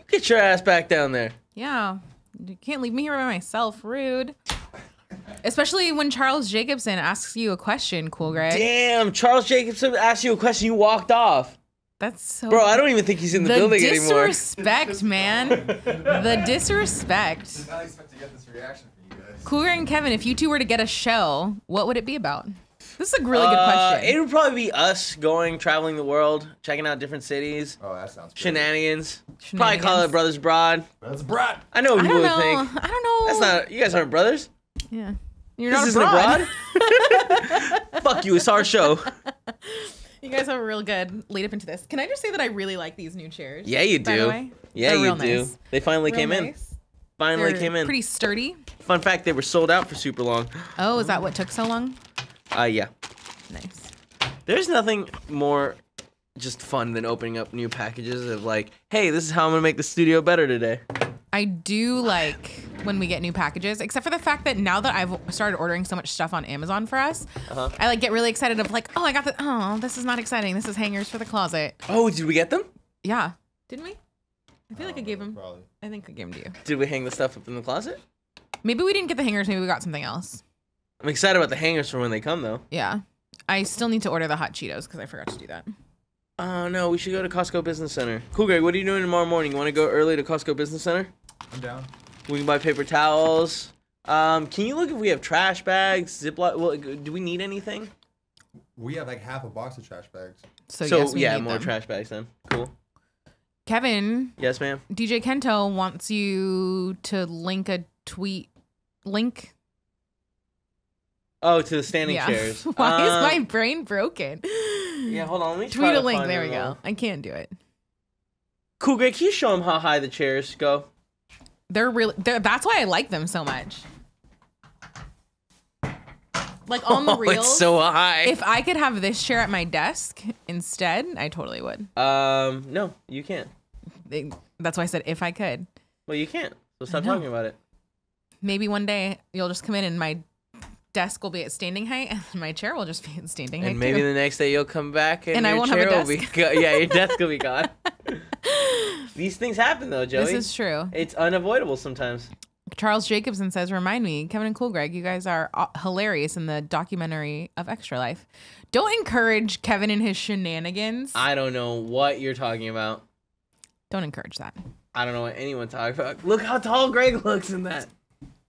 Get your ass back down there. Yeah. You can't leave me here by myself. Rude. Especially when Charles Jacobson asks you a question, Cool Greg. Damn, Charles Jacobson asked you a question, you walked off. That's so... Bro, I don't even think he's in the building anymore. The disrespect, man. The disrespect. I did not expect to get this reaction from you guys. Cool Greg and Kevin, if you two were to get a show, what would it be about? This is a really good question. It would probably be us traveling the world, checking out different cities. Oh, that sounds good. Shenanigans. Probably call it Brothers Broad. Brothers Broad. I know what people would think. I don't know. That's not... You guys aren't brothers. Yeah. You're This not isn't abroad. Fuck you, it's our show. You guys have a real good lead up into this. Can I just say that I really like these new chairs? Yeah, you by the do. way? Yeah, They're you real do. nice. They finally Real came in. nice. Finally They're came in. pretty sturdy. Fun fact, they were sold out for super long. Oh, is that what took so long? Yeah. Nice. There's nothing more just fun than opening up new packages of like, hey, this is how I'm gonna make the studio better today. I do like when we get new packages, except for the fact that now that I've started ordering so much stuff on Amazon for us, I like get really excited of like, oh, I got the, oh, this is not exciting. This is hangers for the closet. Oh, did we get them? Yeah. Didn't we? I feel like I gave them. Probably. I think I gave them to you. Did we hang the stuff up in the closet? Maybe we didn't get the hangers. Maybe we got something else. I'm excited about the hangers for when they come though. Yeah. I still need to order the hot Cheetos because I forgot to do that. Oh no, we should go to Costco Business Center. Cool, Greg, what are you doing tomorrow morning? You want to go early to Costco Business Center? I'm down. We can buy paper towels. Can you look if we have trash bags, Ziploc? Well, do we need anything? We have like half a box of trash bags. So yes, we yeah, need more them. trash bags then. Cool. Kevin. Yes, ma'am. DJ Kento wants you to link a tweet. Link. Oh, to the standing chairs. Why is my brain broken? Yeah, hold on. Let me try tweet to a link. find There we it go. all. I can't do it. Cool, Greg. Can you show them how high the chairs go? They're really. That's why I like them so much. Like on the reels. It's so high. If I could have this chair at my desk instead, I totally would. No, you can't. That's why I said if I could. Well, you can't. So stop talking about it. Maybe one day you'll just come in and my desk will be at standing height and my chair will just be at standing height. And maybe too. the next day you'll come back and I your won't have a chair will be desk. yeah, your desk will be gone. These things happen though, Joey. This is true. It's unavoidable sometimes. Charles Jacobson says, remind me, Kevin and Cool Greg, you guys are hilarious in the documentary of Extra Life. Don't encourage Kevin and his shenanigans. I don't know what you're talking about. Don't encourage that. I don't know what anyone talking about. Look how tall Greg looks in that.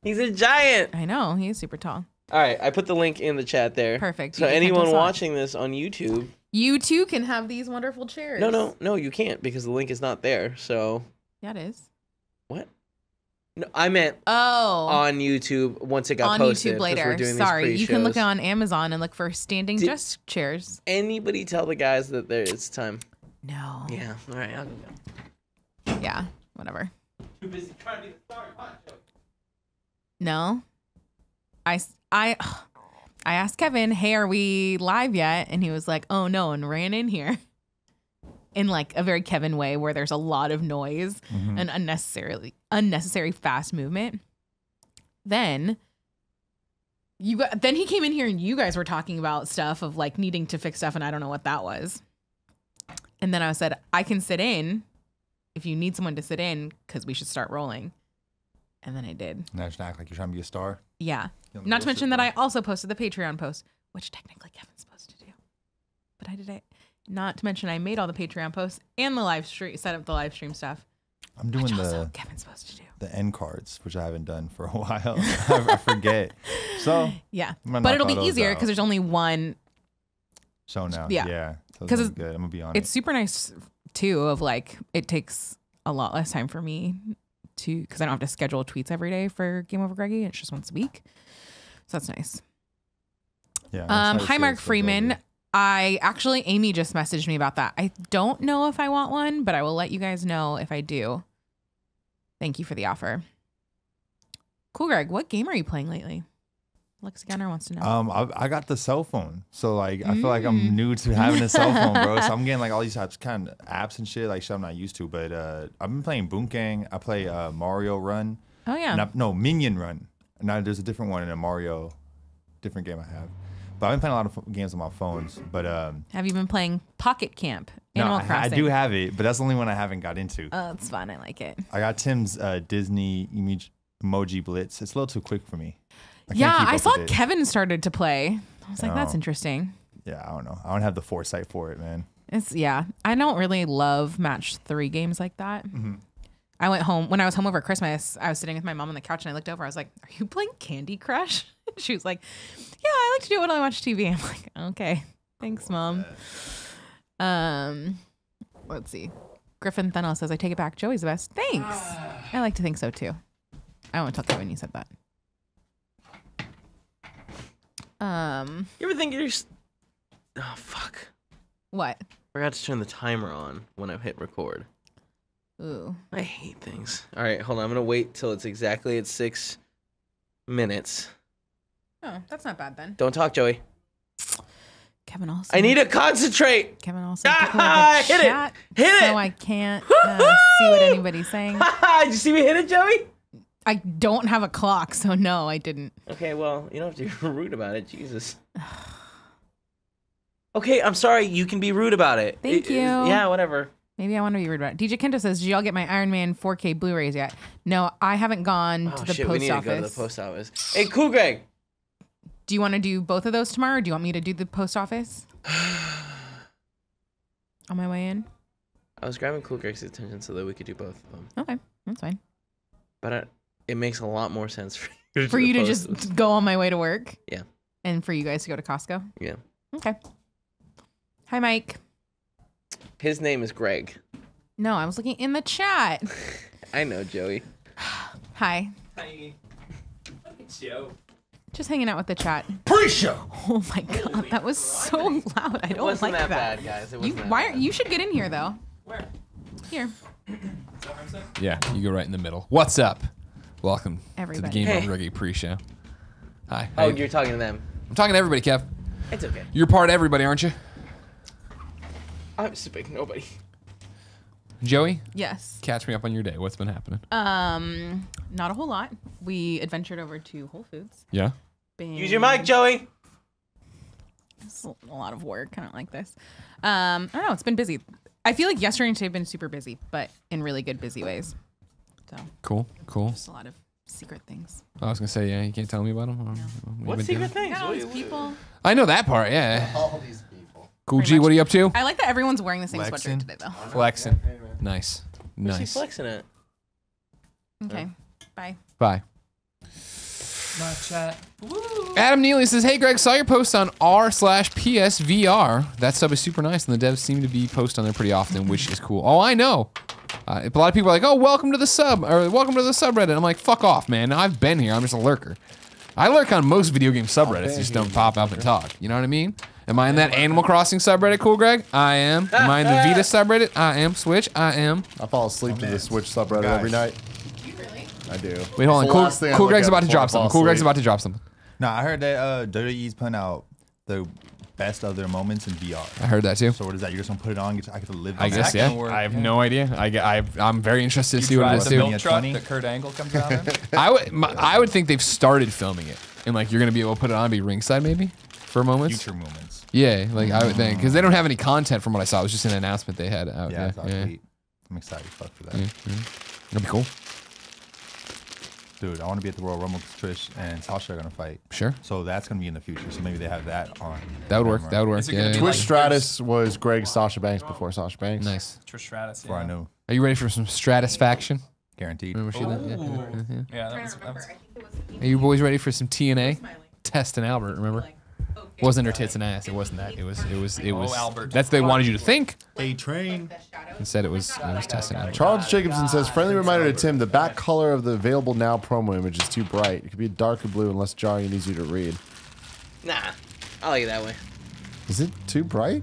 He's a giant. I know. He is super tall. All right, I put the link in the chat there. Perfect. So You anyone can watching this on YouTube. You too can have these wonderful chairs. No, you can't because the link is not there. So. Yeah, it is. What? No, I meant on YouTube once it got on posted. YouTube later. We're doing Sorry, these you can look pre-shows. on Amazon and look for standing desk chairs. Anybody tell the guys that it's time? No. Yeah. All right, I'll go. Yeah. Whatever. Too busy trying to be the star. No. I asked Kevin, hey, are we live yet? And he was like, oh no, and ran in here. In like a very Kevin way where there's a lot of noise and unnecessary fast movement. Then he came in here and you guys were talking about stuff of like needing to fix stuff and I don't know what that was. And then I said, I can sit in if you need someone to sit in because we should start rolling. And then I did. Now just act like you're trying to be a star. Yeah. Not to mention that I also posted the Patreon post, which technically Kevin's supposed to do. But I did it. Not to mention I made all the Patreon posts and the live stream, set up the live stream stuff. I'm doing Kevin's supposed to do the end cards, which I haven't done for a while. I forget. So yeah, but it'll be easier because there's only one. So now, yeah, so because it's good. I'm gonna be on. It's super nice too. Of like, it takes a lot less time for me because I don't have to schedule tweets every day for Game Over Greggy. It's just once a week, so that's nice. Yeah. Hi, Mark Freeman. Amy just messaged me about that. I don't know if I want one, but I will let you guys know if I do. Thank you for the offer. Cool, Greg. What game are you playing lately? Lexicana wants to know. I got the cell phone, so like I feel like I'm new to having a cell phone, bro. So I'm getting like all these kind of apps and shit, like shit I'm not used to. But I've been playing Boom Gang. I play Mario Run. Oh yeah. Minion Run. Now there's a different one in a Mario, different game I have. But I've been playing a lot of games on my phones. But have you been playing Pocket Camp Animal I Crossing. do have it, but that's the only one I haven't got into. Oh, it's fun. I like it. I got Tim's Disney emoji blitz. It's a little too quick for me. Yeah, keep I up saw with it. Kevin started to play. I was like, that's Oh. interesting. Yeah, I don't know. I don't have the foresight for it, man. I don't really love match 3 games like that. Mm-hmm. I went home when I was home over Christmas. I was sitting with my mom on the couch and I looked over. I was like, "Are you playing Candy Crush?" She was like, "Yeah, I like to do it when I watch TV." I'm like, "Okay, thanks, Mom." Let's see. Griffin Thunnell says, "I take it back. Joey's the best." Thanks. I like to think so too. I won't tell Kevin you said that. You ever think you're just... Oh, fuck. What? Forgot to turn the timer on when I hit record. Ooh. I hate things. All right, hold on. I'm going to wait till it's exactly at 6 minutes. Oh, that's not bad then. Don't talk, Joey. Kevin also. I need to concentrate. Kevin also. Hit it. Chat, Hit it. So I can't see what anybody's saying. Did you see me hit it, Joey? I don't have a clock, so no, I didn't. Okay, well, you don't have to be rude about it. Jesus. Okay, I'm sorry. You can be rude about it. Thank you. Yeah, whatever. Maybe I want to be rude about it. DJ Kento says, "Did y'all get my Iron Man 4K Blu-rays yet?" No, I haven't gone to the shit, post we need office. to go to the post office. Hey, Cool Greg. Do you want to do both of those tomorrow, or do you want me to do the post office? On my way in? I was grabbing Cool Greg's attention so that we could do both of them. Okay, that's fine. But it makes a lot more sense for For you you to do the to post office. just go on my way to work? Yeah. And for you guys to go to Costco? Yeah. Okay. Hi, Mike. His name is Greg. No, I was looking in the chat. I know, Joey. Hi. Hi. Joe. Just hanging out with the chat. Pre-show. Oh my god, that was so loud. I It don't wasn't like that that. bad, guys. It You, wasn't that why? bad. You should get in here though. Where? Here, Yeah, you go right in the middle. What's up? Welcome Everybody. to the Game Hey. Over Reggae pre-show. Hi. Oh, Hey. you're talking to them. I'm talking to everybody, Kev. It's okay. You're part of everybody, aren't you? I'm speaking nobody. Joey, yes. catch me up on your day. What's been happening? Not a whole lot. We adventured over to Whole Foods. Yeah? Use your mic, Joey. It's a lot of work. I don't like this. I don't know. It's been busy. I feel like yesterday and today have been super busy, but in really good busy ways. So Cool. just a lot of secret things. I was going to say, yeah, you can't tell me about them? What secret things? Yeah, all What- these what- people. I know that part, yeah. All these people. Cool Pretty G, much. what are you up to? I like that everyone's wearing the same Flexing. sweatshirt today, though. Flexing. Nice. Where's he Nice. flexing at? Okay. Bye. Bye. Adam Neely says, "Hey Greg, saw your post on r/PSVR. That sub is super nice, and the devs seem to be post on there pretty often, which is cool. Oh, I know. A lot of people are like, oh, welcome to the sub, or welcome to the subreddit. I'm like, fuck off, man. I've been here. I'm just a lurker. I lurk on most video game subreddits, just don't pop up and talk. You know what I mean? Am I in that Animal Crossing subreddit, Cool Greg? I am. Am I in the Vita subreddit? I am. Switch? I am. I fall asleep to the Switch subreddit every night. You really? I do. Wait, hold on. It's the last thing I Cool look Greg's at about to before I drop something. fall Cool Greg's asleep. about to drop something. No, I heard that WWE's putting out the best of their moments in VR. I heard that too. So what is that? You're just gonna put it on? I get to live. I that? guess, that yeah. gonna work, I have yeah. no idea. I'm very interested to see what it Drive is the too. milk Yeah, truck 20. that Kurt Angle comes out in. I would think they've started filming it, and like you're gonna be able to put it on, and be ringside maybe for moments. Future moments. Yeah, like I would think because they don't have any content from what I saw. It was just an announcement they had out. Yeah, Yeah, it's yeah. sweet. I'm excited for that. It'll be cool. Dude, I want to be at the Royal Rumble because Trish and Sasha are gonna fight. Sure, So that's gonna be in the future. So maybe they have that on. that would work. camera. That would work. Is it Yeah, gonna yeah, be yeah. Twitch like Stratus was Greg Sasha Banks before Sasha Banks. Nice. Trish Stratus. Before I Yeah. knew, Are you ready for some Stratisfaction? guaranteed. Remember she did? Yeah, Ooh. yeah, yeah. Yeah, that was Are you boys ready for some TNA? Test and Albert, remember? Wasn't her tits and ass. It wasn't that. It was. Albert. That's what they wanted you to think. A train. Instead, it was testing Albert. Charles Jacobson says, friendly reminder to Tim, the back color of the available now promo image is too bright. It could be darker blue and less jarring and easier to read. Nah, I like it that way. Is it too bright?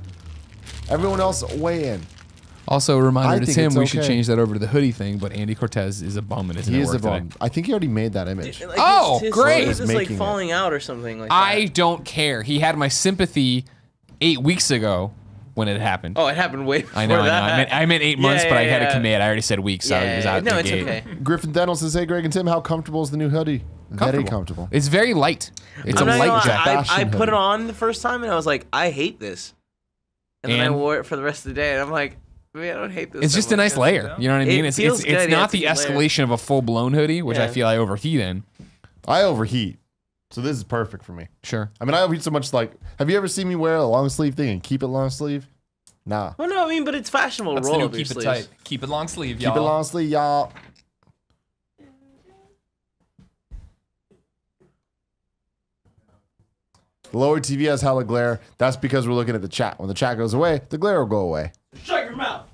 Everyone else weigh in. Also, a reminder I to think Tim, it's we should okay. change that over to the hoodie thing, but Andy Cortez is a bum and isn't He at is a work today. bum. I think he already made that image. Like, Oh, his great. sleeve Is is like making it. falling out or something like I that. don't care. He had my sympathy 8 weeks ago when it happened. Oh, it happened way before I know. that. I meant 8 months, Yeah, but I yeah, had to yeah. commit. I already said weeks, so it was out no, the it's gate. okay. Griffin Dental says, hey, Greg and Tim, how comfortable is the new hoodie? Very comfortable. It's very light. It's I'm a not light gonna lie, jacket. I fashion put hoodie. it on the first time and I was like, I hate this. and then I wore it for the rest of the day, and I'm like, maybe I don't hate this. It's just a nice layer. You know what I mean? It It's feels good, yeah, not it's the a good layer. escalation of a full blown hoodie, which I Yeah. feel I overheat in. I overheat, so this is perfect for me. Sure. I mean, I overheat so much. Like, have you ever seen me wear a long sleeve thing and keep it long sleeve? Nah. Well, no, I mean, but it's fashionable to That's the roll new up your keep it sleeves. tight. Keep it long sleeve, y'all. Keep it long sleeve, y'all. The lower TV has hella glare. That's because we're looking at the chat. When the chat goes away, the glare will go away. Shut your mouth.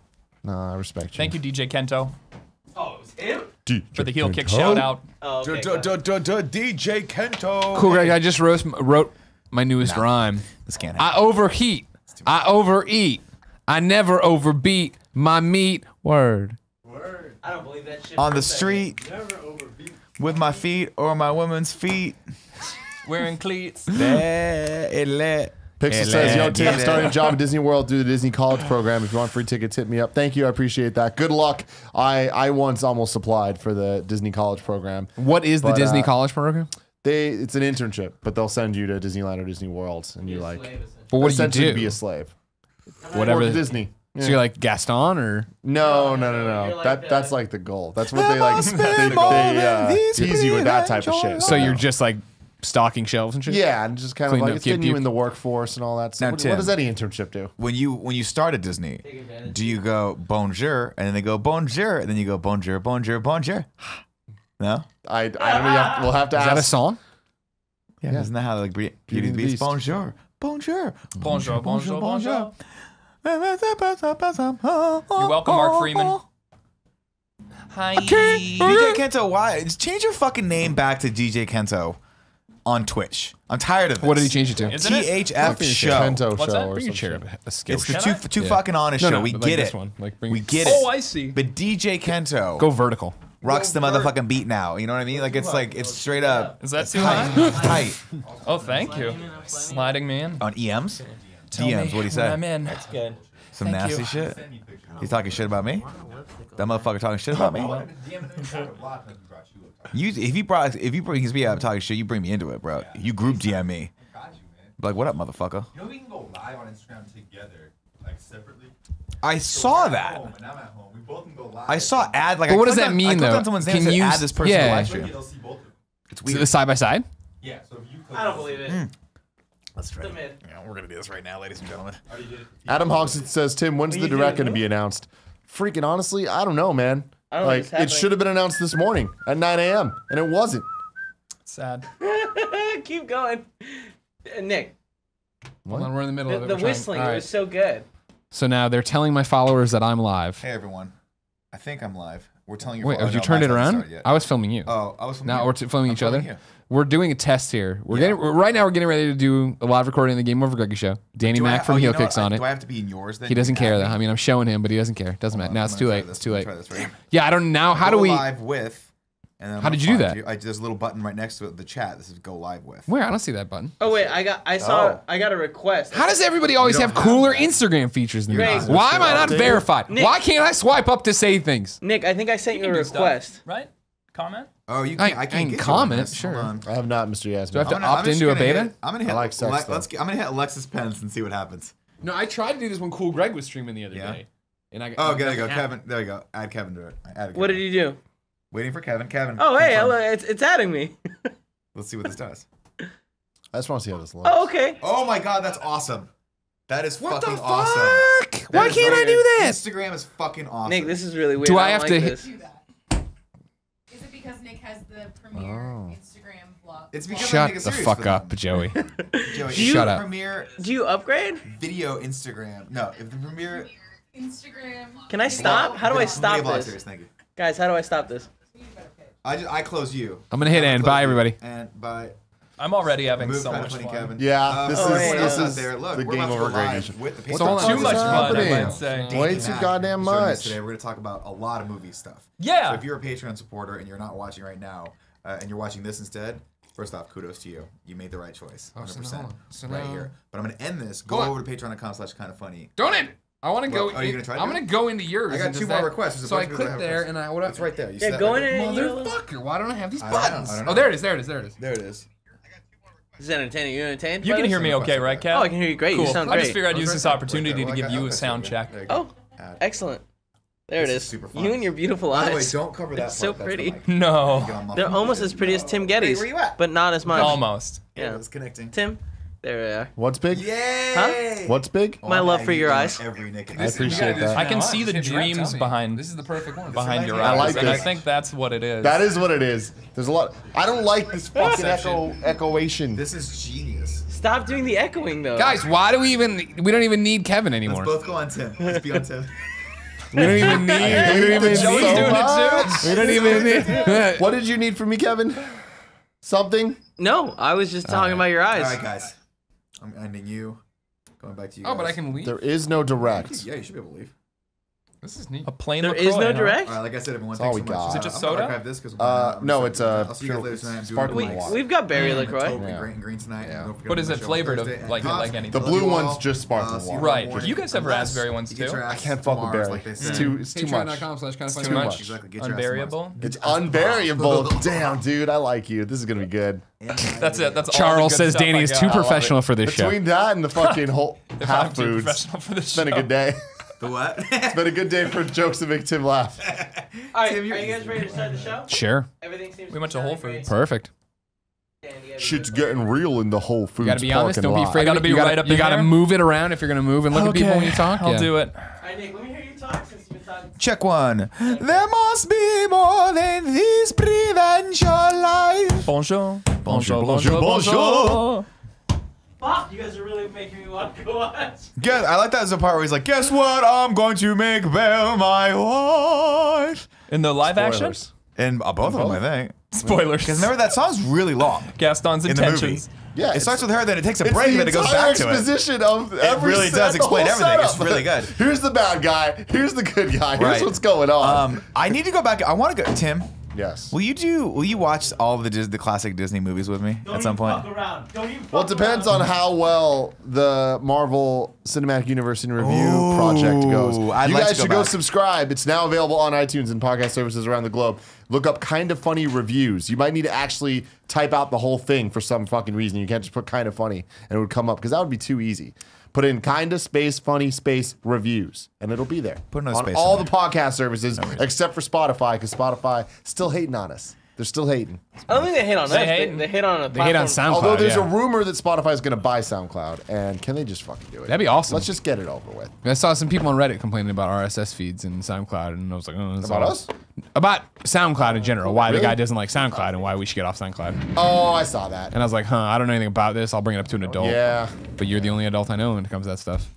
No, I respect you. Thank you, DJ Kento, Oh, it was him? for the heel kick shout out. Oh, okay. got it. DJ Kento. Cool, Greg. I just wrote my newest rhyme. This can't happen. I overheat. I overeat. I never overbeat my meat. Word. I don't believe that shit. On for the a second. street with my feet or my woman's feet. Wearing cleats. Pixel says, yo, Tim, starting a job at Disney World through the Disney College program. If you want free tickets, hit me up. Thank you. I appreciate that. Good luck. I once almost applied for the Disney College program. What is the But, Disney College program? It's an internship, but they'll send you to Disneyland or Disney World, and you like But what do you essentially do? be a slave. Whatever. Or Disney. So Yeah. you're like Gaston or? No. You're like That's like the goal. That's what they like. They tease you with that type of shit. So you're just like stocking shelves and shit? Yeah, and just kind of Clean like up, it's getting you keep- in the workforce and all that stuff. Now, What Tim. does any internship do? When you start at Disney, do you go bonjour and then they go bonjour and then you go bonjour, bonjour, bonjour? No? I don't know. We'll have to Is ask. that a song? Yeah, isn't that how like Beauty and the Beast? Bonjour, bonjour, Bonjour, bonjour, bonjour. You're You're welcome, Mark Freeman. Hi. DJ Kento, why? Just change your fucking name back to DJ Kento on Twitch. I'm tired of this. What did he change it to? Isn't it? THF show. Kento What's show that? or Bring your some chair shit. a skill. It's the Can too I? fucking honest show. We but get like it. This one. Like bring We it. get it. Oh, I see. But DJ Kento Go vertical. rocks the motherfucking beat now. You know what I mean? Like it's straight up Is that too tight. high? tight. Oh, thank you. Sliding man. On EMs? Tell DMs, me what'd he when say? I'm in. Good. Some Thank nasty you. shit? He's talking shit about me? That motherfucker talking shit about me? If he brings me up talking shit, you bring me into it, bro. You group DM me. Like, what up, motherfucker? You know we can go live on Instagram together, like separately. I saw that. When I'm at home, we both can go live. I saw ad like. But I what does clicked that on- mean, I clicked though? on someone's name Can and said, you- add this person to yeah. the live Like, stream. they'll see both of them. It's Is it weird. side by side? Yeah, so if you click I don't believe it. Let's try The it. mid. Yeah, we're gonna do this right now, ladies and gentlemen. Adam Hawkson says, Tim, when's the direct going to be announced? Freaking honestly, I don't know, man. I don't know Like, what's it happening. should have been announced this morning at 9 a.m. and it wasn't. Sad. Keep going. Nick, Hold on, we're in the middle of it. the We're trying- whistling, all it right. was so good. So now they're telling my followers that I'm live. Hey everyone, I think I'm live. We're telling you. Wait, oh, have you no, turned mine it hasn't around? started yet. I was filming you. Oh, I was. Now you. we're filming I'm each other. you. We're doing a test here. Right now we're getting ready to do a live recording of the GameOverGreggy Show. Danny Do I- Mac from oh, you Heel know Kicks what? on it. Do I have to be in yours then? He doesn't You care add though. me? I mean, I'm showing him, but he doesn't care. Doesn't matter. Now I'm it's gonna too try late. this. It's too I'm late. gonna try this, right? Yeah, I don't know. How do Go we? live with? And then I'm How gonna did you do find that? There's a little button right next to it, the chat. This is go live with. Where? I don't see that button. Oh wait, I got a request. How does everybody always don't have have cooler that. Instagram features than me? Greg, Why am I not updated? verified? Nick. Why can't I swipe up to say things? Nick, I think I sent you a do stuff, request. right? Comment? Oh, you I can't. I can can't get comment, you on this. sure. Hold on. I have not, Mr. Yasmin. Do I have to I'm opt just into a gonna beta? hit- I'm gonna hit. I like sex, I'm gonna hit Alexis Pence and see what happens. No, I tried to do this when Cool Greg was streaming the other Yeah? day, and I. Oh, there you go, Kevin. There you go. Add Kevin to it. What did you do? Waiting for Kevin. Kevin. Oh hey, confirm. it's adding me. Let's see what this does. I just want to see how this looks. Oh okay. Oh my God, that's awesome. That is What the fucking fuck? awesome. Why That is can't I weird. do this? Instagram is fucking awesome. Nick, this is really weird. Do I don't have like to this. Do that. Is it because Nick has the premier Instagram blog? It's because I Shut make it the serious fuck for them. up, Joey. Joey, Shut if up. the Premiere Do you upgrade? video Instagram. No, if the Premiere. Instagram. Can I stop? How do I Media stop blog this? series, thank you. Guys, how do I stop this? I close you. I'm gonna hit I'm end. close Bye, you. everybody. And bye. I'm already having Move so kind of much funny, fun. Kevin. Yeah, this is- hey, this look, is there. Look, the we're about to Game go Over live Greggy with the What Patreon. the fuck Too is much fun, I happening? might say. Dan Way and too Mac goddamn is joining us much. Today we're going to talk about a lot of movie stuff. Yeah. So if you're a Patreon supporter and you're not watching right now, and you're watching this instead, first off, kudos to you. You made the right choice, 100%, so right now- here. But I'm going to end this. Go Hold on. over to patreon.com/kindoffunny. Don't end. I want to go. What, are you gonna try to I'm do gonna it? go into yours. I got and two does more that- requests. There's a So I bunch of people click that have there requests. and I. What It's right there. You see Yeah, that go right in there? it. Motherfucker! Why don't I have these I don't know, buttons? I don't know. Oh, there it is. There it is. There it is. There it is. This is entertaining. You entertained? You by can this? hear me okay, right, Kat? Oh, I can hear you great. Cool. You sound I just great. figured I'd use this opportunity Well, to I give got you a this sound right check. there you Oh, go. excellent. There it This is. is super fun. You and your beautiful eyes. By the way, don't cover that It's so part. That's pretty. the mic. No. Get on my They're phone. almost as pretty as Tim Gettys, where you at? but not as much. Almost. Yeah. It's connecting. Tim, there we are. What's big? Yay! What's big? My love for your eyes. Every Nick and I appreciate that. I can see the dreams behind This is the perfect one. behind your I eyes, like and I this. think that's what it is. That is what it is. There's a lot. I don't like this fucking Perception. echoation. This is genius. Stop doing the echoing though. Guys, why do we don't even need Kevin Let's anymore? both go on 10. Let's be on 10. We don't even need. Joey's doing it too. We don't even need. What did you need from me, Kevin? Something? No, I was just talking about your eyes. All right, guys. I'm ending you. Going back to you. Oh, but I guys. can leave. There is no direct. Yeah, you should be able to leave. This is neat. A plain There LaCroix, is no huh? direct. All right, like I said, everyone, all thanks we so much. got. Is it just I'm gonna soda? archive this 'cause No, it's I'll see you guys later tonight. I'm doing sparkling green. water. We've got berry I'm LaCroix. totally Yeah. green tonight. Yeah. Don't forget But to is my it show on flavored of Thursday. like And anything? The Love blue you all. one's just sparkling See you water. Right. tomorrow You guys have morning. raspberry ones You get too? your I ass can't fuck with tomorrow, berry. like they It's said. too much. Patreon.com/kindafunny. Too much. Exactly. Get your ass tomorrow. Unvariable? It's unvariable. Damn, dude, I like you. This is gonna be good. That's it. That's all Charles the good says stuff Danny I is got. too I love it. professional for this show. Between that and the fucking whole If half I'm too foods, professional for this it's been a show. good day. The what? It's been a good day for jokes to make Tim laugh. All right, are you guys ready to start the show? Sure. Everything seems. We went to Whole Foods. Perfect. Shit's getting real in the Whole Foods You gotta be honest. parking Don't be lot. afraid. I gotta be you gotta, right up You in gotta there? move it around if you're gonna move and look at people when you talk. I'll Yeah. do it. All right, Nick, let me hear you talk since you've been talking. Check one. There must be more than this prevent your life. Bonjour. Bonjour, bonjour, bonjour. Fuck, you guys are really making me want to go watch. Guess, I like that as a part where he's like, guess what? I'm going to make Belle my wife. In the live action? Spoilers. And both of them, I think. Spoilers. Because remember, that song's really long Gaston's in the movie. intentions. Yeah, It starts with her, then it takes a It's break, the and then it goes entire back to it. exposition of every really set, does the explain whole everything. It's setup. really good. Here's the bad guy. Here's the good guy. Here's Right. what's going on. I need to go back. I want to go. Tim, Yes. will you watch all of the classic Disney movies with me at some point? Around. Don't even Well, it depends on how well the Marvel Cinematic Universe in Review project goes. I'd You like to guys go should go back. subscribe. It's now available on iTunes and podcast services around the globe. Look up Kind of Funny Reviews. You might need to actually type out the whole thing for some fucking reason. You can't just put Kind of Funny and it would come up because that would be too easy. Put in Kinda Space Funny Space Reviews and it'll be there. Put no on space all in the podcast services except for Spotify because Spotify still hating on us. They're still hating. I don't think they hate on us. hate. They hate on a They hate on platform. SoundCloud. Although there's yeah. a rumor that Spotify is going to buy SoundCloud, and can they just fucking do it? That'd be awesome. Let's just get it over with. I saw some people on Reddit complaining about RSS feeds and SoundCloud, and I was like, oh, that's About all- us? About SoundCloud in general. Why Really? the guy doesn't like SoundCloud and why we should get off SoundCloud. Oh, I saw that. And I was like, I don't know anything about this. I'll bring it up to an adult. Yeah. But you're the only adult I know when it comes to that stuff.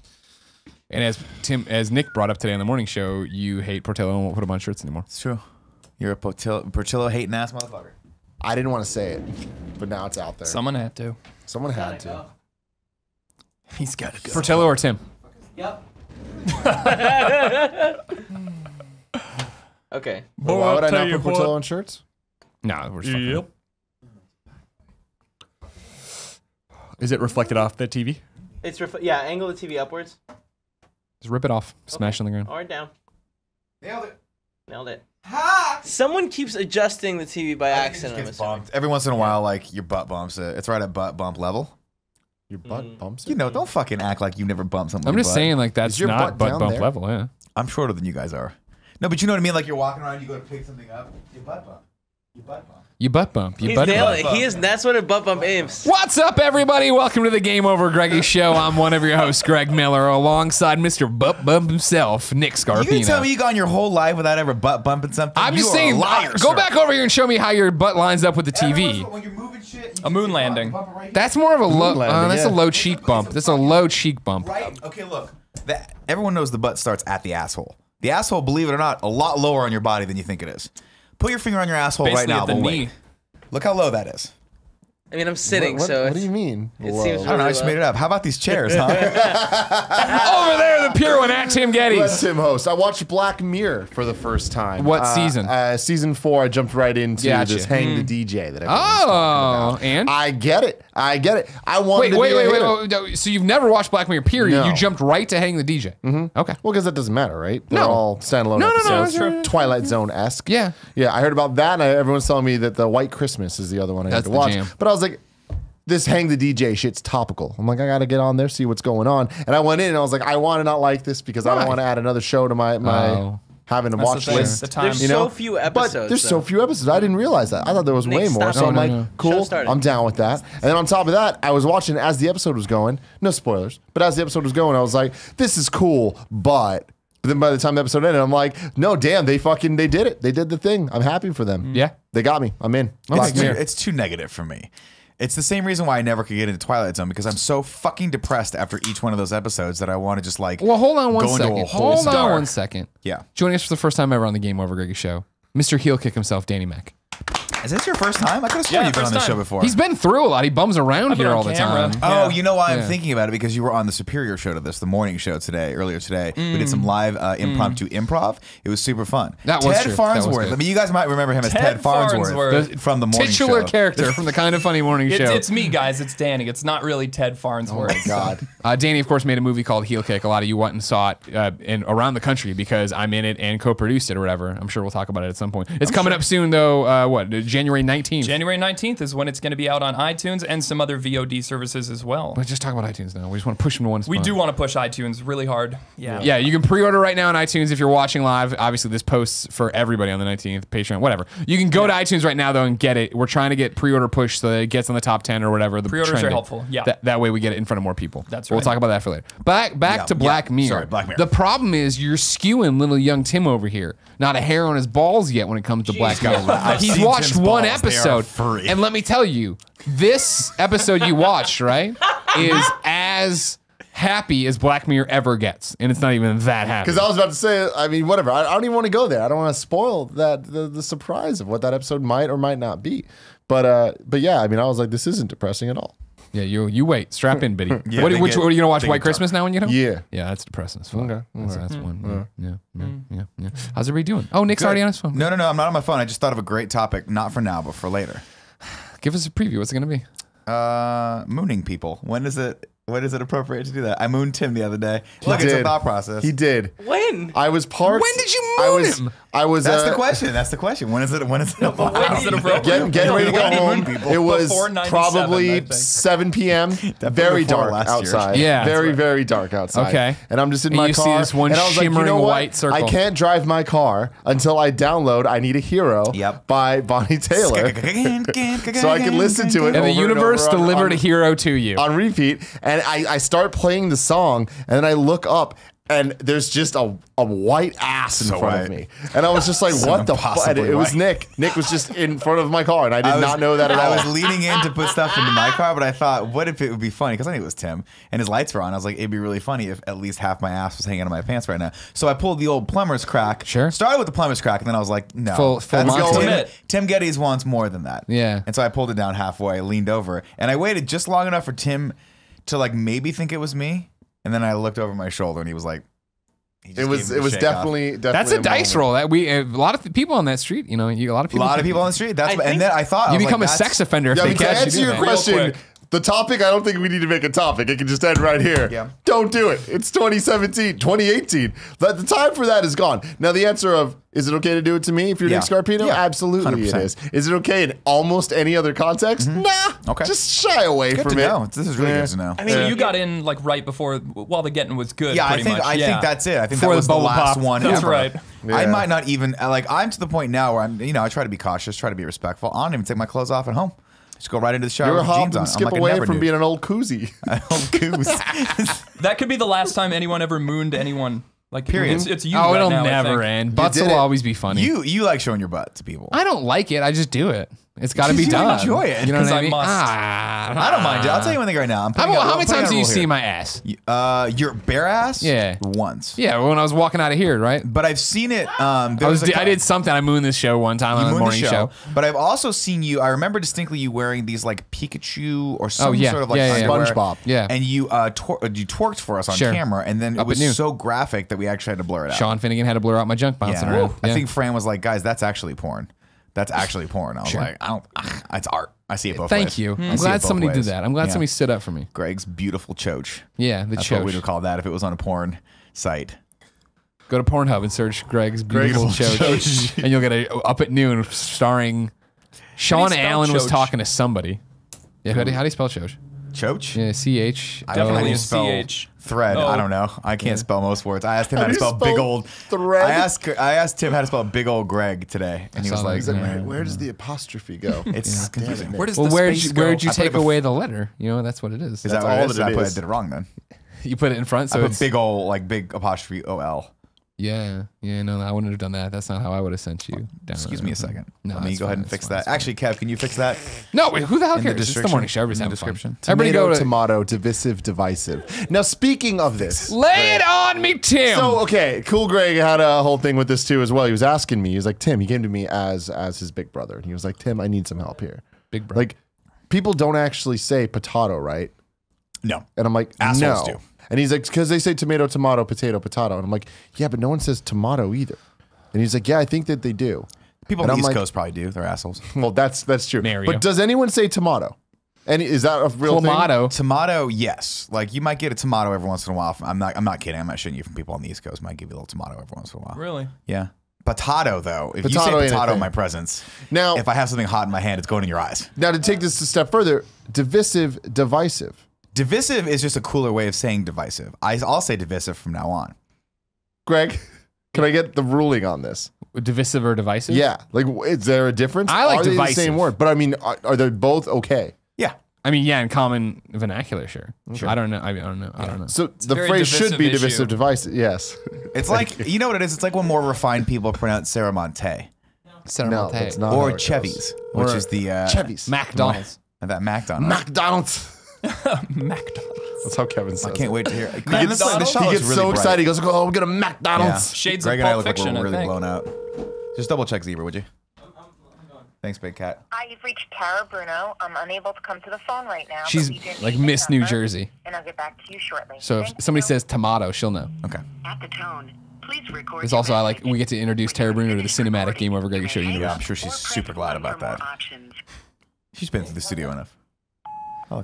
And as Nick brought up today on the morning show, you hate Portillo and won't put him on shirts anymore. It's true. You're a Portillo hating ass motherfucker. I didn't want to say it, but now it's out there. Someone had to. Someone had to. He's got to go. Portillo or Tim? Yep. Okay. Well, why would I tell not you put Portillo what. on shirts? No, we're just fucking. Is it reflected off the TV? It's yeah. Angle the TV upwards Just rip it off. Smash it on the ground. or down. Nailed it. Nailed it. Ha! Someone keeps adjusting the TV by accident. I'm assuming. Every once in a while, like your butt bumps it. It's right at butt bump level. Your butt bumps it? You know, don't fucking act like you never bumped something. I'm with just your butt. saying, like, that's Is your not butt butt down bump there? level, yeah. I'm shorter than you guys are. No, but you know what I mean? Like you're walking around, you go to pick something up, your butt bump. Your butt bump. You butt bump. You He's butt nailing bump. it. He is. That's what a butt bump is. What's up, everybody? Welcome to the Game Over Greggy Show. I'm one of your hosts, Greg Miller, alongside Mr. Butt Bump himself, Nick Scarpino. You can tell me you gone your whole life without ever butt bumping something? I'm You just are a saying, liar, go sir. back over here and show me how your butt lines up with the TV. When you're moving shit, A moon landing. That's more of a low. landing, That's yeah. a low cheek bump. That's a low cheek bump. Right? Okay, look. Everyone knows the butt starts at the asshole. The asshole, believe it or not, a lot lower on your body than you think it is. Put your finger on your asshole Basically right now. at the We'll knee. wait. Look how low that is. I mean, I'm sitting, What, so what it's, do you mean? it Low? seems I don't know. I just really made it up. How about these chairs, huh? Over there, the pure one at Tim Let Gettys. Tim host. I watched Black Mirror for the first time. What season? Season 4. I jumped right into Gotcha. this Hang the DJ that everyone's talking Oh, about. and? I get it. I wanted Wait. to be a hitter. Oh, no, so you've never watched Black Mirror, period. No. You jumped right to Hang the DJ. Mm-hmm. Okay. Well, because that doesn't matter, right? They're No. all standalone No, episodes. it's true. Twilight Zone-esque. Yeah. Yeah, I heard about that, and everyone's telling me that the White Christmas is the other one I That's need to the watch. jam. But I was like, this hang the DJ shit's topical. I'm like, I got to get on there, see what's going on. And I went in and I was like, I want to not like this because I don't want to add another show to my having to watch the thing, this. the time. There's You know? so few episodes. But there's so few episodes. I didn't realize that. I thought there was Nick, way more. stop So it. I'm No, like, no. Show cool. started. I'm down with that. And then on top of that, I was watching as the episode was going. No spoilers. But as the episode was going, I was like, this is cool. But then by the time the episode ended, I'm like, no, damn, they did it. They did the thing. I'm happy for them. Yeah. They got me. I'm in. Black It's too, Mirror. it's too negative for me. It's the same reason why I never could get into Twilight Zone because I'm so fucking depressed after each one of those episodes that I want to just like Well, hold on one go into a second. hole Hold on dark. 1 second. Yeah. Joining us for the first time ever on the GameOverGreggy Show, Mr. Heel Kick himself, Danny Mac. Is this your first time? I could have sworn you've been on first this time. show before. He's been through a lot. He bums around been here on all the camera. time. Oh, Yeah. you know why I'm Yeah. thinking about it? Because you were on the Superior show to this, the morning show earlier today. We did some live impromptu improv. It was super fun. That was Ted true. That was Farnsworth. good. I mean, you guys might remember him as Ted Ted Farnsworth, Farnsworth. from the morning Titular show. character from the Kind of Funny morning show. It's me, guys. It's Danny. It's not really Ted Farnsworth. Oh, God. Danny, of course, made a movie called Heel Kick. A lot of you went and saw it around the country because I'm in it and co-produced it or whatever. I'm sure we'll talk about it at some point. It's coming up soon, though. January 19th? January 19th is when it's going to be out on iTunes and some other VOD services as well. Let's just talk about iTunes now. We just want to push them to one spot. We do want to push iTunes really hard. Yeah. Yeah, you can pre-order right now on iTunes if you're watching live. Obviously, this posts for everybody on the 19th, Patreon, whatever. You can go to iTunes right now, though, and get it. We're trying to get pre-order pushed so that it gets on the top 10 or whatever. The Pre-orders are trending. helpful, yeah. That way we get it in front of more people. That's We'll right. talk about that for later. Back to Black Mirror. Sorry, Black Mirror. The problem is you're skewing little young Tim over here. Not a hair on his balls yet when it comes to Black Mirror. I've He's seen watched Tim's one balls. They are episode. furry. And let me tell you, this episode you watched, right, is as happy as Black Mirror ever gets. And it's not even that happy. Because I was about to say, I mean, whatever. I don't even want to go there. I don't want to spoil the surprise of what that episode might or might not be. But yeah, I mean, I was like, this isn't depressing at all. Yeah, you wait. Strap in, Biddy. Yeah, what they are you get- gonna watch? they White get Christmas now when you get home? Yeah. Yeah, that's depressing as fuck. Okay. That's one. Yeah. How's everybody doing? Oh, Nick's already on his phone. No, I'm not on my phone. I just thought of a great topic, not for now, but for later. Give us a preview. What's it gonna be? Mooning people. When is it appropriate to do that? I mooned Tim the other day. Look, He it's a did. thought process. He did. When? I was part. When did you moon him? I was. That's the question. That's the question. When is it? When is it appropriate? Getting ready to go When do you home. moon people? It was Before 97, I probably think. 7 p.m. Very before dark last year. outside. Yeah. Very, very dark outside. Okay. And I'm just in And my you see car. this one and I was like, you shimmering know what? white circle. I can't drive my car until I download I Need a Hero Yep. by Bonnie Taylor. So I can listen to it. And over the universe over delivered a hero to you. on repeat, and I start playing the song, and then I look up, and there's just a white ass in So front of white. me, and I was just like, So "What the fuck?" impossibly It was white. Nick. Nick was just in front of my car, and I did not know that at all. I was leaning in to put stuff into my car, but I thought, what if it would be funny? Because I knew it was Tim, and his lights were on. I was like, it'd be really funny if at least half my ass was hanging out of my pants right now. So I pulled the old plumber's crack. Sure. Started with the plumber's crack, and then I was like, no. Full that's Monty. going- Tim Gettys wants more than that. Yeah. And so I pulled it down halfway, leaned over, and I waited just long enough for Tim to like maybe think it was me, and then I looked over my shoulder, and he was like, he just It was gave me the shake off. definitely That's a dice moment. roll. That a lot of people on that street. You know, a lot of A people. lot of people on the street. That's I what, and think then I thought I You was become like, a that's- sex offender if Yeah, I they mean, to catch you answer doing your that. question, quick. the topic, I don't think we need to make a topic. It can just end right here. Yeah. Don't do it. It's 2017, 2018. The time for that is gone. Now, the answer of, is it okay to do it to me if you're Yeah. Nick Scarpino? Yeah. Absolutely 100%. it is. Is it okay in almost any other context? Nah. Okay. Just shy away Good from to it. know. This is really good to know. I mean, So you got in like right before, while the getting was good. Yeah, I pretty think much. I think that's it. I think Before that was the the bubble last popped. one. That's ever. right. I Yeah. might not even like. I'm to the point now where I'm. I try to be cautious, try to be respectful. I don't even take my clothes off at home. Just go right into the shower You're a with hop jeans on. and I'm skip like a away never from dude. being an old koozie. old goose. That could be the last time anyone ever mooned anyone. Like Period. It's you. Oh, right it'll now, I never think. end. Butts did will it. always be funny. you like showing your butt to people. I don't like it. I just do it. It's got to be You done. enjoy it. You know what 'Cause I I mean? must. I don't mind it. I'll tell you one thing right now. I'm putting How out- many I'm putting times out do a you rule see here. my ass? Your bare ass? Yeah. Once. Yeah, when I was walking out of here, right? But I've seen it. I did something. I mooned this show one time on the mooned morning show. But I've also seen you. I remember distinctly you wearing these like Pikachu or some yeah. sort of like Yeah, yeah, yeah. underwear. SpongeBob. Yeah. And you you twerked for us on Sure. camera, and then it Up at was noon. so graphic that we actually had to blur it out. Sean Finnegan had to blur out my junk bouncing around. I Yeah. think Fran was like, "Guys, that's actually porn. That's actually porn." I was Sure. like, "I don't. It's art. I see it both ways." Thank you. I I'm see it glad both somebody ways. did that. I'm glad Yeah. somebody stood up for me. Greg's beautiful choach. Yeah, the That's what we choach. would call that if it was on a porn site. Go to Pornhub and search Greg's beautiful choach, and you'll get a Up at Noon starring Sean spell Allen was choach? talking to somebody. Yeah, how do you spell Choch? Choch? Yeah, CH. I don't know how Definitely you spell CH. thread. Oh. I don't know. I can't spell most words. I asked him how to do you spell big spell old thread? I asked Tim how to spell big old Greg today, and he was saw like, that. Where does the apostrophe go? "It's confusing." Where does Well, the where'd space you, go? where'd you I put take it bef- away the letter? You know, that's what it is. Is that That's all all it is? that it I is. did it wrong then. You put it in front, so I put it's big old big apostrophe OL. yeah. No, I wouldn't have done that. That's not how I would have sent you down. Excuse there. me a second. No, Let me that's go ahead fine, and that's fix fine, that. that's fine. Actually, Kev, can you fix that? No, wait, who the hell In the cares? It's the description. morning show. Everybody's In the having fun. description. Everybody go to Tomato, divisive, divisive. Now, speaking of this. lay it on me, Tim. So, okay, Cool Greg had a whole thing with this too as well. He was asking me, he was like, Tim, he came to me as his big brother. And he was like, Tim, I need some help here. Big brother. Like, people don't actually say potato, right? No. And I'm like, Assholes no. do. And he's like, because they say tomato, tomato, potato, potato. And I'm like, yeah, but no one says tomato either. And he's like, yeah, I think that they do. People And on the I'm East like- Coast probably do. They're assholes. Well, that's true. Mario. But does anyone say tomato? And is that a real thing? Clamato. Tomato, yes. Like you might get a tomato every once in a while. I'm not kidding. I'm not shitting you from people on the East Coast. Might give you a little tomato every once in a while. Really? Yeah. Potato though. If Potato you ain't say a potato in thing. my presence, Now- if I have something hot in my hand, it's going in your eyes. Now, to take this a step further, divisive, divisive. Divisive is just a cooler way of saying divisive. I'll say divisive from now on. Greg, can I get the ruling on this? Divisive or divisive? Yeah. Like, is there a difference? I like Are they divisive. the same word? But I mean, are they both okay? Yeah. I mean, yeah, in common vernacular, sure. I don't know. I don't know. So the very phrase should be divisive divisive, issue. divisive. Yes. It's like, you know what it is? It's like when more refined people pronounce Saramonte Ceremony. No, that's not. or how it Chevy's, goes. which Or is the Chevy's. McDonald's. that McDonald's. McDonald's. McDonald's. That's how Kevin says I can't it. wait to hear. He gets, The shot he was gets really so bright. excited. He goes, "Oh, we're gonna Yeah. McDonald's." Shades Greg of and I Pulp look Fiction, like we're I really think. blown out. Just double check Zebra, would you? Thanks, Big Cat. Hi, you've reached Tara Bruno. I'm unable to come to the phone right now. but She's leave your like name and Miss New number, Jersey. And I'll get back to you shortly. So if Thank somebody you. says tomato, she'll know. Okay. At the tone, please record. There's your also message. we get to introduce Tara Bruno to the cinematic Game Over Greggy Show Yeah, universe. Yeah, I'm sure she's super glad about that. She's been through the studio enough.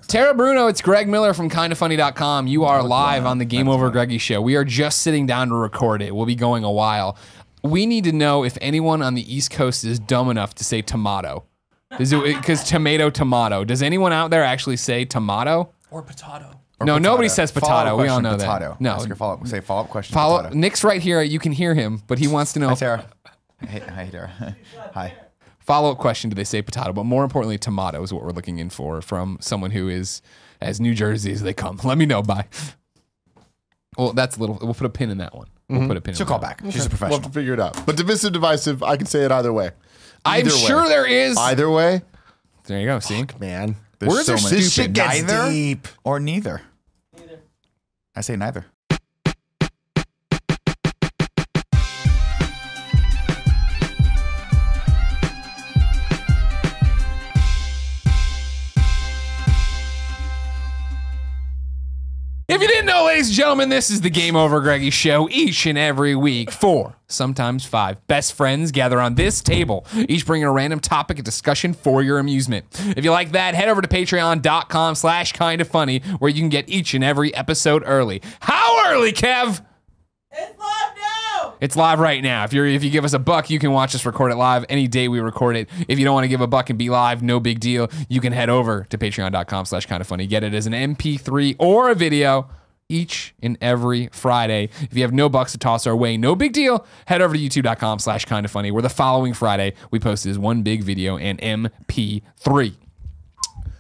Tara Bruno, it's Greg Miller from kindafunny.com. You are live on the Game Over Greggy Show. We are just sitting down to record it. We'll be going a while. We need to know if anyone on the East Coast is dumb enough to say tomato. Because tomato. Does anyone out there actually say tomato? Or potato. No, nobody says potato. We all know potato. that. No, Ask your follow-up. Say follow-up question. follow. Potato. Nick's right here. You can hear him, but he wants to know. Hi, Sarah. Hey, hi, Tara. Hi. Follow-up question: do they say potato? But more importantly, tomato is what we're looking in for from someone who is as New Jersey as they come. Let me know. Bye. Well, that's a little. We'll put a pin in that one. We'll put a pin. She'll in call that back. She's a We'll professional. have to figure it out. But divisive, divisive, I can say it either way. I'm Either way. sure there is. Either way, There you go. See, man. There's Words are many- This shit gets Neither deep. or neither. I say neither. if you didn't know, ladies and gentlemen, this is the Game Over Greggy Show. Each and every week, 4, sometimes 5 best friends gather on this table, each bringing a random topic of discussion for your amusement. If you like that, head over to patreon.com/kindafunny, where you can get each and every episode early. How early, Kev? It's live now. It's live right now. If you give us a buck, you can watch us record it live any day we record it. If you don't want to give a buck and be live, no big deal. You can head over to patreon.com/kindafunny. Get it as an MP3 or a video each and every Friday. If you have no bucks to toss our way, no big deal. Head over to youtube.com/kindafunny, where the following Friday we post this one big video and MP3.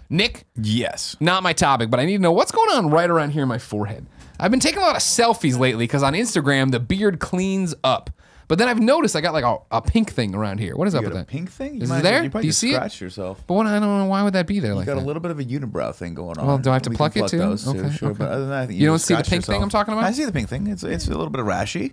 Nick, Yes. not my topic, but I need to know what's going on right around here in my forehead. I've been taking a lot of selfies lately because on Instagram, the beard cleans up. But then I've noticed I got like a pink thing around here. What is up You with got a that? pink thing? Is it might- there? You probably Do you just see it? scratched yourself. But what, I don't know, why would that be there like You got that? a little bit of a unibrow thing going on. Well, do I have to We pluck can it too? those Okay, sure. okay. But other than that, I think You don't just see the scratched pink thing I'm yourself. talking about? I see the pink thing. It's a little bit of rashy,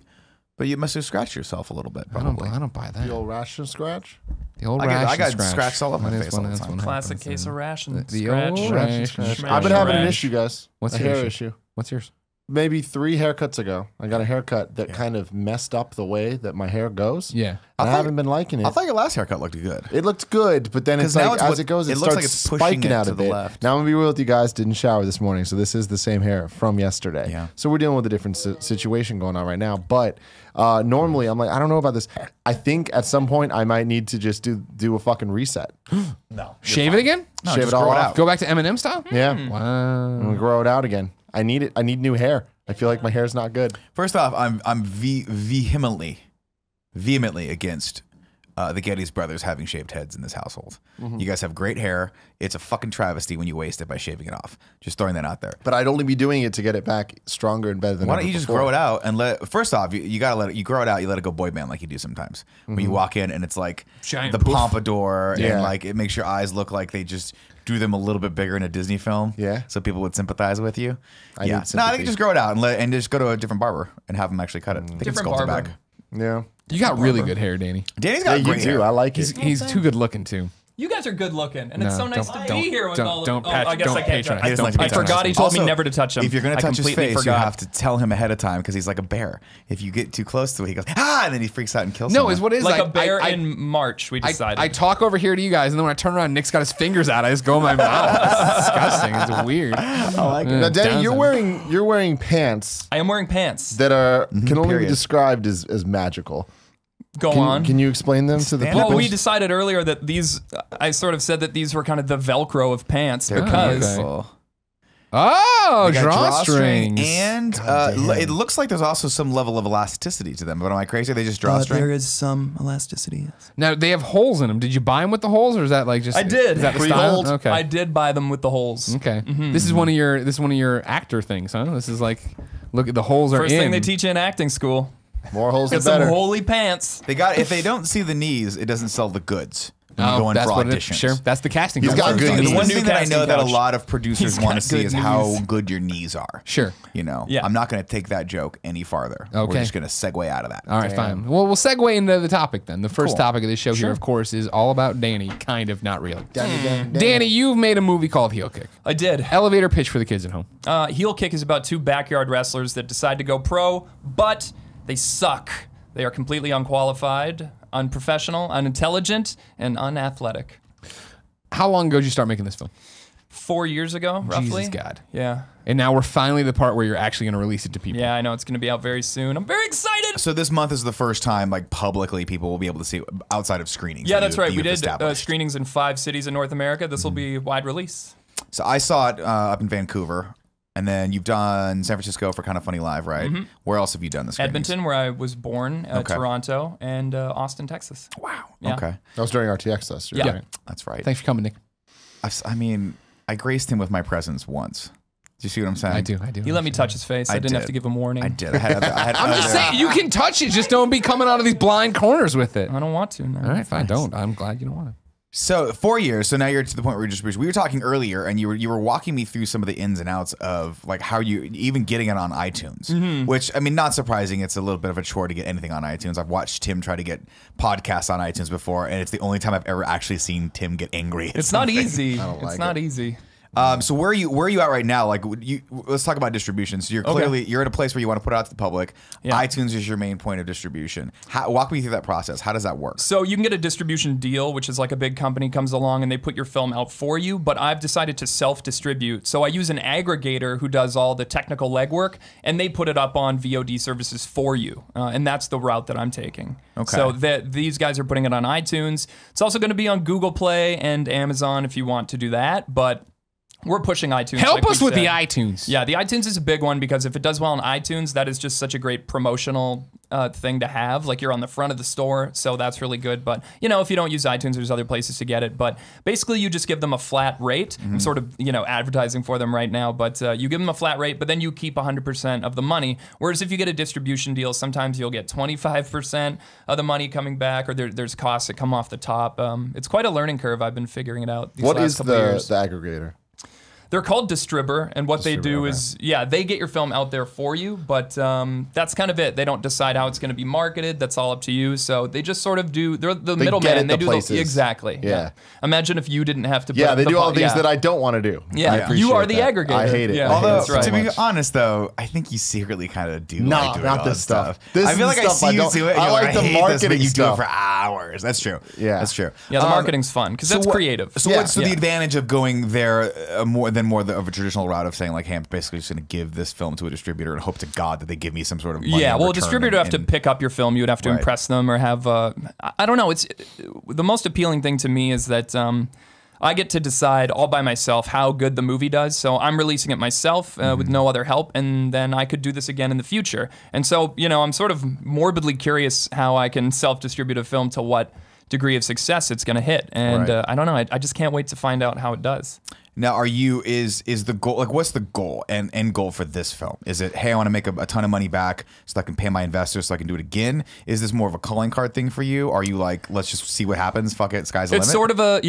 but you must have scratched yourself a little bit, I probably. don't buy that. The old ration scratch. The old I get- rash I and got scratch. scratched all over my That is face one- all the that's time. one Classic happens, case yeah. of ration. The Scratch, old scratch, ration. scratch, I've been having an scratch. issue, guys. What's a your hair issue? issue. What's yours? Maybe 3 haircuts ago, I got a haircut that kind of messed up the way that my hair goes. Yeah. And I thought- haven't been liking it. I thought your last haircut looked good. It looked good, but then it's 'Cause now like it's as what- it goes, it it looks starts like it's pushing spiking it out to a the bit. left. Now I'm gonna be real with you guys. Didn't shower this morning, so this is the same hair from yesterday. Yeah. So we're dealing with a different situation going on right now. But normally, I'm like, I don't know about this. I think at some point I might need to just do a fucking reset. No. Shave it again? No, Shave just it all grow it off. out. Go back to Eminem style? Yeah. Wow. I'm gonna grow it out again. I need it. I need new hair. I feel like my hair's not good. First off, I'm vehemently against the Gettys brothers having shaved heads in this household. You guys have great hair. It's a fucking travesty when you waste it by shaving it off. Just throwing that out there. But I'd only be doing it to get it back stronger and better than. Why don't you just grow it out and let? First off, you gotta let it. You grow it out. You let it go boy band like you do sometimes. When you walk in and it's like Giant the poof. pompadour Yeah. and like it makes your eyes look like they just drew them a little bit bigger in a Disney film. Yeah. So people would sympathize with you. I need No, I sympathy. think just grow it out and just go to a different barber and have them actually cut it. They can Different sculpt it barber. back. Yeah. You got really good hair, Danny. Danny's Yeah, got you great do. hair. I like it. He's too good looking too. You guys are good looking, and it's No, so nice to don't- be here with don't- all of don't Oh, pat- I guess don't I can't. patronize. He doesn't like to be I forgot. touched. He told me Also, never to touch him. If you're gonna I touch his completely face, forgot. you have to tell him ahead of time because he's like a bear. If you get too close to it, he goes and then he freaks out and kills. No, someone. is what it is like I- a bear I- in March. We decided. I talk over here to you guys, and then when I turn around, Nick's got his fingers out. I just go in my mouth. It's disgusting. It's weird. I like it. Now, Danny, Downside. you're wearing pants I am wearing pants. that are can only be period. described as magical. Go on. Can you explain them to the Stand people? up. Well, we decided earlier that these. I sort of said that these were kind of the Velcro of pants because okay. Oh, They got drawstrings. and it looks like there's also some level of elasticity to them. But am I crazy? They just drawstring. is some elasticity. Yes. Now they have holes in them. Did you buy them with the holes, or is that like just? I did. Is that the style? Pre-hold. Okay. I did buy them with the holes. Okay. This is one of your actor things, huh? This is like, look at the holes are First in. thing they teach you in acting school. More holes the Get some better. holy pants. They got if they don't see the knees, it doesn't sell the goods. When you Oh, go in that's for what it is. auditions. Sure, that's the casting. He's couch. got good The knees. one New thing that I casting know that a couch. lot of producers He's want to got see good is how knees. good your knees are. Sure. You know, Yeah. I'm not going to take that joke any farther. We're Okay. just going to segue out of that. All right, fine. Well, we'll segue into the topic then. The first Cool. topic of this show here, of course, is all about Danny. Kind of, not really. Danny. Danny, you've made a movie called Heel Kick. I did. Elevator pitch for the kids at home. Heel Kick is about two backyard wrestlers that decide to go pro, but they suck. They are completely unqualified, unprofessional, unintelligent, and unathletic. How long ago did you start making this film? 4 years ago, roughly. Jesus God. Yeah. And now we're finally at the part where you're actually going to release it to people. Yeah, I know it's going to be out very soon. I'm very excited. So this month is the first time, like publicly, people will be able to see it outside of screenings. Yeah, that that's you- right. that We you've did established. screenings in 5 cities in North America. This will be wide release. So I saw it up in Vancouver, and then you've done San Francisco for Kind of Funny Live, right? Where else have you done this? Edmonton, where I was born, Okay. Toronto, and Austin, Texas. Wow. Yeah. Okay, That was during RTX last year. Yeah. right? that's right. Thanks for coming, Nick. I mean, I graced him with my presence once. Do you see what I'm saying? I do. He let me touch his face. I didn't have did. to give him warning. I did. I had I'm just saying, you can touch it. Just don't be coming out of these blind corners with it. I don't want to. No. All right, fine. Don't. I'm glad you don't want to. So 4 years. So now you're to the point where we were talking earlier, and you were walking me through some of the ins and outs of like how you even getting it on iTunes. Which I mean, not surprising. It's a little bit of a chore to get anything on iTunes. I've watched Tim try to get podcasts on iTunes before, and it's the only time I've ever actually seen Tim get angry. At It's not something. easy. like It's not easy. So where are you at right now? Like, let's talk about distribution. So you're clearly you're at a place where you want to put it out to the public. Yeah. iTunes is your main point of distribution. Walk me through that process. How does that work? So you can get a distribution deal, which is like a big company comes along and they put your film out for you, but I've decided to self-distribute. So I use an aggregator who does all the technical legwork, and they put it up on VOD services for you. And that's the route that I'm taking. Okay. So these guys are putting it on iTunes. It's also going to be on Google Play and Amazon if you want to do that, but we're pushing iTunes. Help like us we with the said. iTunes. Yeah, the iTunes is a big one because if it does well on iTunes, that is just such a great promotional thing to have. Like you're on the front of the store, so that's really good. But you know, if you don't use iTunes, there's other places to get it. But basically, you just give them a flat rate. I'm sort of advertising for them right now, but you give them a flat rate, but then you keep 100% of the money. Whereas if you get a distribution deal, sometimes you'll get 25% of the money coming back, or there's costs that come off the top. It's quite a learning curve. I've been figuring it out these What last is couple of years. the aggregator? They're called Distribber, and what they do is, they get your film out there for you, but that's kind of it. They don't decide how it's going to be marketed. That's all up to you. So they just sort of do. They're the They middleman. get it They the do places. exactly. Yeah. Imagine if you didn't have to. Yeah, put they the do all the things yeah. that I don't want to do. Yeah, I you appreciate are the that. aggregator. I hate it. Yeah. I hate Although, it so to be much. honest, though, I think you secretly kind of do No, like doing not all this that stuff. This I feel is like I stuff I see you don't- do it. And I you're like like, the I hate this, marketing but you do it stuff. for hours. That's true. Yeah. That's true. Yeah, the marketing's fun because that's creative. So Yeah. what's the advantage of going there more of a traditional route of saying like, hey, I'm basically just going to give this film to a distributor and hope to God that they give me some sort of money Yeah, in well, a return distributor would have to and- pick up your film. You would have to Right. impress them or have. I don't know. It's the most appealing thing to me is that I get to decide all by myself how good the movie does. So I'm releasing it myself with no other help, and then I could do this again in the future. And so, I'm sort of morbidly curious how I can self-distribute a film to what degree of success it's going to hit. And I don't know. I just can't wait to find out how it does. Now, is the goal, like, what's the goal and end goal for this film? Is it, hey, I want to make a ton of money back so I can pay my investors so I can do it again? Is this more of a calling card thing for you? Are you like, let's just see what happens, fuck it, sky's the limit? It's sort of a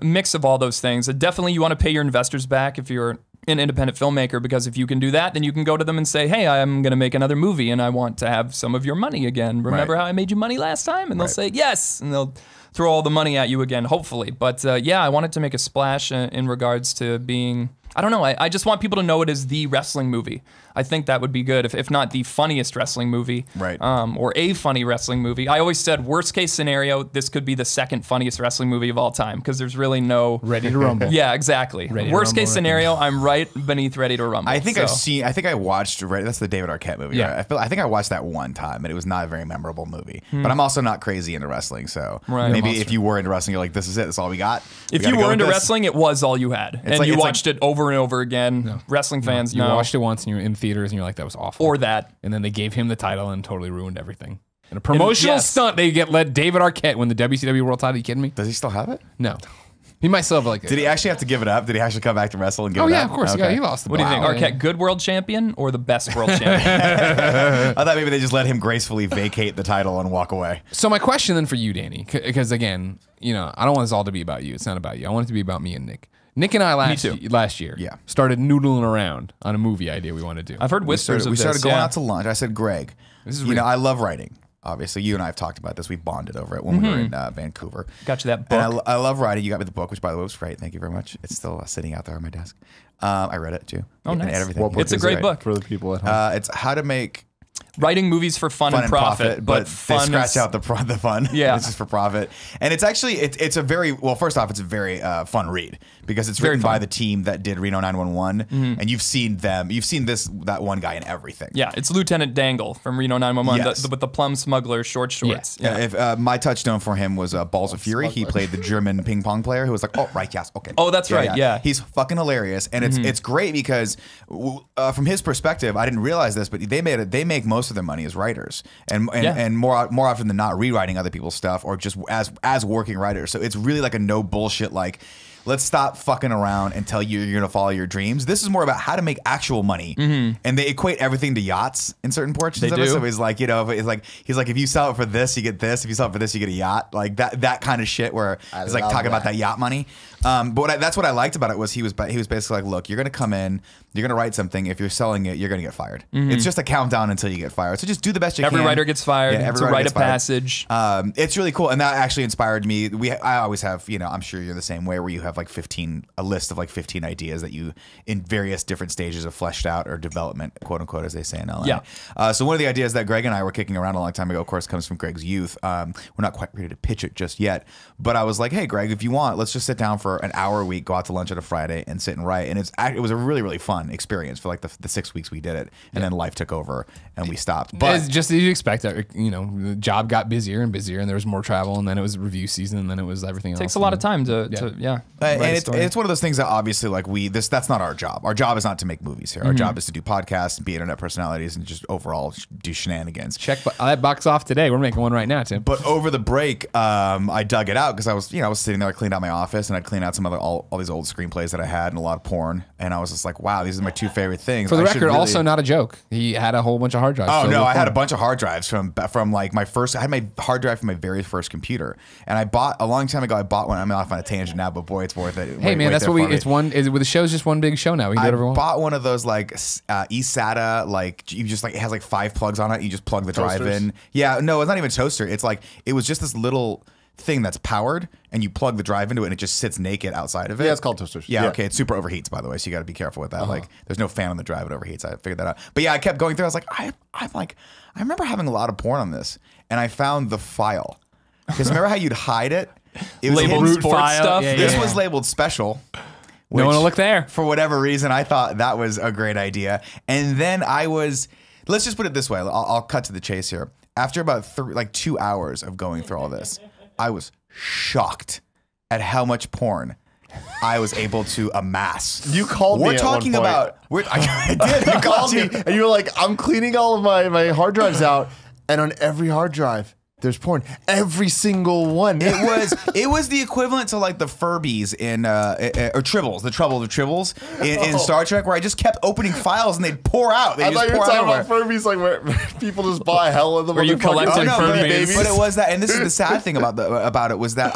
mix of all those things. Definitely you want to pay your investors back if you're an independent filmmaker, because if you can do that, then you can go to them and say, hey, I'm going to make another movie and I want to have some of your money again. Remember how I made you money last time? And they'll say, yes. And they'll throw all the money at you again, hopefully. But I wanted to make a splash in regards to being, I don't know, I just want people to know it as the wrestling movie. I think that would be good, if not the funniest wrestling movie, or a funny wrestling movie. I always said, worst case scenario, this could be the second funniest wrestling movie of all time, because there's really no... Ready to Rumble. Yeah, exactly. Worst case scenario, I'm right beneath Ready to Rumble. I think I watched, that's the David Arquette movie. Yeah. Right? I think I watched that one time, and it was not a very memorable movie. But I'm also not crazy into wrestling, so maybe if you were into wrestling, you're like, this is it, this is all we got. If you were into wrestling, it was all you had. And you watched it over and over again. No. Wrestling fans, You watched it once and you were in theaters and you're like, that was awful. Or that. And then they gave him the title and totally ruined let a promotional stunt, they let David Arquette win the WCW World title. Are you kidding me? Does he still have it? No. He might still have like... Did he actually have to give it up? Did he actually come back to wrestle and give it up? Oh, yeah, of course. Okay. Yeah, he lost the What do you think? Arquette, good world champion or the best world champion? I thought maybe they just let him gracefully vacate the title and walk away. So my question then for you, Danny, because again, I don't want this all to be about you. It's not about you. I want it to be about me and Nick. Nick and I last year started noodling around on a movie idea we want to do. I've heard whispers of this. We started going out to lunch. I said, Greg, I love writing. Obviously, you and I have talked about this. We bonded over it when we were in Vancouver. Got you that book. And I love writing. You got me the book, which, by the way, was great. Thank you very much. It's still sitting out there on my desk. I read it, too. Oh, nice. Everything. It's a great book. For the people at home. It's how to make... Writing movies for fun and profit, but fun they scratch out the fun. Yeah. It's just for profit. And it's actually, it's a very, well, first off, it's a very fun read, because it's written by the team that did Reno 911, and you've seen that one guy in everything. Yeah, it's Lieutenant Dangle from Reno 911 Yes. with the plum smuggler short shorts. Yeah. If my touchdown for him was Balls of Fury. He played the German ping pong player who was like, oh, right, yes, okay. Oh, that's right, yeah. He's fucking hilarious, and it's great because from his perspective, I didn't realize this, but they make most of their money as writers, and more often than not rewriting other people's stuff, or just as working writers. So it's really like a no bullshit, like, let's stop fucking around and tell you you're going to follow your dreams. This is more about how to make actual money. And they equate everything to yachts in certain portions of it. So he's like, if you sell it for this, you get this. If you sell it for this, you get a yacht. Like that kind of shit where he's like talking about that yacht money. But that's what I liked about it was he was basically like, look, you're going to come in, you're going to write something. If you're selling it, you're going to get fired. It's just a countdown until you get fired. So just do the best you can. Every writer gets fired. Yeah, it's a rite of passage. It's really cool. And that actually inspired me. I always have, I'm sure you're the same way, where you have like a list of like 15 ideas that you in various different stages of fleshed out or development, quote unquote, as they say in LA. Yeah. So one of the ideas that Greg and I were kicking around a long time ago, of course, comes from Greg's youth. We're not quite ready to pitch it just yet, but I was like, hey, Greg, if you want, let's just sit down for an hour a week, go out to lunch on a Friday and sit and write. And it was a really, really fun experience for like the 6 weeks we did it. And then life took over and we stopped. But it's just as you expect, the job got busier and busier, and there was more travel, and then it was review season, and then it was everything else. Takes a lot of time to and it's one of those things that obviously like that's not our job. Our job is not to make movies here. Our job is to do podcasts, be internet personalities, and just overall do shenanigans. Check that box off today. We're making one right now, Tim. But over the break, I dug it out because I was sitting there, I cleaned out my office, and I'd clean out some other all these old screenplays that I had and a lot of porn, and I was just like, wow, these are my two favorite things. For the record, also not a joke. He had a whole bunch of hard drives. Oh no, I had a bunch of hard drives from like I had my hard drive from my very first computer, and I bought a long time ago. I bought one. I'm off on a tangent now, but boy, it's worth it. Hey man, that's what the show's just one big show now. We can do whatever we want. I bought one of those like eSATA, like you just like it has like 5 plugs on it. You just plug the drive in. Yeah, no, it's not even a toaster. It's like it was just this little thing that's powered, and you plug the drive into it, and it just sits naked outside of it. Yeah, it's called toasters. Yeah, okay, it super overheats, by the way, so you got to be careful with that. Like, there's no fan on the drive; it overheats. I figured that out. But yeah, I kept going through. I was like, I remember having a lot of porn on this, and I found the file. Because remember how you'd hide it? It was labeled sports stuff. This was labeled special. No one will look there. For whatever reason, I thought that was a great idea. And then let's just put it this way. I'll cut to the chase here. After about 2 hours of going through all this, I was shocked at how much porn I was able to amass. You called me. We're talking about. I did. You called me, and you were like, "I'm cleaning all of my hard drives out, and on every hard drive, there's porn. Every single one." It was the equivalent to like the Furbies in or Tribbles, the Trouble of Tribbles in Star Trek, where I just kept opening files and they'd pour out. I thought you were talking about Furbies, like where people just buy hell of them. Where you collected Furby babies. But it was that, and this is the sad thing about it was that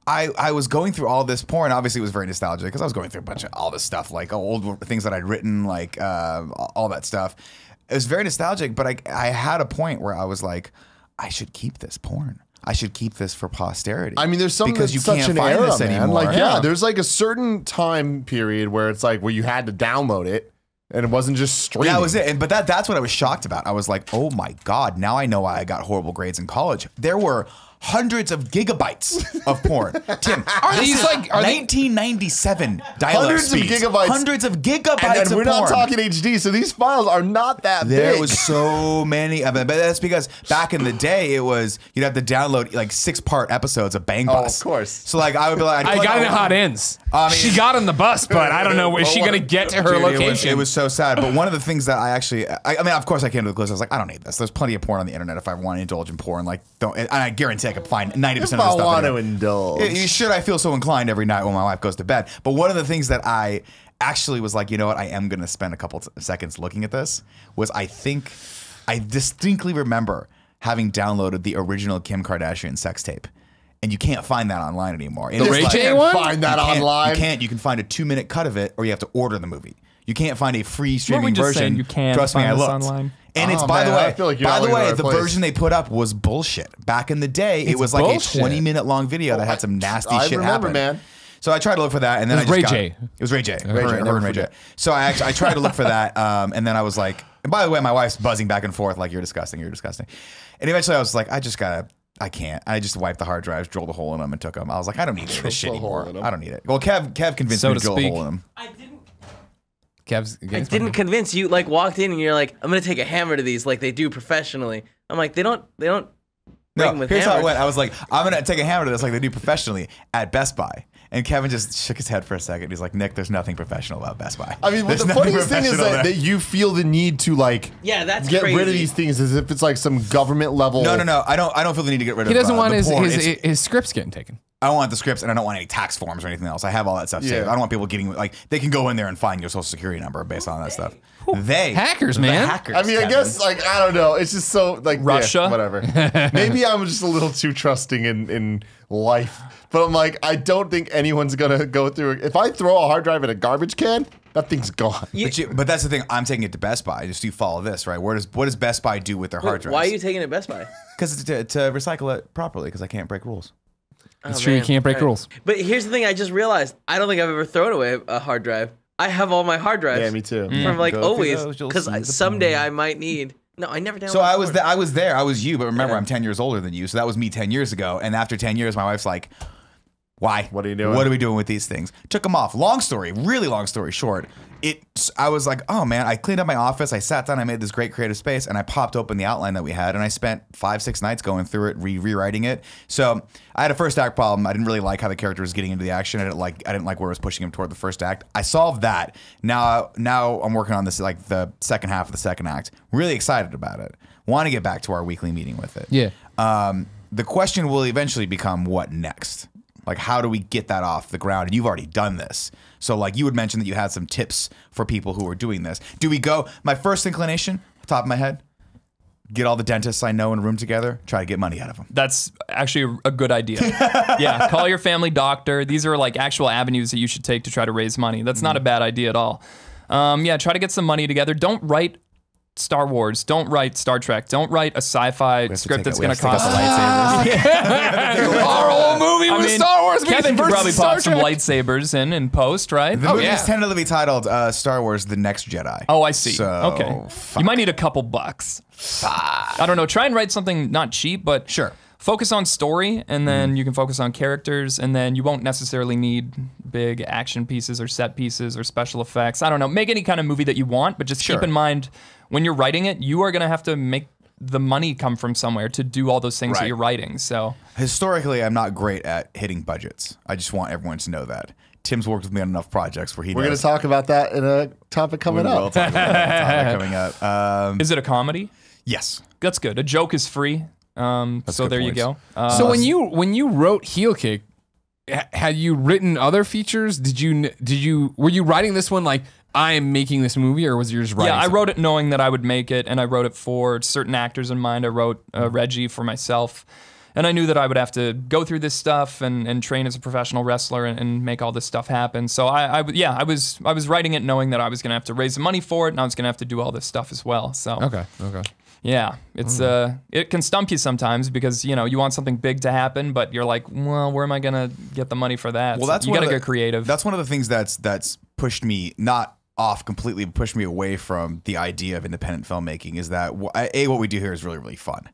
I was going through all this porn. Obviously, it was very nostalgic because I was going through a bunch of all this stuff, like old things that I'd written, like all that stuff. It was very nostalgic, but I had a point where I was like, I should keep this porn. I should keep this for posterity. I mean, there's something because you such can't an find era, this man. anymore. Like, yeah, there's like a certain time period where it's like where you had to download it, and it wasn't just streaming. That was it. But that's what I was shocked about. I was like, oh my God, now I know why I got horrible grades in college. There were hundreds of gigabytes of porn. Tim, are these like 1997 dial-up hundreds speeds. of gigabytes? Hundreds of gigabytes and of we're porn. not talking HD, so these files are not that big. There was so many of them, but that's because back in the day, it was you'd have to download like 6-part episodes of Bang Bus. of course. So like I would be like, I got in how it ends. She got on the bus, but I don't know. Is she going to get to her location? It was so sad. But one of the things that I mean, of course I came to the conclusion. I was like, I don't need this. There's plenty of porn on the internet if I want to indulge in porn. Like, don't. And I guarantee I could find 90% of the stuff. If I want to indulge. Should I feel so inclined every night when my wife goes to bed? But one of the things that I actually was like, you know what, I am going to spend a couple seconds looking at this was I distinctly remember having downloaded the original Kim Kardashian sex tape. And you can't find that online anymore. The Ray J one? Find that online. You can't. You can find a 2-minute cut of it, or you have to order the movie. You can't find a free Weren't we streaming just version. saying you can't Trust me, I find this looked. online? And it's Oh, by man, the way, I feel like you're not looking in the right the place. version they put up was bullshit. Back in the day, it was like bullshit. a 20-minute long video that had some nasty I shit remember, happen. man. So I tried to look for that, and then It was I Ray just J. It was Ray J. Ray Ray J. So I tried to look for that, and then I was like, and by the way, my wife's buzzing back and forth like, you're disgusting, you're disgusting. And eventually I was like, I can't. I just wiped the hard drives, drilled a hole in them, and took them. I was like, I don't need this shit anymore. I don't need it. Well, Kev convinced me to drill a hole in them. I didn't. Kev's I didn't convince you. Like walked in and you're like, I'm gonna take a hammer to these like they do professionally. I'm like, they don't. Bring them with Here's how it hammers. went. I was like, I'm gonna take a hammer to this like they do professionally at Best Buy. And Kevin just shook his head for a second. He's like, Nick, there's nothing professional about Best Buy. I mean, There's the nothing funniest thing is professional that you feel the need to like That's get crazy. rid of these things as if it's like some government level. No. I don't feel the need to get rid of. He doesn't want the porn. his scripts getting taken. I don't want the scripts, and I don't want any tax forms or anything else. I have all that stuff saved. I don't want people getting like they can go in there and find your social security number based on that stuff. Hackers, the man. hackers, I mean, I Kevin. guess like I don't know. It's just so like Russia? whatever. Maybe I'm just a little too trusting in life. But I'm like, I don't think anyone's gonna go through it. If I throw a hard drive in a garbage can, that thing's gone. But that's the thing. I'm taking it to Best Buy. Just you follow this, right? What does Best Buy do with their hard drives? Why are you taking it to Best Buy? Because to recycle it properly. Because I can't break rules. It's true. You man. can't break All right. rules. But here's the thing. I just realized I don't think I've ever thrown away a hard drive. I have all my hard drives. Yeah, me too. From like Go through always, those, you'll because see the someday I might need. No, I never downloaded. So I was porn. I was there. I was you, but remember, I'm 10 years older than you. So that was me 10 years ago. And after 10 years, my wife's like, why? What are you doing? What are we doing with these things? Took them off. Really long story short. I was like, oh man, I cleaned up my office. I sat down, I made this great creative space, and I popped open the outline that we had, and I spent 5-6 nights going through it, rewriting it. So I had a first act problem. I didn't really like how the character was getting into the action. I didn't like where it was pushing him toward the first act. I solved that. Now I'm working on this like the second half of the second act. Really excited about it. Want to get back to our weekly meeting with it. Yeah. The question will eventually become what next? Like, how do we get that off the ground? And you've already done this. So, like, you would mention that you had some tips for people who are doing this. Do we go? My first inclination, top of my head, get all the dentists I know in a room together, try to get money out of them. That's actually a good idea. Yeah, call your family doctor. These are like actual avenues that you should take to try to raise money. That's not a bad idea at all. Yeah, try to get some money together. Don't write Star Wars. Don't write Star Trek. Don't write a sci-fi script that's going to cost. Our whole movie was Star Wars. Kevin could versus probably Star pop some Trek. lightsabers in post, right? The movie is tentatively titled Star Wars: The Next Jedi. Oh, I see. So, okay. You might need a couple bucks. I don't know. Try and write something not cheap, but Sure. Focus on story, and then you can focus on characters, and then you won't necessarily need big action pieces or set pieces or special effects. I don't know. Make any kind of movie that you want, but just keep in mind when you're writing it, you are going to have to make the money come from somewhere to do all those things that you're writing. So Historically, I'm not great at hitting budgets. I just want everyone to know that. Tim's worked with me on enough projects where he. We're going to talk about that in a topic coming up. We'll talk about that coming up. Is it a comedy? Yes. That's good. A joke is free. So there you go. So when you wrote Heel Kick, had you written other features? Were you writing this one like I am making this movie, or was yours writing? Yeah, I something? wrote it knowing that I would make it, and I wrote it for certain actors in mind. I wrote Reggie for myself, and I knew that I would have to go through this stuff and train as a professional wrestler and make all this stuff happen. So I was writing it knowing that I was going to have to raise the money for it, and I was going to have to do all this stuff as well. So Okay. yeah, it's it can stump you sometimes because you want something big to happen, but you're like, well, where am I gonna get the money for that? Well, So that's you gotta get creative. That's one of the things that's pushed me not off completely, but pushed me away from the idea of independent filmmaking. Is that what we do here is really, really fun,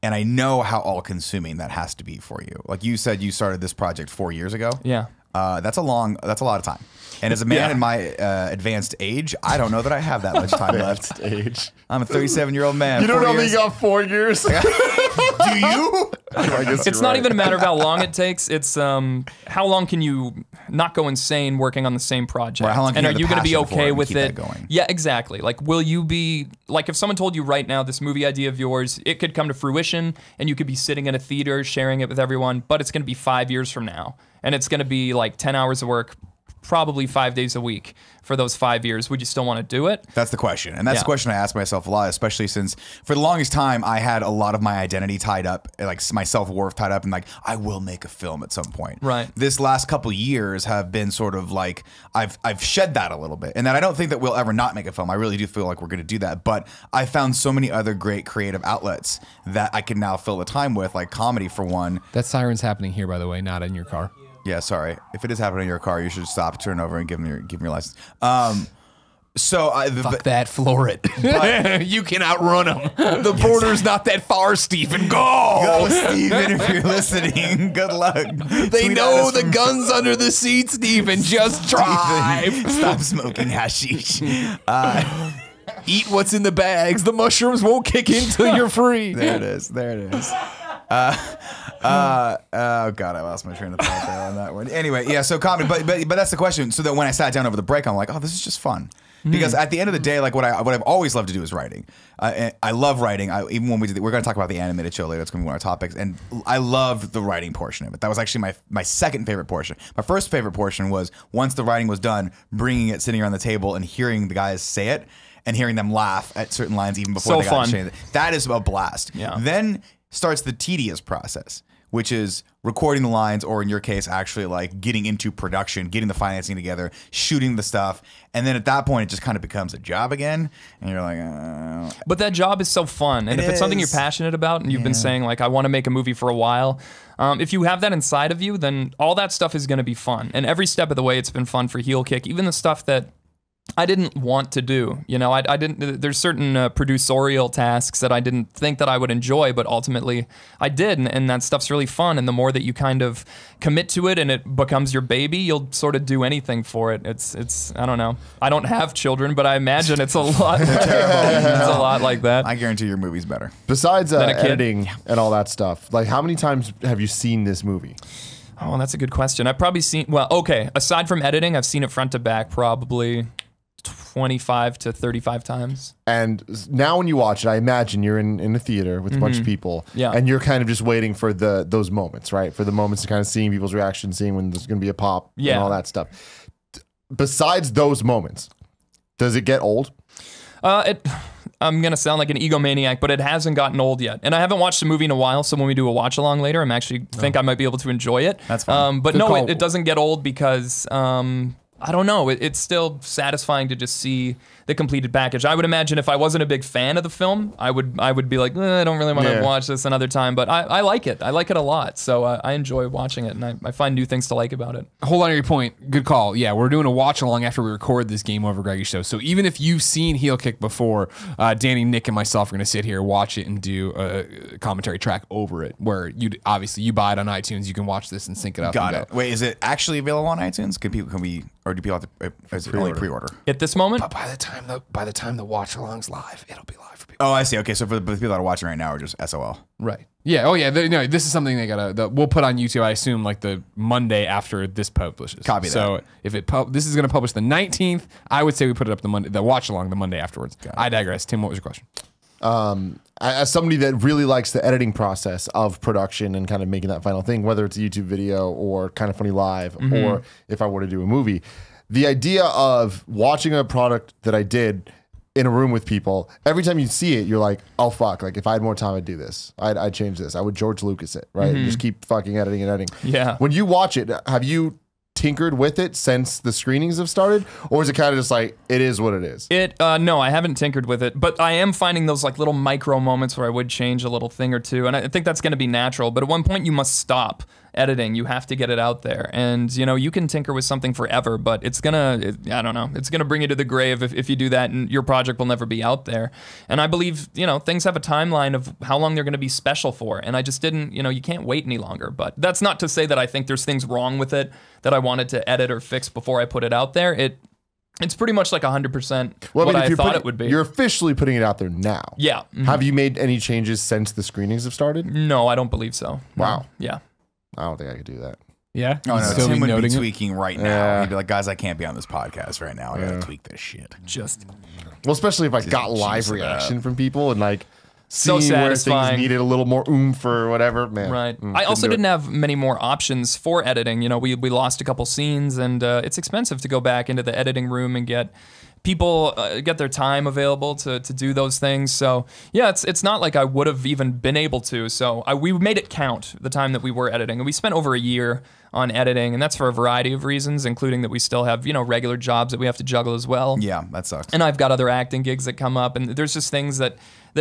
and I know how all consuming that has to be for you. Like you said, you started this project 4 years ago. Yeah. That's a lot of time. And as a man in my advanced age, I don't know that I have that much time left. Age. I'm a 37-year-old man. You don't 4 know me, years. you got 4 years? Do you? I guess It's not even a matter of how long it takes. It's how long can you not go insane working on the same project? Right, how long can and you are have you the going to be passion for it okay and with keep it? that going? Yeah, exactly. Like, will you be like if someone told you right now this movie idea of yours, it could come to fruition, and you could be sitting in a theater sharing it with everyone, but it's going to be 5 years from now, and it's going to be like 10 hours of work, probably 5 days a week for those 5 years. Would you still want to do it? That's the question. And that's the question I ask myself a lot, especially since for the longest time I had a lot of my identity tied up, like my self-worth tied up in like, I will make a film at some point. Right. This last couple years have been sort of like, I've shed that a little bit. And that I don't think that we'll ever not make a film. I really do feel like we're going to do that. But I found so many other great creative outlets that I can now fill the time with, like comedy for one. That siren's happening here, by the way, not in your car. Yeah, sorry. If it is happening in your car, you should stop, turn over, and give me your license. Fuck that, floor it. You can outrun them. The border's not that far, Stephen. Go! Go, Steven, if you're listening. Good luck. They Tweet know at us the from- gun's under the seat, Stephen. Just drive. Stop smoking hashish. Eat what's in the bags. The mushrooms won't kick in till you're free. There it is. Oh God, I lost my train of thought there on that one. Anyway, yeah. So comedy, but that's the question. So that when I sat down over the break, I'm like, oh, this is just fun. Because at the end of the day, like what I've always loved to do is writing. I love writing. Even when we're going to talk about the animated show later. It's going to be one of our topics, and I love the writing portion of it. That was actually my second favorite portion. My first favorite portion was once the writing was done, bringing it, sitting around the table, and hearing the guys say it, and hearing them laugh at certain lines even before So they got fun. to change it. That is a blast. Yeah. Then starts the tedious process, which is recording the lines, or in your case, actually like getting into production, getting the financing together, shooting the stuff. And then at that point, it just kind of becomes a job again. And you're like, But that job is so fun. And if it's something you're is. passionate about and you've been saying, like, I want to make a movie for a while, if you have that inside of you, then all that stuff is going to be fun. And every step of the way, it's been fun for Heel Kick, even the stuff that I didn't want to do. I didn't. There's certain producerial tasks that I didn't think that I would enjoy, but ultimately I did, and that stuff's really fun. And the more that you kind of commit to it and it becomes your baby, you'll sort of do anything for it. It's I don't know. I don't have children, but I imagine it's a lot terrible. It's a lot like that. I guarantee your movie's better. Besides Than a kid. editing and all that stuff, like how many times have you seen this movie? Oh, that's a good question. I've probably seen. Well, okay. Aside from editing, I've seen it front to back probably 25 to 35 times. And now when you watch it, I imagine you're in a theater with a bunch of people, Yeah. and you're kind of just waiting for those moments, right? For the moments of kind of seeing people's reaction, seeing when there's going to be a pop Yeah. and all that stuff. Besides those moments, does it get old? I'm going to sound like an egomaniac, but it hasn't gotten old yet. And I haven't watched the movie in a while, so when we do a watch along later, I'm actually think I might be able to enjoy it. That's fine. But Good no, call. it doesn't get old because I don't know. It's still satisfying to just see the completed package. I would imagine if I wasn't a big fan of the film, I would be like, I don't really want to Yeah. watch this another time. But I like it. I like it a lot. So I enjoy watching it, and I find new things to like about it. Hold on to your point. Good call. Yeah, we're doing a watch along after we record this Game Over Greggy show. So even if you've seen Heel Kick before, Danny, Nick, and myself are going to sit here, watch it, and do a commentary track over it. Where you obviously you buy it on iTunes, you can watch this and sync it up. Got and it. go. Wait, is it actually available on iTunes? Or or do people have to? Is it only pre-order? At this moment, But by the time the watch along's live, it'll be live for people. Oh, I see. Okay, so for the people that are watching right now, are just SOL. Right. Yeah. Oh, yeah. No, this is something they we'll put on YouTube. I assume like the Monday after this publishes. Copy that. So if this is going to publish the 19th, I would say we put it up the watch along the Monday afterwards. I digress. Tim, what was your question? As somebody that really likes the editing process of production and kind of making that final thing, whether it's a YouTube video or Kind of Funny Live, or if I were to do a movie, the idea of watching a product that I did in a room with people, every time you see it, you're like, oh fuck, like if I had more time, I'd do this. I'd change this. I would George Lucas it, right? And just keep fucking editing and editing. Yeah. When you watch it, have you tinkered with it since the screenings have started, or is it kind of just like it is what it is? No, I haven't tinkered with it, but I am finding those like little micro moments where I would change a little thing or two, and I think that's going to be natural. But at one point, you must stop editing. You have to get it out there, and you can tinker with something forever, but it's gonna bring you to the grave if you do that, and your project will never be out there. And I believe things have a timeline of how long they're going to be special for, and I just didn't. You can't wait any longer. But that's not to say that I think there's things wrong with it that I wanted to edit or fix before I put it out there. It's pretty much like 100% what I thought it would be. You're officially putting it out there now. Yeah. Have you made any changes since the screenings have started? No, I don't believe so. Wow. Yeah. I don't think I could do that. Yeah. Oh no, Still Tim would be noting it? tweaking right now. He'd be like, guys, I can't be on this podcast right now. I gotta tweak this shit. Well, especially if I got live reaction from people and like So seeing where satisfying. things needed a little more oomph or whatever, man. Right. I also didn't have many more options for editing. We lost a couple scenes, and it's expensive to go back into the editing room and get people get their time available to do those things. So yeah, it's not like I would have even been able to. So we made it count the time that we were editing, and we spent over a year on editing, and that's for a variety of reasons, including that we still have regular jobs that we have to juggle as well. Yeah, that sucks. And I've got other acting gigs that come up, and there's just things that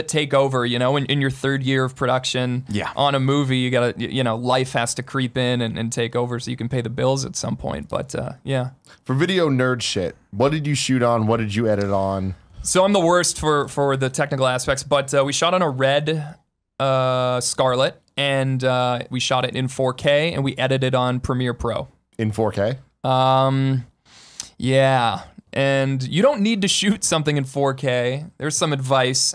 take over, in your third year of production on a movie. You gotta, life has to creep in and take over so you can pay the bills at some point. But yeah. For video nerd shit, what did you shoot on? What did you edit on? So I'm the worst for the technical aspects, but we shot on a red Scarlet, and we shot it in 4K, and we edited on Premiere Pro. In 4K? Yeah. And you don't need to shoot something in 4K. There's some advice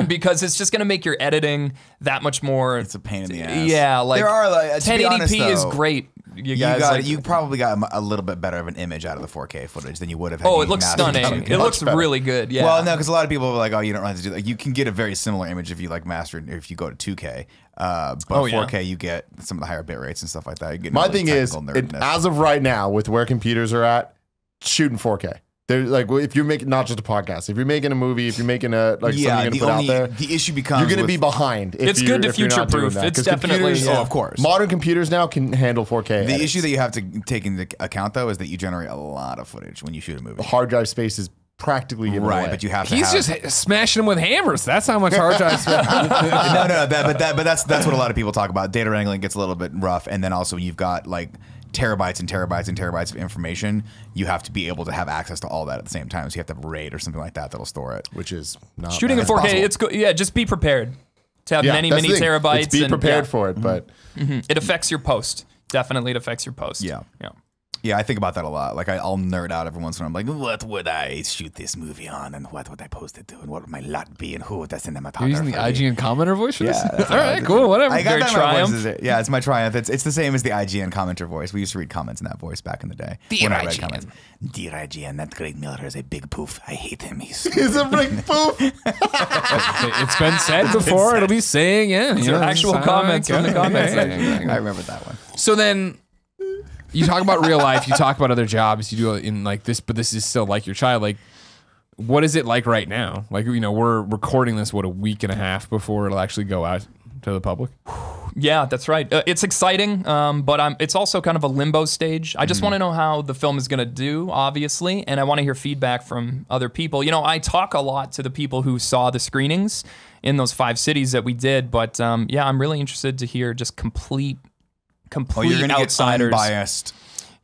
because it's just going to make your editing that much more. It's a pain in the ass. Yeah, like there are 1080p is great. You probably got a little bit better of an image out of the 4K footage than you would have. Oh, it looks stunning. It looks really good. Yeah. Well, no, because a lot of people are like, oh, you don't have to do that. You can get a very similar image if you master it, if you go to 2K. But 4K, you get some of the higher bit rates and stuff like that. You get My thing is, as of right now, with where computers are at, shooting 4K. They're like, if you're making not just a podcast, if you're making a movie, if you're making something you're gonna put out there, the issue becomes you're gonna be behind. It's good to future proof. It's definitely of course. Modern computers now can handle 4K. The issue that you have to take into account though is that you generate a lot of footage when you shoot a movie. The hard drive space is practically given away. But you have to. He's just smashing them with hammers. That's how much hard drive space. but that's what a lot of people talk about. Data wrangling gets a little bit rough, and then also you've got like terabytes and terabytes and terabytes of information. You have to be able to have access to all that at the same time. So you have to have a RAID or something like that that'll store it. Which is not shooting in 4K. possible. It's good. Yeah, just be prepared to have many terabytes. It's be prepared for it, but it affects your post. Definitely, it affects your post. Yeah. Yeah, I think about that a lot. Like I'll nerd out every once in a while. I'm like, what would I shoot this movie on, and what would I post it to, and what would my lot be, and who would the cinematographer? You're using the IGN commenter voice for this? Yeah. All right, cool, whatever. I got Very that Triumph. my voice. Yeah, it's my Triumph. It's the same as the IGN commenter voice. We used to read comments in that voice back in the day. Dear when I read IGN. comments. Dear IGN, that Greg Miller is a big poof. I hate him. He's it's a big poof. It's been said before. It'll be saying, These are actual comments from the comments section. I remember that one. So then you talk about real life, you talk about other jobs, you do it in like this, but this is still like your child. Like, what is it like right now? Like, we're recording this, a week and a half before it'll actually go out to the public? Yeah, that's right. It's exciting, but it's also kind of a limbo stage. I just want to know how the film is going to do, obviously, and I want to hear feedback from other people. I talk a lot to the people who saw the screenings in those 5 cities that we did, but I'm really interested to hear just complete you're gonna outsiders. get unbiased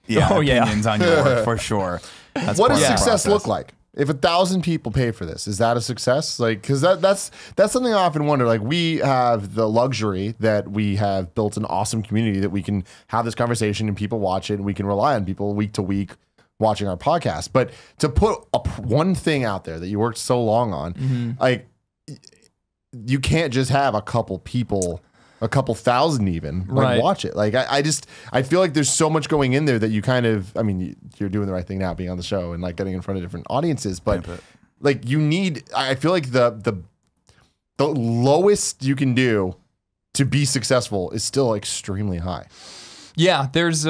opinions on your work for sure. That's What part does of the success process. look like? If 1,000 people pay for this, is that a success? Like, because that's something I often wonder. Like, we have the luxury that we have built an awesome community that we can have this conversation and people watch it, and we can rely on people week to week watching our podcast. But to put one thing out there that you worked so long on, like, you can't just have a couple people, a couple thousand even, like, watch it. Like, I feel like there's so much going in there that you kind of, I mean, you're doing the right thing now, being on the show and like getting in front of different audiences, but like, you need, I feel like the lowest you can do to be successful is still extremely high. Yeah, there's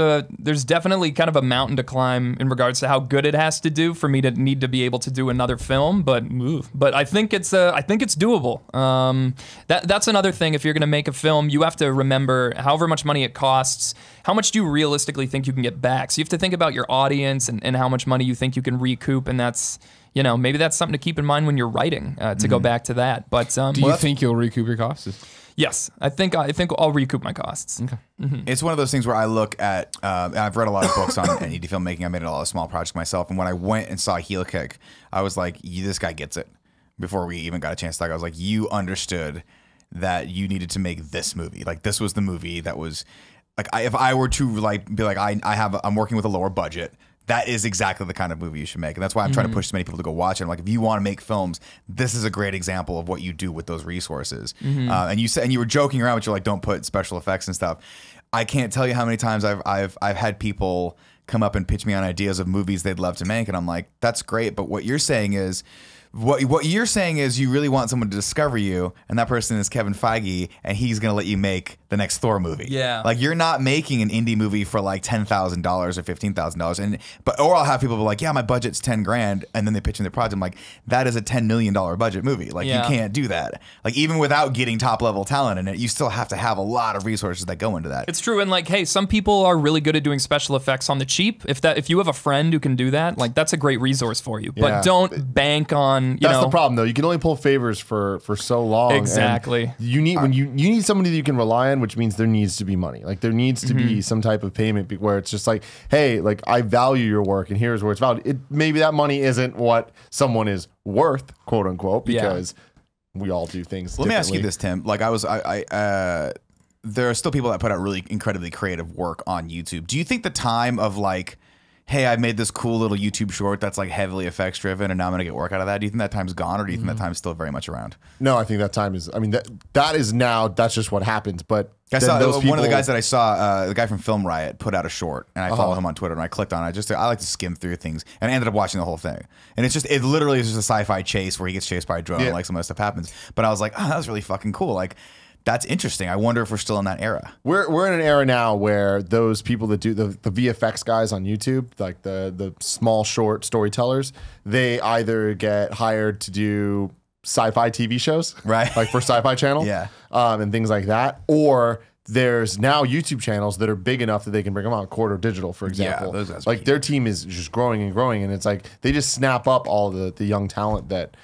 definitely kind of a mountain to climb in regards to how good it has to do for me to need to be able to do another film, but I think it's doable. That's another thing. If you're gonna make a film, you have to remember however much money it costs, how much do you realistically think you can get back? So you have to think about your audience and how much money you think you can recoup, and that's, you know, maybe that's something to keep in mind when you're writing, to go back to that. But do you think you'll recoup your costs? Yes, I think I'll recoup my costs. Okay. It's one of those things where I look at, I've read a lot of books on indie filmmaking. I made a lot of small projects myself. And when I went and saw Heel Kick, I was like, this guy gets it. Before we even got a chance to talk, I was like, you understood that you needed to make this movie. Like, this was the movie that was, like, if I were to like be like, I'm working with a lower budget, that is exactly the kind of movie you should make. And that's why I'm trying to push so many people to go watch it. I'm like, if you want to make films, this is a great example of what you do with those resources. And you said, and you were joking around, but you're like, don't put special effects and stuff. I can't tell you how many times I've had people come up and pitch me on ideas of movies they'd love to make. And I'm like, that's great. But what you're saying is, you really want someone to discover you, and that person is Kevin Feige, and he's gonna let you make the next Thor movie. Yeah, like, you're not making an indie movie for like $10,000 or $15,000, or I'll have people be like, yeah, my budget's $10,000, and then they pitch in their project. I'm like, that is a $10 million budget movie. Like, you can't do that. Like, even without getting top level talent in it, you still have to have a lot of resources that go into that. It's true, and like, hey, some people are really good at doing special effects on the cheap. If you have a friend who can do that, like, that's a great resource for you. But don't bank on. That's the problem, though. You can only pull favors for so long. Exactly. You need somebody that you can rely on, which means there needs to be money. Like, there needs to be some type of payment where it's just like, hey, like, I value your work, and here's where it's valued. Maybe that money isn't what someone is worth, quote unquote, because we all do things. Let me ask you this, Tim. Like, there are still people that put out really incredibly creative work on YouTube. Do you think the time of like, hey, I made this cool little YouTube short that's like heavily effects driven, and now I'm gonna get work out of that, do you think that time's gone, or do you think that time's still very much around? No, I think that time is, I mean, that is now, that's just what happens. But I saw one of the guys that I saw, the guy from Film Riot, put out a short, and I follow him on Twitter, and I clicked on it. I like to skim through things, and I ended up watching the whole thing. And it literally is just a sci-fi chase where he gets chased by a drone, and like some other stuff happens. But I was like, oh, that was really fucking cool. Like, that's interesting. I wonder if we're still in that era. We're in an era now where those people that do the VFX guys on YouTube, like the small short storytellers, they either get hired to do sci-fi TV shows, right? Like for Sci-Fi Channel, and things like that, or there's now YouTube channels that are big enough that they can bring them on Quarter Digital, for example. Yeah, those guys like their team is just growing and growing, and it's like they just snap up all the young talent that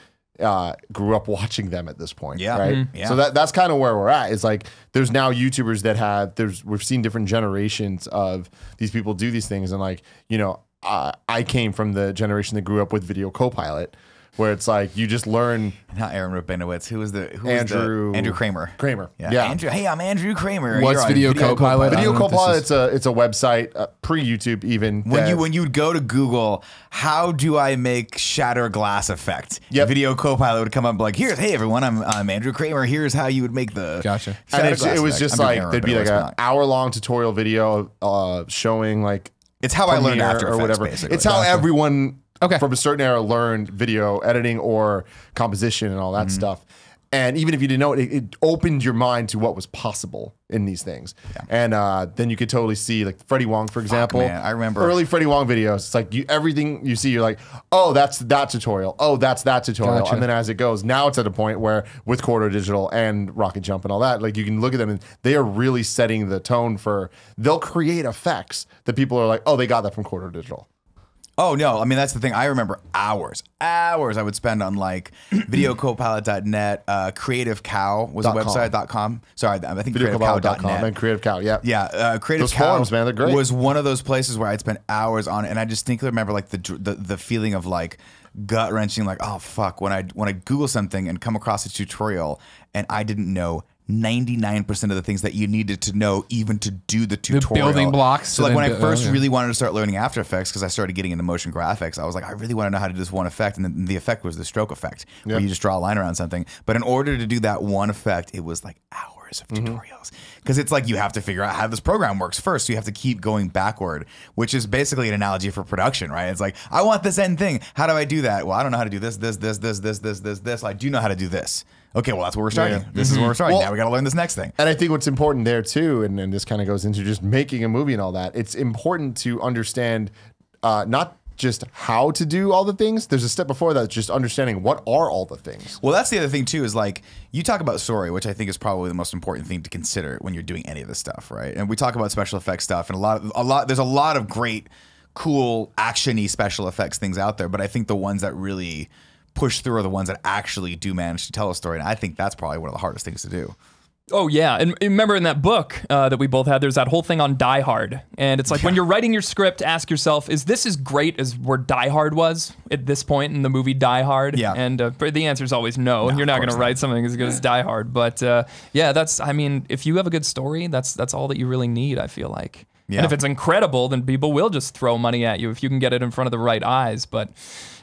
grew up watching them at this point. Yeah. Right. Yeah. So that's kind of where we're at. It's like there's now YouTubers that we've seen different generations of these people do these things. And like, you know, I came from the generation that grew up with Video Copilot, where it's like you just learn. Not Aaron Rabinowitz. Who was Andrew Kramer. Yeah. Andrew. Hey, I'm Andrew Kramer. What's Video Copilot? Video Copilot. It's a website pre-YouTube even. When you would go to Google, how do I make shatter glass effect? Yep. Video Copilot would come up like, hey everyone, I'm Andrew Kramer. Here's how you would make the gotcha. And it was just like there'd be like an hour-long tutorial video showing like it's how I learned After Effects, or whatever. basically. It's how everyone from a certain era learned video editing or composition and all that stuff. And even if you didn't know it, it opened your mind to what was possible in these things. Yeah. And then you could totally see, like Freddie Wong, for example. Man, I remember early Freddie Wong videos. It's like everything you see, you're like, oh, that's that tutorial. Oh, that's that tutorial. Gotcha. And then as it goes, now it's at a point where with Quarter Digital and Rocket Jump and all that, like you can look at them and they are really setting the tone for, they'll create effects that people are like, oh, they got that from Quarter Digital. Oh no, I mean that's the thing. I remember hours I would spend on like videocopilot.net, Creative Cow was a website .com. Sorry, I think videocopilot.net and Creative Cow. Yeah. Yeah, Creative Those Cow forums, man, they're great. was one of those places where I'd spend hours on it, and I distinctly remember like the feeling of like gut wrenching, like, oh fuck, when I Google something and come across a tutorial and I didn't know 99% of the things that you needed to know even to do the tutorial. The building blocks. So like when I first really wanted to start learning After Effects, because I started getting into motion graphics, I was like, I really want to know how to do this one effect. And then the effect was the stroke effect, where you just draw a line around something. But in order to do that one effect, it was like hours of tutorials. Because it's like you have to figure out how this program works first. So you have to keep going backward, which is basically an analogy for production, right? It's like, I want this end thing. How do I do that? Well, I don't know how to do this. I do know how to do this. Okay, well, that's where we're starting. Yeah. This is where we're starting. Well, now we got to learn this next thing. And I think what's important there too, and this kind of goes into just making a movie and all that, it's important to understand not just how to do all the things. There's a step before that, just understanding what are all the things. Well, that's the other thing too, is like you talk about story, which I think is probably the most important thing to consider when you're doing any of this stuff, right? And we talk about special effects stuff, and there's a lot of great, cool, action-y special effects things out there, but I think the ones that really push through are the ones that actually do manage to tell a story, and I think that's probably one of the hardest things to do. Oh, yeah. And remember in that book that we both had, there's that whole thing on Die Hard. And it's like when you're writing your script, ask yourself, is this as great as where Die Hard was at this point in the movie Die Hard? Yeah. And the answer is always no. You're not going to write something as good as Die Hard. But yeah, I mean, if you have a good story, that's all that you really need, I feel like. Yeah. And if it's incredible, then people will just throw money at you if you can get it in front of the right eyes. But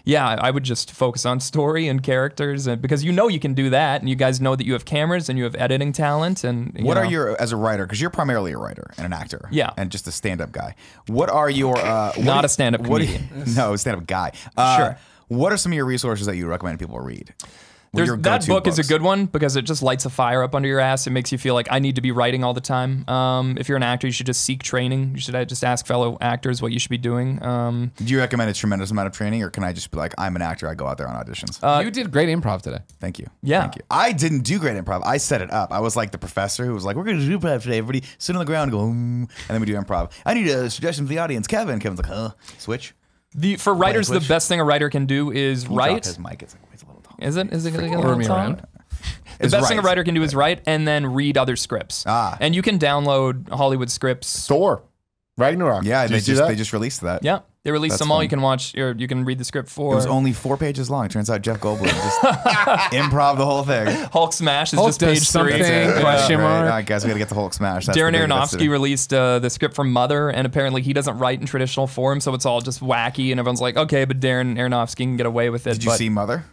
yeah, I would just focus on story and characters, and because you can do that, and you guys know that you have cameras and you have editing talent. And what are your, as a writer, because you're primarily a writer and an actor, and just a stand-up guy. What are your not a stand-up comedian? No, stand-up guy. Sure. What are some of your resources that you recommend people read? That book is a good one because it just lights a fire up under your ass. It makes you feel like I need to be writing all the time. If you're an actor, you should just seek training. You should just ask fellow actors what you should be doing. Do you recommend a tremendous amount of training, or can I just be like, I'm an actor, I go out there on auditions? You did great improv today. Thank you. Yeah. Thank you. I didn't do great improv. I set it up. I was like the professor who was like, we're going to do improv today. Everybody sit on the ground and go, and then we do improv. I need a suggestion from the audience. Kevin's like, huh? Switch. For writers, the best thing a writer can do is write. His mic. It's a little tall. Is it going to get a little tall? The best thing a writer can do is write and then read other scripts. And you can download Hollywood scripts. Thor, Ragnarok. Yeah, they just released that. Yeah, they released them all. You can watch, or you can read the script for. It was only 4 pages long. It turns out Jeff Goldblum just improv the whole thing. Hulk smash is just page 3. Question mark. I guess we gotta get the Hulk smash. Darren Aronofsky released the script for Mother, and apparently he doesn't write in traditional form, so it's all just wacky, and everyone's like, okay, but Darren Aronofsky can get away with it. Did you see Mother?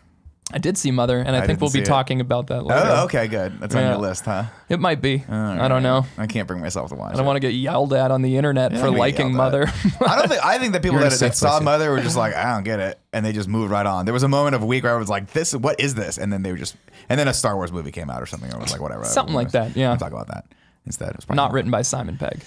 I did see Mother, and I think we'll be talking about that later. Oh, okay, good. That's on your list, huh? It might be. I don't know. I can't bring myself to watch it. I don't want to get yelled at on the internet for liking Mother. I think that people that saw Mother were just like, I don't get it, and they just moved right on. There was a moment of a week where I was like, what is this? And then they were just, and then a Star Wars movie came out or something, and I was like, whatever. Something like that, yeah. We'll talk about that instead. It was not written by Simon Pegg.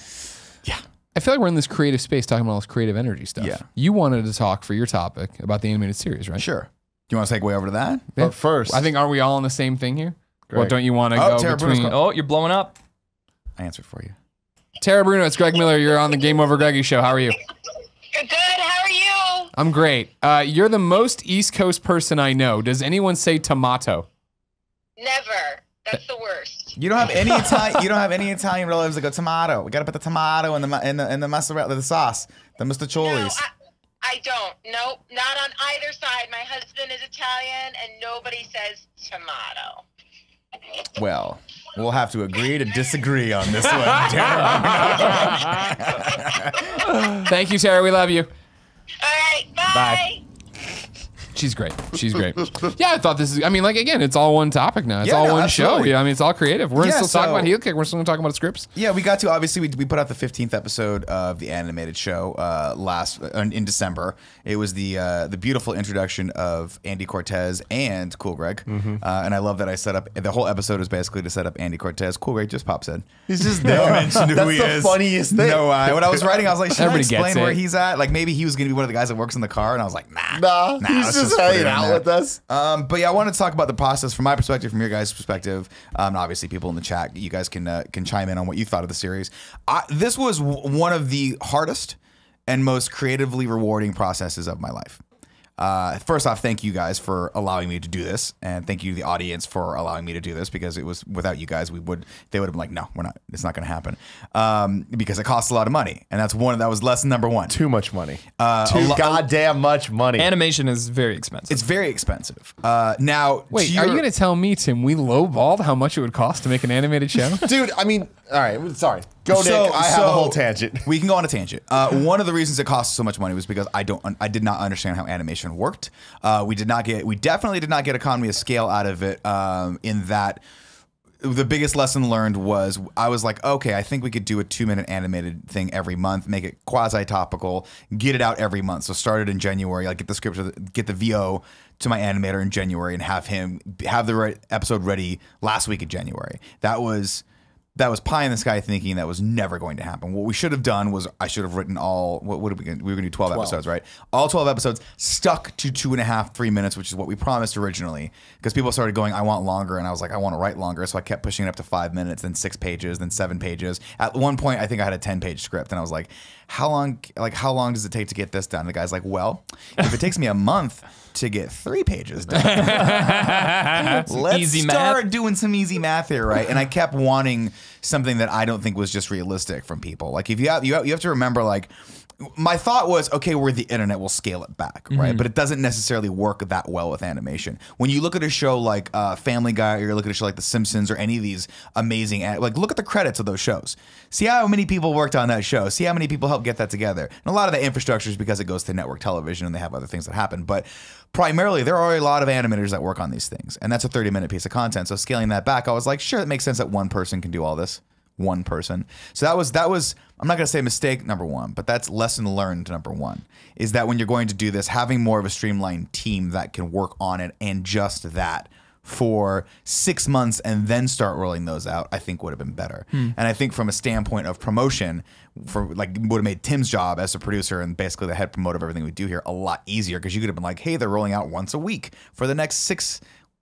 Yeah. I feel like we're in this creative space talking about all this creative energy stuff. Yeah. You wanted to talk for your topic about the animated series, right? Sure. Do you want to segue over to that? But first, I think, are we all on the same thing here? Greg. Or don't you want to go between? Oh, you're blowing up. I answered for you. Tara Bruno, it's Greg Miller. You're on the GameOverGreggy Show. How are you? Good. How are you? I'm great. You're the most East Coast person I know. Does anyone say tomato? Never. That's the worst. You don't have any Italian. You don't have any Italian relatives that go tomato. We got to put the tomato in the mozzarella, the sauce, the mustachiolis. No, I don't. Nope, not on either side. My husband is Italian, and nobody says tomato. Well, we'll have to agree to disagree on this one. Thank you, Tara. We love you. All right, bye. Bye. She's great. She's great. Yeah, I thought this is, I mean, like, again, it's all one topic now. It's all one show. Yeah, I mean, it's all creative. We're still talking about Heel Kick. We're still talking about scripts. Yeah, we got to, obviously, we put out the 15th episode of the animated show in December. It was the beautiful introduction of Andy Cortez and Cool Greg. And I love that I set up, the whole episode is basically to set up Andy Cortez. Cool Greg just pops in. He's just there. Mentioned who he is. That's the funniest thing. No, when I was writing, I was like, should Everybody I explain gets where it. he's at? Like, maybe he was going to be one of the guys that works in the car. And I was like, nah. He's just hanging out with us. But yeah, I wanted to talk about the process from my perspective, from your guys' perspective. And obviously, people in the chat, you guys can chime in on what you thought of the series. This was one of the hardest and most creatively rewarding processes of my life. First off, thank you guys for allowing me to do this, and thank you the audience for allowing me to do this, because it was without you guys they would have been like, no, we're not, it's not going to happen, because it costs a lot of money, and that was lesson number one. Too much money. Too goddamn much money. Animation is very expensive. It's very expensive. Now, wait, are you going to tell me, Tim, we lowballed how much it would cost to make an animated show? Dude, I mean, all right, sorry. Go, Nick. I have a whole tangent. We can go on a tangent. One of the reasons it cost so much money was because I did not understand how animation worked. We definitely did not get economy of scale out of it. In that, the biggest lesson learned was I was like, okay, I think we could do a 2-minute animated thing every month, make it quasi topical, get it out every month. So start it in January, like get the script, get the VO to my animator in January, and have the right episode ready last week of January. That was pie in the sky thinking that was never going to happen. What we should have done was I should have written all, we were going to do 12 episodes, right? All 12 episodes stuck to 2.5, 3 minutes, which is what we promised originally, because people started going, I want longer. And I was like, I want to write longer. So I kept pushing it up to 5 minutes, then 6 pages, then 7 pages. At one point, I think I had a 10-page script, and I was like, how long does it take to get this done? And the guy's like, well, if it takes me a month to get 3 pages done, let's start doing some easy math here, right? And I kept wanting something that I don't think was just realistic from people. Like, if you have to remember, like, my thought was, okay, we're the internet, we'll scale it back, right? But it doesn't necessarily work that well with animation. When you look at a show like Family Guy, or you look at a show like The Simpsons, or any of these amazing, like, look at the credits of those shows. See how many people worked on that show. See how many people helped get that together. And a lot of the infrastructure is because it goes to network television, and they have other things that happen. But primarily, there are a lot of animators that work on these things, and that's a 30-minute piece of content. So scaling that back, I was like, sure, it makes sense that one person can do all this. One person. So that was I'm not going to say mistake number one, but that's lesson learned number one, is that when you're going to do this, having more of a streamlined team that can work on it, and just that for 6 months and then start rolling those out, I think would have been better. And I think from a standpoint of promotion, would have made Tim's job as a producer and basically the head promoter of everything we do here a lot easier, because you could have been like, hey, they're rolling out once a week for the next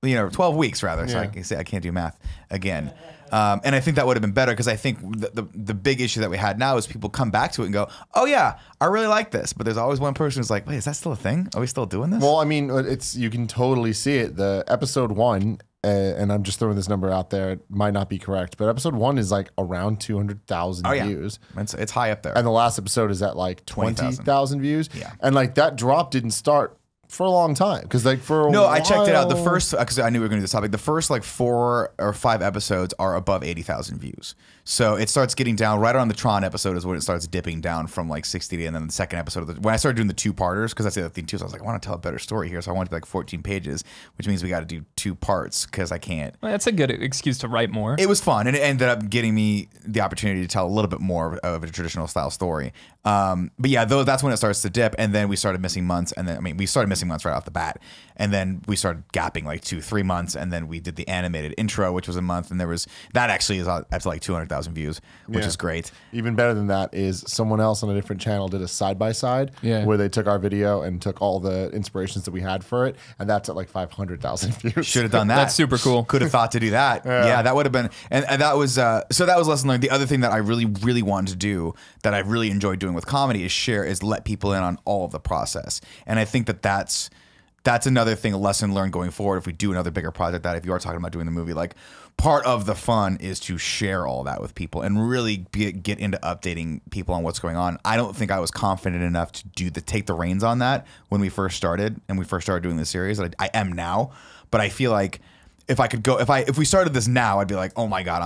12 weeks rather. So I can't do math again. And I think that would have been better, because I think the big issue that we had now is people come back to it and go, oh yeah, I really like this. But there's always one person who's like, wait, is that still a thing? Are we still doing this? Well, I mean, you can totally see it. The episode 1, and I'm just throwing this number out there, it might not be correct, but episode 1 is like around 200,000 views. It's high up there. And the last episode is at like 20,000 views. Yeah. And like that drop didn't start for a long time, because like for a no, while, I checked it out. The first, because I knew we were going to do this topic, the first like 4 or 5 episodes are above 80,000 views. So it starts getting down right around the Tron episode is when it starts dipping down from like 60 and then the second episode when I started doing the 2-parters, because that's the other thing too. So I was like, I want to tell a better story here, so I wanted to like 14 pages, which means we got to do 2 parts because I can't. Well, that's a good excuse to write more. It was fun, and it ended up getting me the opportunity to tell a little bit more of a traditional style story. But yeah, that's when it starts to dip, and then we started missing months, and then we started missing months right off the bat, and then we started gapping like 2-3 months, and then we did the animated intro, which was a month, and that actually is up to like 200,000 views, which is great. Even better than that is someone else on a different channel did a side-by-side where they took our video and took all the inspirations that we had for it, and that's at like 500,000 views. Should have done that. That's super cool. Could have thought to do that. Yeah, that would have been, and that was so that was lesson learned. The other thing that I really, really wanted to do, that I really enjoyed doing with comedy, is let people in on all of the process. And I think that's another thing, a lesson learned going forward. If we do another bigger project, that if you are talking about doing the movie, like, part of the fun is to share all that with people and really get into updating people on what's going on. I don't think I was confident enough to take the reins on that when we first started doing the series. I am now, but I feel like if we started this now, I'd be like, oh my God,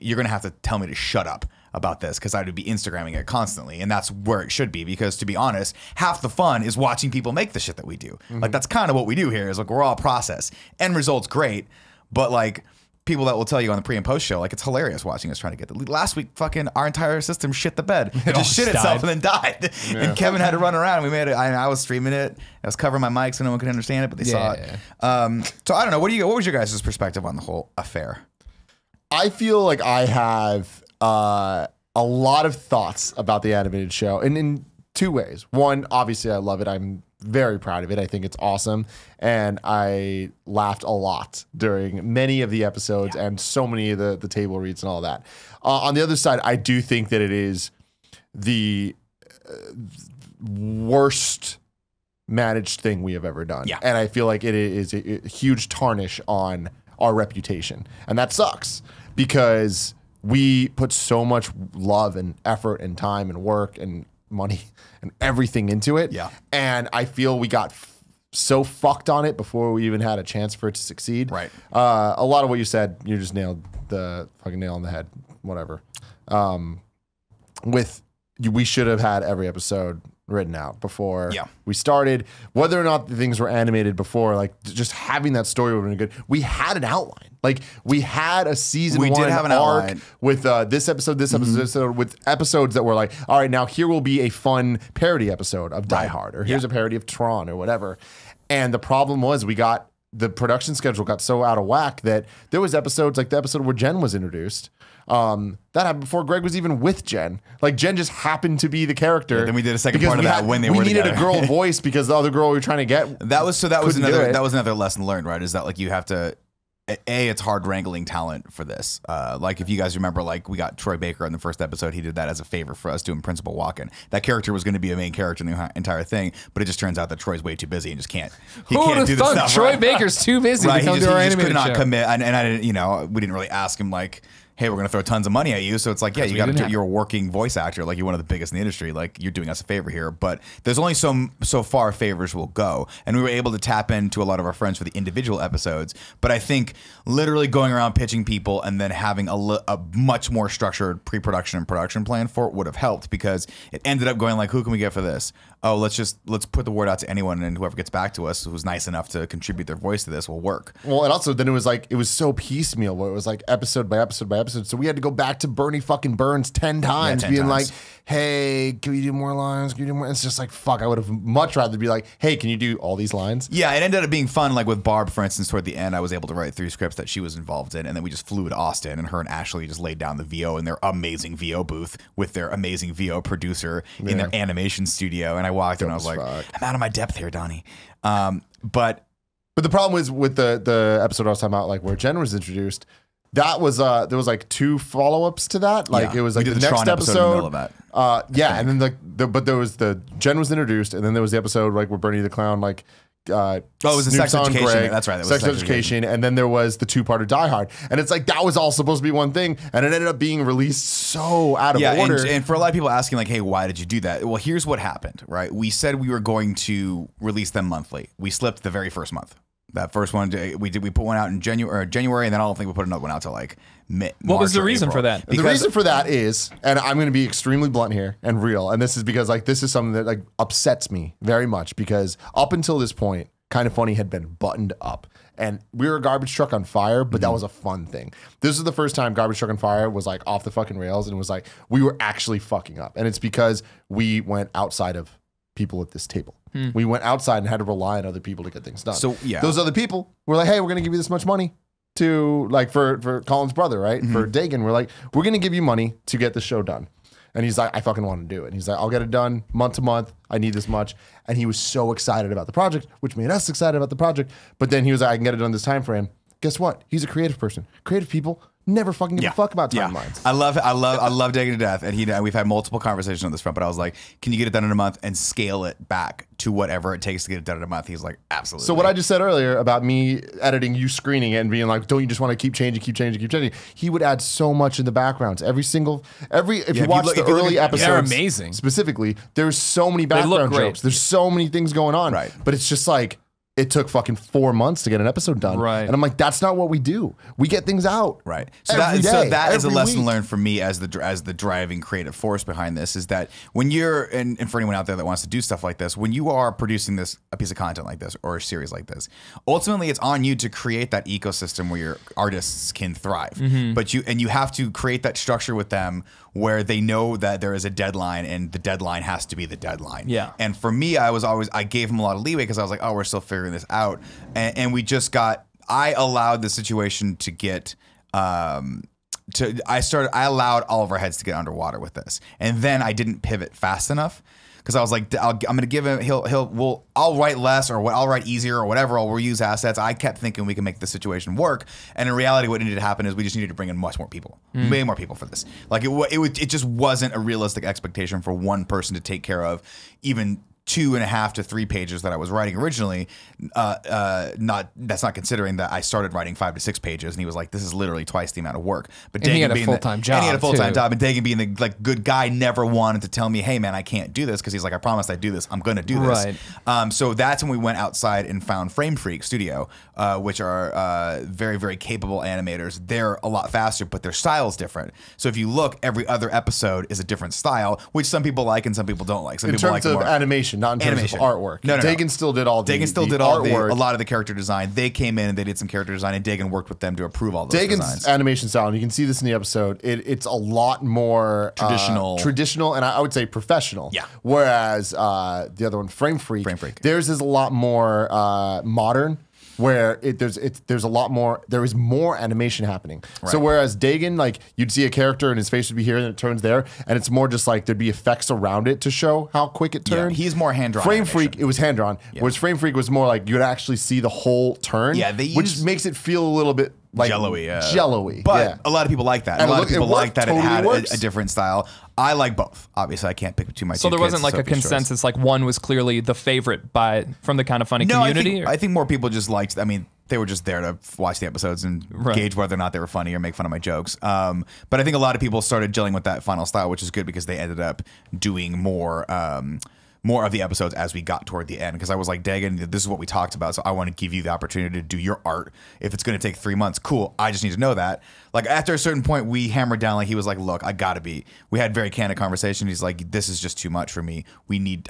you're going to have to tell me to shut up about this, because I would be Instagramming it constantly, and that's where it should be, because to be honest, half the fun is watching people make the shit that we do. Like, that's kind of what we do here, is like, we're all process. End result's great, but like, people that will tell you on the pre and post show, like, it's hilarious watching us trying to get the last week. Fucking our entire system shit the bed. It just shit itself and then died. Yeah. And Kevin had to run around. We made it. I was streaming it. I was covering my mic so no one could understand it, but they saw it. So I don't know. What was your guys' perspective on the whole affair? I feel like I have a lot of thoughts about the animated show, and in 2 ways. One, obviously, I love it. I'm very proud of it. I think it's awesome, and I laughed a lot during many of the episodes and so many of the table reads and all that. On the other side, I do think that it is the worst managed thing we have ever done. Yeah. And I feel like it is a huge tarnish on our reputation. And that sucks because we put so much love and effort and time and work and money and everything into it. Yeah. And I feel we got so fucked on it before we even had a chance for it to succeed. Right. A lot of what you said, you just nailed the fucking nail on the head. Whatever. We should have had every episode written out before we started. Whether or not the things were animated before, like just having that story would have been good. We had an outline. Like we had a season We one did have an arc outline. with this episode, this episode, with episodes that were like, all right, now here will be a fun parody episode of Die Hard, or here's a parody of Tron or whatever. And the problem was the production schedule got so out of whack that there was episodes like the episode where Jen was introduced. That happened before Greg was even with Jen. Like Jen just happened to be the character. Yeah, then we did a second part of that when they were needed together. a girl voice because the other girl we were trying to get That was couldn't do it. another lesson learned, right? Is that like you have to it's hard wrangling talent for this. Like if you guys remember, like we got Troy Baker in the first episode. He did that as a favor for us doing Principal Walken. That character was going to be a main character in the entire thing, but it just turns out that Troy's way too busy and just can't. He Who would can't have do the thought stuff. Troy right? Baker's too busy Right, to he come just, to our he just could animated not show? commit, and I didn't. We didn't really ask him like, hey, we're gonna throw tons of money at you. So it's like, yeah, you got to. You're a working voice actor, like you're one of the biggest in the industry. Like you're doing us a favor here. But there's only so far favors will go, and we were able to tap into a lot of our friends for the individual episodes. But I think literally going around pitching people and then having a much more structured pre-production and production plan for it would have helped, because it ended up going like, who can we get for this? Oh, let's put the word out to anyone, and whoever gets back to us who's nice enough to contribute their voice to this will work. Well, and also then it was so piecemeal where it was like episode by episode by episode. So we had to go back to Bernie fucking Burns 10 times 10 being times. like, hey, can we do more lines? Can we do more? It's just like, fuck, I would have much rather be like, hey, can you do all these lines? Yeah, it ended up being fun. Like with Barb, for instance, toward the end, I was able to write 3 scripts that she was involved in, and then we just flew to Austin, and her and Ashley just laid down the VO in their amazing VO booth with their amazing VO producer in their animation studio. And I walked in and I was like, I'm out of my depth here, Donnie. But the problem was with the episode I was talking about, like where Jen was introduced, that was there was like 2 follow-ups to that. Like it was like we the did the next Tron episode in the middle of that. Yeah, and then but there was the Jen was introduced, and then there was the episode like where Bernie the Clown like it was the Snoop's sex on education. Greg, That's right. That was sex sex education, and then there was the 2-parter Die Hard, and it's like that was all supposed to be one thing, and it ended up being released so out of order. And for a lot of people asking like, hey, why did you do that? Well, here's what happened, right? We said we were going to release them monthly. We slipped the very first month. That first one we put one out in January, and then I don't think we put another one out till like March. What was the or reason April. for that? The reason for that is, and I'm going to be extremely blunt here and real, and this is because like this is something that like upsets me very much, because up until this point, Kind of Funny had been buttoned up, and we were a Garbage Truck on Fire, but that was a fun thing. This is the first time Garbage Truck on Fire was like off the fucking rails, and it was like we were actually fucking up, and it's because we went outside of people at this table. We went outside and had to rely on other people to get things done. So, yeah. Those other people were like, hey, we're going to give you this much money to like for Colin's brother, right? For Dagan, we're like, we're going to give you money to get the show done. And he's like, I fucking want to do it. And he's like, I'll get it done month to month. I need this much. And he was so excited about the project, which made us excited about the project. But then he was like, I can get it done this time frame. Guess what? He's a creative person. Creative people never fucking give a fuck about timelines. I love Dagan to death, and we've had multiple conversations on this front. But I was like, can you get it done in a month and scale it back to whatever it takes to get it done in a month? He's like, absolutely. So what I just said earlier about me editing, you screening it and being like, don't you just want to keep changing? He would add so much in the backgrounds. If you watch the early episodes, they're amazing. Specifically, there's so many look background great. jokes. There's so many things going on. Right. But it's just like, it took fucking 4 months to get an episode done. Right. And I'm like, that's not what we do. We get things out. Right. So every that day, is a every lesson week. learned for me as the driving creative force behind this, is that when you're, and for anyone out there that wants to do stuff like this, when you are producing a piece of content like this or a series like this, ultimately it's on you to create that ecosystem where your artists can thrive. But you have to create that structure with them where they know that there is a deadline, and the deadline has to be the deadline. Yeah. And for me, I gave them a lot of leeway, because I was like, oh, we're still figuring this out. And I allowed the situation to get, I allowed all of our heads to get underwater with this. And then I didn't pivot fast enough. because I was like, I'm gonna give him. I'll write less, or I'll write easier, or whatever. I'll reuse assets. I kept thinking we can make this situation work, and in reality, what needed to happen is we just needed to bring in much more people, way more people for this. Like it just wasn't a realistic expectation for one person to take care of even 2.5 to 3 pages that I was writing originally. That's not considering that I started writing 5 to 6 pages, and he was like, "This is literally twice the amount of work." But and he had a full-time job. And he had a full-time job, and Dagan being the like good guy never wanted to tell me, "Hey man, I can't do this," because he's like, "I promised I'd do this. I'm gonna do this." Right. So that's when we went outside and found Frame Freak Studio, which are very, very capable animators. They're a lot faster, but their style is different. So if you look, every other episode is a different style, which some people like and some people don't like. Some in people terms like of animation, not in terms of artwork. No. Dagan still did all the artwork. A lot of the character design. They came in and they did some character design, and Dagan worked with them to approve all those Dagan's designs. animation style, and you can see this in the episode, it's a lot more traditional, and I would say professional. Yeah. Whereas the other one, Frame Freak, theirs is a lot more modern, where there's a lot more, there is more animation happening. Right. So whereas Dagan, like you'd see a character and his face would be here and it turns there, and it's more just like there'd be effects around it to show how quick it turned. Yeah, he's more hand-drawn. Frame Freak, it was hand-drawn. Yeah. Whereas Frame Freak was more like you'd actually see the whole turn, which makes it feel a little bit like jello-y. But a lot of people like that. And a lot of people like that totally it had a different style. I like both. Obviously, I can't pick between my two. So there wasn't like a consensus, like one was clearly the favorite from the Kind of Funny community? I think more people just liked, I mean, they were just there to watch the episodes and gauge whether or not they were funny or make fun of my jokes. But I think a lot of people started gelling with that final style, which is good because they ended up doing more of the episodes as we got toward the end, because I was like, Dagan, this is what we talked about, so I want to give you the opportunity to do your art. If it's going to take 3 months, cool. I just need to know that. Like after a certain point, we hammered down. Like he was like, look, I gotta be. We had very candid conversation. He's like, this is just too much for me.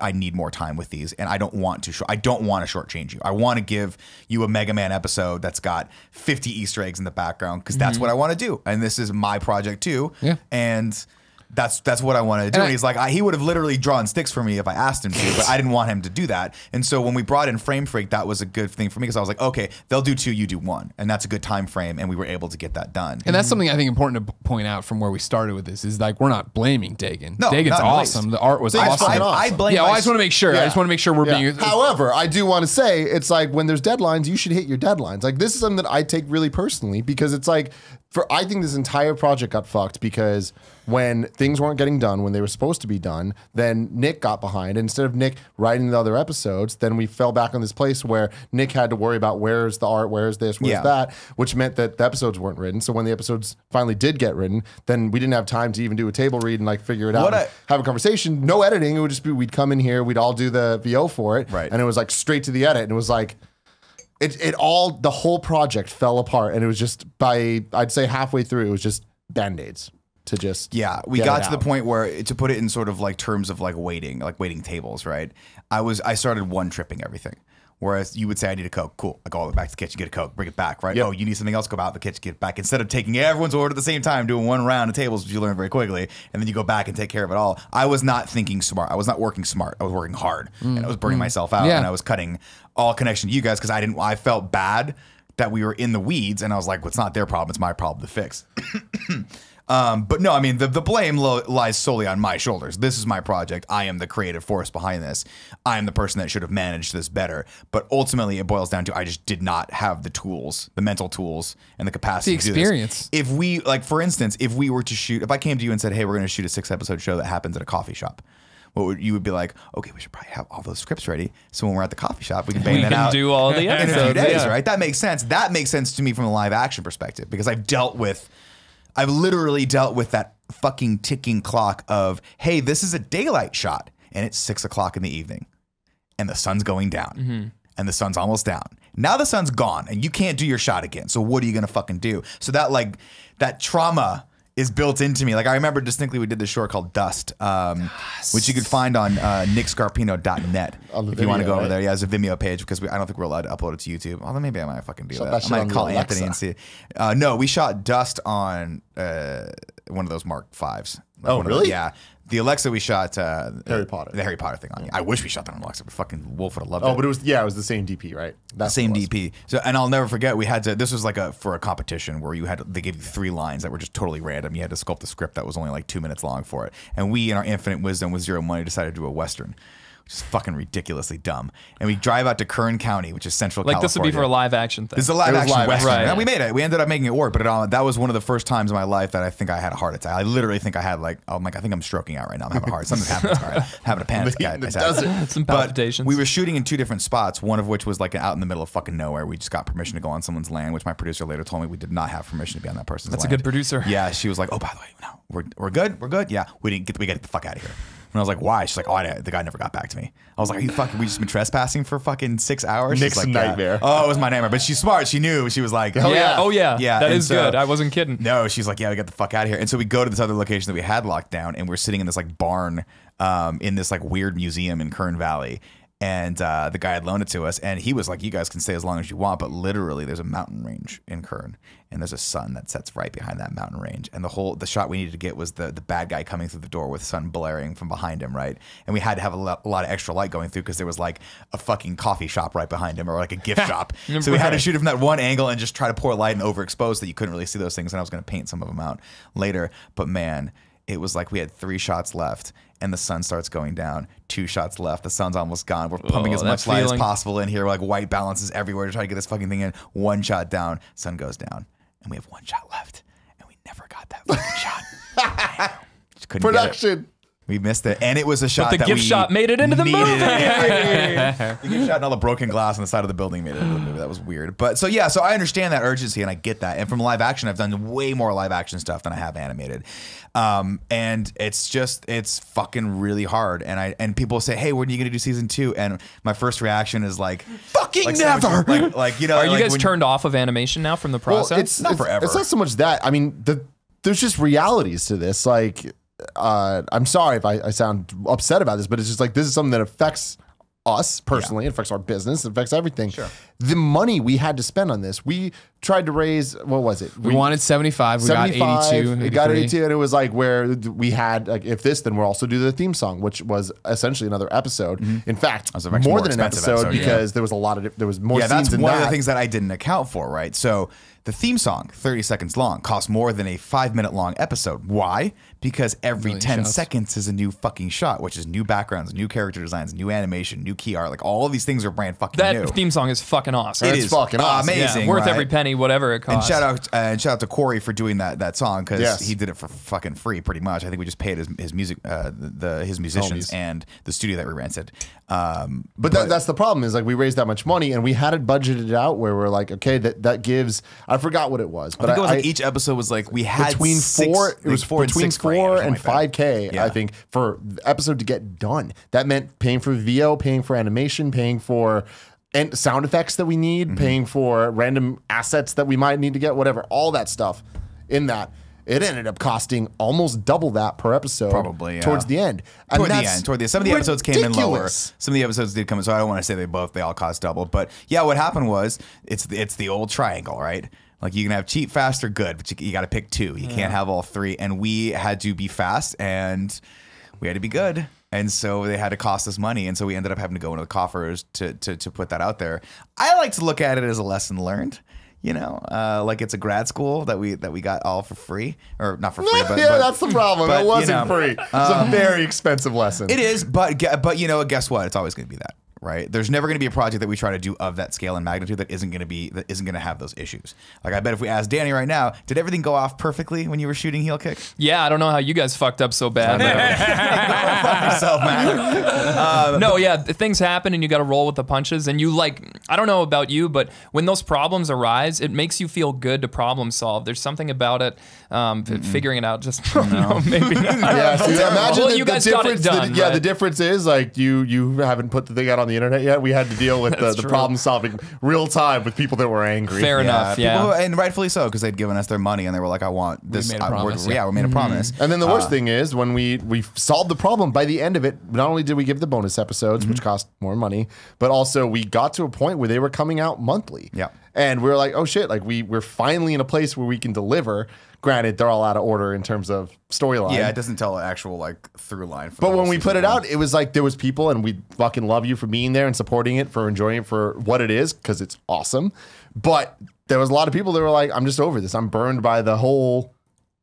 I need more time with these, and I don't want to shortchange you. I want to give you a Mega Man episode that's got 50 Easter eggs in the background, because that's what I want to do, and this is my project too. Yeah. And that's what I wanted to do. And he's like, he would have literally drawn sticks for me if I asked him to, but I didn't want him to do that. And so when we brought in Frame Freak, that was a good thing for me, because I was like, okay, they'll do 2, you do 1. And that's a good time frame, and we were able to get that done. And that's something I think important to point out from where we started with this, is like, we're not blaming Dagan. No, Dagan's awesome. The art was awesome. I blame I just want to make sure. Yeah. I just want to make sure we're being... However, I do want to say, it's like when there's deadlines, you should hit your deadlines. Like this is something that I take really personally, because it's like, I think this entire project got fucked because when things weren't getting done when they were supposed to be done, then Nick got behind. And instead of Nick writing the other episodes, then we fell back on this place where Nick had to worry about where's the art, where's this, where's that, which meant that the episodes weren't written. So when the episodes finally did get written, then we didn't have time to even do a table read and like figure it out, have a conversation. No editing. It would just be, we'd come in here, we'd all do the VO for it. Right. And it was like straight to the edit. And it was like, the whole project fell apart, and it was just I'd say halfway through, it was just Band-Aids to just we got to the point where, to put it in sort of like terms of like waiting tables, right? I started one tripping everything. Whereas you would say, I need a Coke. Cool. I go all the way back to the kitchen, get a Coke, bring it back, right? Yep. Oh, you need something else, go out the kitchen, get it back. Instead of taking everyone's order at the same time, doing one round of tables, which you learn very quickly, and then you go back and take care of it all. I was not thinking smart. I was not working smart. I was working hard. And I was burning myself out. And I was cutting all connection to you guys, because I felt bad that we were in the weeds, and I was like, well, it's not their problem, it's my problem to fix. But no, I mean, the blame lies solely on my shoulders. This is my project. I am the creative force behind this. I am the person that should have managed this better. But ultimately, it boils down to, I just did not have the tools, the mental tools, and the capacity to do this. Experience. If we, like, for instance, if we were to shoot, if I came to you and said, hey, we're going to shoot a 6-episode show that happens at a coffee shop, you would be like, okay, we should probably have all those scripts ready, so when we're at the coffee shop, we can bang that out. We can do all the episodes in a few days, right? That makes sense. That makes sense to me from a live action perspective, because I've literally dealt with that fucking ticking clock of, hey, this is a daylight shot, and it's 6 o'clock in the evening, and the sun's going down, and the sun's almost down. Now the sun's gone, and you can't do your shot again. So what are you gonna fucking do? So that trauma is built into me. Like, I remember distinctly, we did this short called Dust, which you could find on nickscarpino.net if you want to go over there. Yeah, there's a Vimeo page, because I don't think we're allowed to upload it to YouTube. Although maybe I might fucking do that. I might call Anthony and see. No, we shot Dust on one of those Mark Vs. Oh, really? Yeah. The Alexa we shot Harry Potter. The Harry Potter thing on. I wish we shot that on Alexa, but fucking Wolf would have loved it. Oh, but it was the same DP, right? That's Same what it was. DP. So, and I'll never forget, we had to. This was like for a competition where they gave you 3 lines that were just totally random. You had to sculpt a script that was only like 2 minutes long for it. And we, in our infinite wisdom with zero money, decided to do a Western, which is fucking ridiculously dumb. And we drive out to Kern County, which is Central California. This would be for a live action thing. This is a live action Western. Right. And we made it. We ended up making it work, but that was one of the first times in my life that I think I had a heart attack. I literally think I had I think I'm stroking out right now. I'm having a heart. Something's happening. Sorry. I'm having a panic attack. Some palpitations. But we were shooting in 2 different spots, one of which was like out in the middle of fucking nowhere. We just got permission to go on someone's land, which my producer later told me we did not have permission to be on that person's land. That's a good producer. Yeah, she was like, oh, by the way, no, we're good. We're good. Yeah, we got to get the fuck out of here. And I was like, why? She's like, the guy never got back to me. I was like, are you fucking, we just been trespassing for fucking 6 hours? Nick's She's like, nightmare. Yeah. Oh, it was my nightmare. But she's smart. She knew. She was like, Oh yeah. That and is good. I wasn't kidding. No, she's like, yeah, we got the fuck out of here. And so we go to this other location that we had locked down, and we're sitting in this like barn in this like weird museum in Kern Valley. And the guy had loaned it to us, and he was like, you guys can stay as long as you want, but literally there's a mountain range in Kern, and there's a sun that sets right behind that mountain range. And the shot we needed to get was the bad guy coming through the door with sun blaring from behind him, right? And we had to have a lot of extra light going through because there was like a fucking coffee shop right behind him, or like a gift shop. So we had to shoot it from that one angle and just try to pour light and overexpose so that you couldn't really see those things. And I was going to paint some of them out later. But man, it was like we had 3 shots left, and the sun starts going down. 2 shots left. The sun's almost gone. We're pumping as much light as possible in here. Like white balances everywhere to try to get this fucking thing in. 1 shot down. Sun goes down. And we have 1 shot left. And we never got that fucking shot. Just couldn't Production. get it. We missed it. And it was a shot But the gift shot made it into the movie. The gift shot and all the broken glass on the side of the building made it into the movie. That was weird. But so yeah, so I understand that urgency and I get that. And from live action, I've done way more live action stuff than I have animated. And it's fucking really hard. And people say, hey, when are you gonna do season 2? And my first reaction is like, fucking never. Are you guys turned off of animation now from the process? Well, it's not forever. It's not so much that. I mean, there's just realities to this. Like, I'm sorry if I sound upset about this, but it's just like this is something that affects us personally. It affects our business. It affects everything. Sure. The money we had to spend on this, we tried to raise, what was it? We wanted 75. We got 82. We got 82, and it was like where we had, like, if this, then we'll also do the theme song, which was essentially another episode. In fact, more than an episode because there was there was more scenes that's in one that. of the things that I didn't account for, right? So the theme song, 30 seconds long, costs more than a 5-minute long episode. Why? Because every 10 seconds is a new fucking shot, which is new backgrounds, new character designs, new animation, new key art. Like all of these things are brand fucking new. That theme song is fucking awesome. It It's is fucking awesome. amazing, worth right? every penny, whatever it costs. And shout out to Corey for doing that song because Yes. he did it for fucking free, pretty much. I think we just paid his music, his musicians and the studio that we rented. But that's the problem is like we raised that much money and we had it budgeted out where we're like, okay, that gives, I forgot what it was, but I think it was like each episode was like we had between between 4 and 5K, Yeah. I think, for the episode to get done. That meant paying for VO, paying for animation, paying for and sound effects that we need, paying for random assets that we might need to get, whatever, all that stuff in that. It ended up costing almost double that per episode. Probably, yeah. Towards the end. And Toward the that's end. Some of the episodes came in lower. ridiculous. Some of the episodes did come in, so I don't want to say they all cost double. But yeah, what happened was it's the old triangle, right? Like you can have cheap, fast, or good, but you got to pick 2. You can't have all 3. And we had to be fast and we had to be good. And so they had to cost us money. And so we ended up having to go into the coffers to put that out there. I like to look at it as a lesson learned. You know, like it's a grad school that we got all for free, or not for free, but that's the problem. but, It wasn't you know, free. It's a very expensive lesson. It is, but you know, guess what? It's always going to be that, right? There's never going to be a project that we try to do of that scale and magnitude that isn't going to have those issues. Like I bet if we asked Danny right now, did everything go off perfectly when you were shooting Heel Kick? Yeah, I don't know how you guys fucked up so bad. Fuck yourself, man. No, yeah, things happen and you got to roll with the punches. And you I don't know about you, but when those problems arise, it makes you feel good to problem solve. There's something about it, figuring it out. Just no, maybe not. Yeah, so imagine Well, you guys got it done, right? The difference is like you haven't put the thing out on the internet yet. We had to deal with the problem solving real time with people that were angry. Fair enough, yeah. People, and rightfully so, because they'd given us their money and they were like, I want this. We made a promise, we made a promise. And then the worst thing is when we solved the problem, by the end of it, not only did we give the bonus episodes, which cost more money, but also we got to a point where they were coming out monthly. Yeah. And we're like, oh shit, like we're finally in a place where we can deliver. Granted, they're all out of order in terms of storyline. Yeah, it doesn't tell an actual like through line. But when we put it out, it was like there was people, and we fucking love you for being there and supporting it, for enjoying it for what it is, because it's awesome. But there was a lot of people that were like, I'm just over this. I'm burned by the whole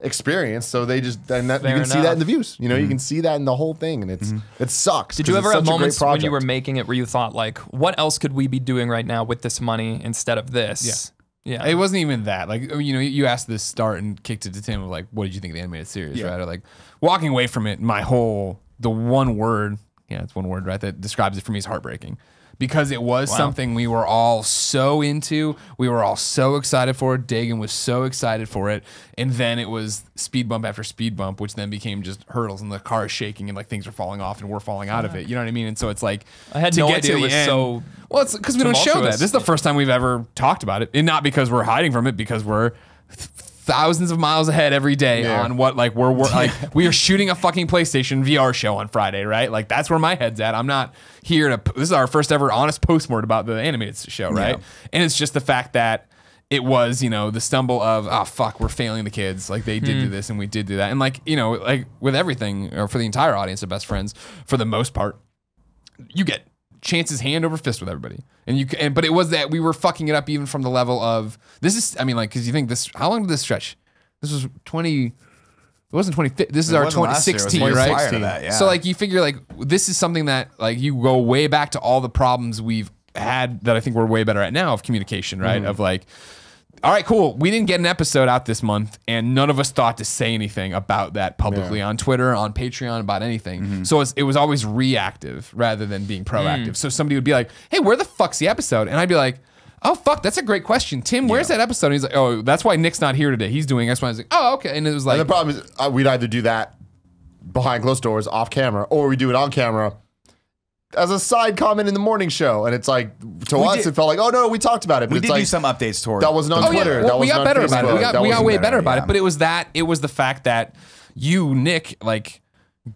experience. So they just, and that, you can see that in the views. You know, you can see that in the whole thing, and it sucks. Did you ever have moments when you were making it where you thought like, what else could we be doing right now with this money instead of this? Yeah. It wasn't even that. Like, you know, you asked this start and kicked it to Tim of like, what did you think of the animated series, right? Or like, walking away from it, the one word, it's one word, right, that describes it for me is heartbreaking. Because it was something we were all so into. We were all so excited for it. Dagan was so excited for it. And then it was speed bump after speed bump, which then became just hurdles and the car is shaking and like things are falling off and we're falling out of it. You know what I mean? And so it's like, I had no idea it was so. Well, it's because we don't show that. This is the first time we've ever talked about it. And not because we're hiding from it, because we're thousands of miles ahead every day on what like we're like we are shooting a fucking PlayStation VR show on Friday, right? Like that's where my head's at. I'm not here to. This is our first ever honest postmort about the animated show, right? And it's just the fact that it was, you know, the stumble of, oh fuck, we're failing the kids. Like they did do this and we did do that, and like, you know, like with everything, or for the entire audience of Best Friends, for the most part, you get chances hand over fist with everybody, but it was that we were fucking it up even from the level of this is, I mean, like, because you think this, how long did this stretch? This was 20. It wasn't 20. This is our 2016, right? So like you figure like this is something that like you go way back to all the problems we've had that I think we're way better at now of communication, right? Of like, all right, cool. We didn't get an episode out this month, and none of us thought to say anything about that publicly on Twitter, on Patreon, about anything. So it was always reactive rather than being proactive. So somebody would be like, hey, where the fuck's the episode? And I'd be like, oh, fuck, that's a great question. Tim, where's that episode? And he's like, oh, that's why Nick's not here today. He's doing X, Y, and Z. Oh, okay. And it was like... And the problem is we'd either do that behind closed doors, off camera, or we do it on camera as a side comment in the morning show. And it's like, to us, it felt like, oh, no, we talked about it. But We it's did like, do some updates toward that wasn't on Twitter. Well, that we got better about it. We got way better about yeah. it. But it was the fact that you, Nick, like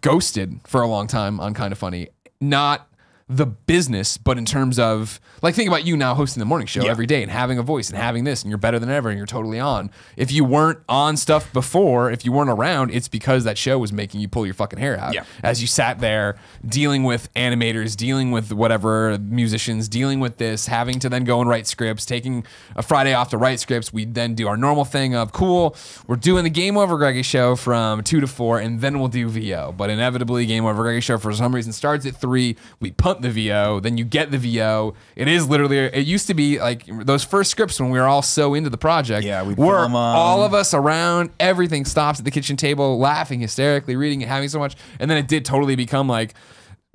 ghosted for a long time on Kind of Funny. Not the business, but in terms of like, think about you now hosting the morning show every day and having a voice and having this, and you're better than ever and you're totally on. If you weren't on stuff before, if you weren't around, it's because that show was making you pull your fucking hair out. As you sat there dealing with animators, dealing with whatever musicians, dealing with this, having to then go and write scripts, taking a Friday off to write scripts. We then do our normal thing of, cool, we're doing the GameOverGreggy Show from 2 to 4, and then we'll do VO. But inevitably, GameOverGreggy Show for some reason starts at 3. We punt the VO, then you get the VO. It is literally, it used to be like those first scripts when we were all so into the project. Yeah, we'd were film 'em. all of us around, everything stops at the kitchen table, laughing hysterically, reading it, having so much. And then it did totally become like,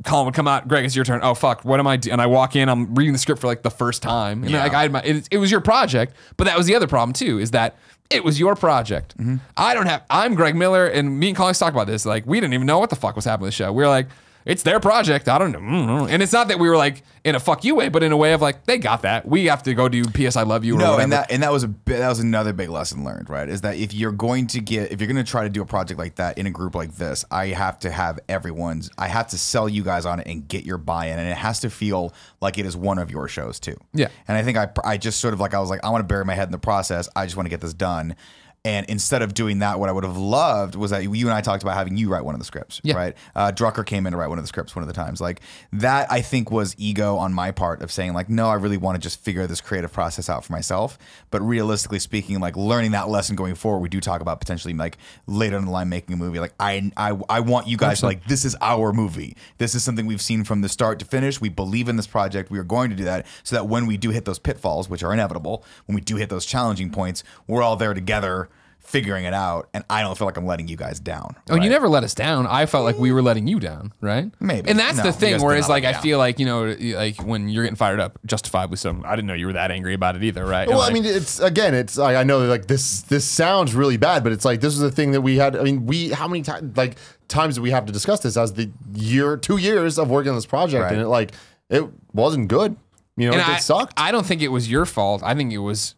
Colin would come out, Greg, it's your turn. Oh fuck, what am I doing? And I walk in, I'm reading the script for like the first time. And like it was your project, but that was the other problem too, is that it was your project. I'm Greg Miller, and me and Colin talked about this. Like, we didn't even know what the fuck was happening with the show. We were like, it's their project. I don't know. And it's not that we were like in a fuck you way, but in a way of like, they got that. We have to go do PS I Love You or whatever. And that was another big lesson learned, right? Is that if you're going to try to do a project like that in a group like this, I have to have I have to sell you guys on it and get your buy-in, and it has to feel like it is one of your shows too. Yeah. And I think I just sort of like, I was like, I want to bury my head in the process. I just want to get this done. And instead of doing that, what I would have loved was that you and I talked about having you write one of the scripts, right? Drucker came in to write one of the scripts one of the times. Like that, I think, was ego on my part of saying like, no, I really want to just figure this creative process out for myself. But realistically speaking, like learning that lesson going forward, we do talk about potentially like later in the line making a movie. Like I want you guys to like, this is our movie. This is something we've seen from the start to finish. We believe in this project. We are going to do that so that when we do hit those pitfalls, which are inevitable, when we do hit those challenging points, we're all there together figuring it out, and I don't feel like I'm letting you guys down. Oh, you never let us down. I felt like we were letting you down, right? Maybe. And that's the thing, whereas like I feel like, you know, like when you're getting fired up, justifiably so. I didn't know you were that angry about it either, right? Well, I mean, it's like, I know like this sounds really bad, but it's like this is the thing that we had. I mean, how many times do we have to discuss this as the 2 years of working on this project, and it wasn't good. You know, it sucked. I don't think it was your fault. I think it was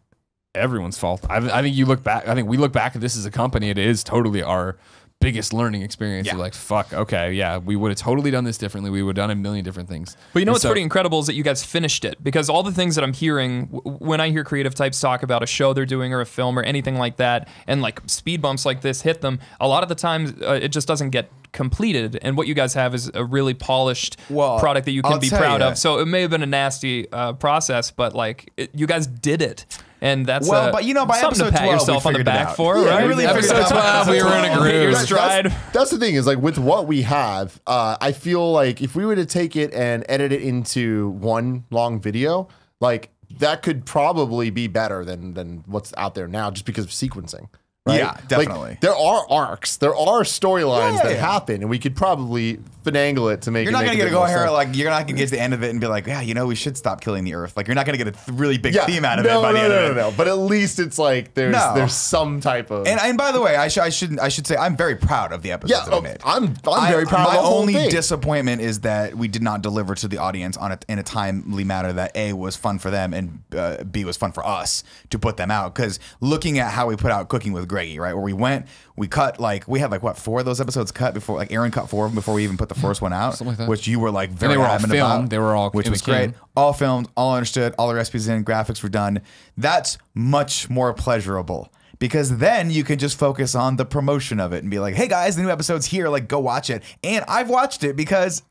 everyone's fault. I think you look back. I think we look back at this as a company. It is totally our biggest learning experience. You're like, fuck, okay, yeah, we would have totally done this differently. We would have done a million different things. But you know what's pretty incredible is that you guys finished it, because all the things that I'm hearing when I hear creative types talk about a show they're doing or a film or anything like that, and like speed bumps like this hit them, a lot of the times it just doesn't get completed, and what you guys have is a really polished product that you can be proud of. So it may have been a nasty process, but like you guys did it. And that's but you know, by something episode to pat 12, yourself we on the figured it back out. for, Yeah, right? we really Episode 12, we were in a groove. Stride. That's the thing is like with what we have, I feel like if we were to take it and edit it into one long video, like that could probably be better than what's out there now, just because of sequencing. Right? Yeah, definitely. Like, there are arcs, there are storylines that happen, and we could probably finagle it to make. You're not gonna get to go here like you're not gonna get to the end of it and be like, yeah, you know, we should stop killing the Earth. Like you're not gonna get a really big theme out of it by the end of it. No. But at least it's like there's some type of. And by the way, I should say I'm very proud of the episodes that I made. I'm very proud. My of the whole only thing. disappointment is that we did not deliver to the audience in a timely manner that A, was fun for them, and B, was fun for us to put them out. Because looking at how we put out Cooking with Greggy, right, where we cut we had like what 4 of those episodes cut before, like Aaron cut 4 of them before we even put the first one out, like that. which you were like very they were all adamant filmed. about. They were all, which it was was great. All filmed, all understood, all the recipes in, graphics were done. That's much more pleasurable. Because then you can just focus on the promotion of it and be like, hey guys, the new episode's here, like go watch it. And I've watched it because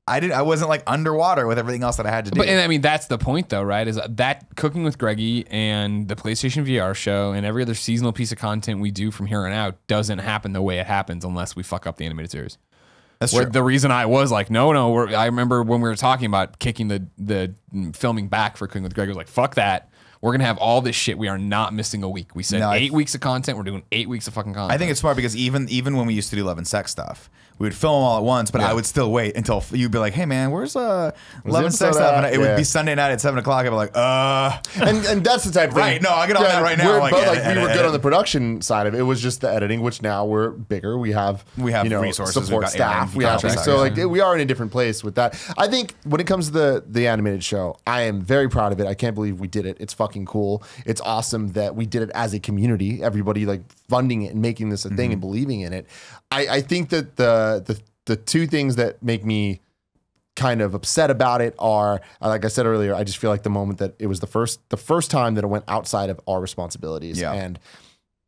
I wasn't like underwater with everything else that I had to do. But and I mean that's the point though, right? Is that Cooking with Greggy and the PlayStation VR show and every other seasonal piece of content we do from here on out doesn't happen the way it happens unless we fuck up the animated series. That's true. The reason I was like, no, I remember when we were talking about kicking the filming back for Cooking with Greggy, was like, fuck that. We're going to have all this shit. We are not missing a week. We said 8 weeks of content. We're doing 8 weeks of fucking content. I think it's smart because even when we used to do Love and Sex stuff, we would film them all at once, but I would still wait until you'd be like, hey man, where's Love and Sex stuff? And it would be Sunday night at 7 o'clock. I'd be like, And that's the type of thing. Right, no, I'll get on that right now. But we were good on the production side of it. It was just the editing, which now we're bigger. We have resources, support we've got staff. Aaron, We have contractors. so like we are in a different place with that. I think when it comes to the animated show, I am very proud of it. I can't believe we did it. It's fucking cool. It's awesome that we did it as a community. Everybody like funding it and making this a thing and believing in it. I think that the two things that make me kind of upset about it are, like I said earlier, I just feel like the moment that it was the first time that it went outside of our responsibilities. Yeah. And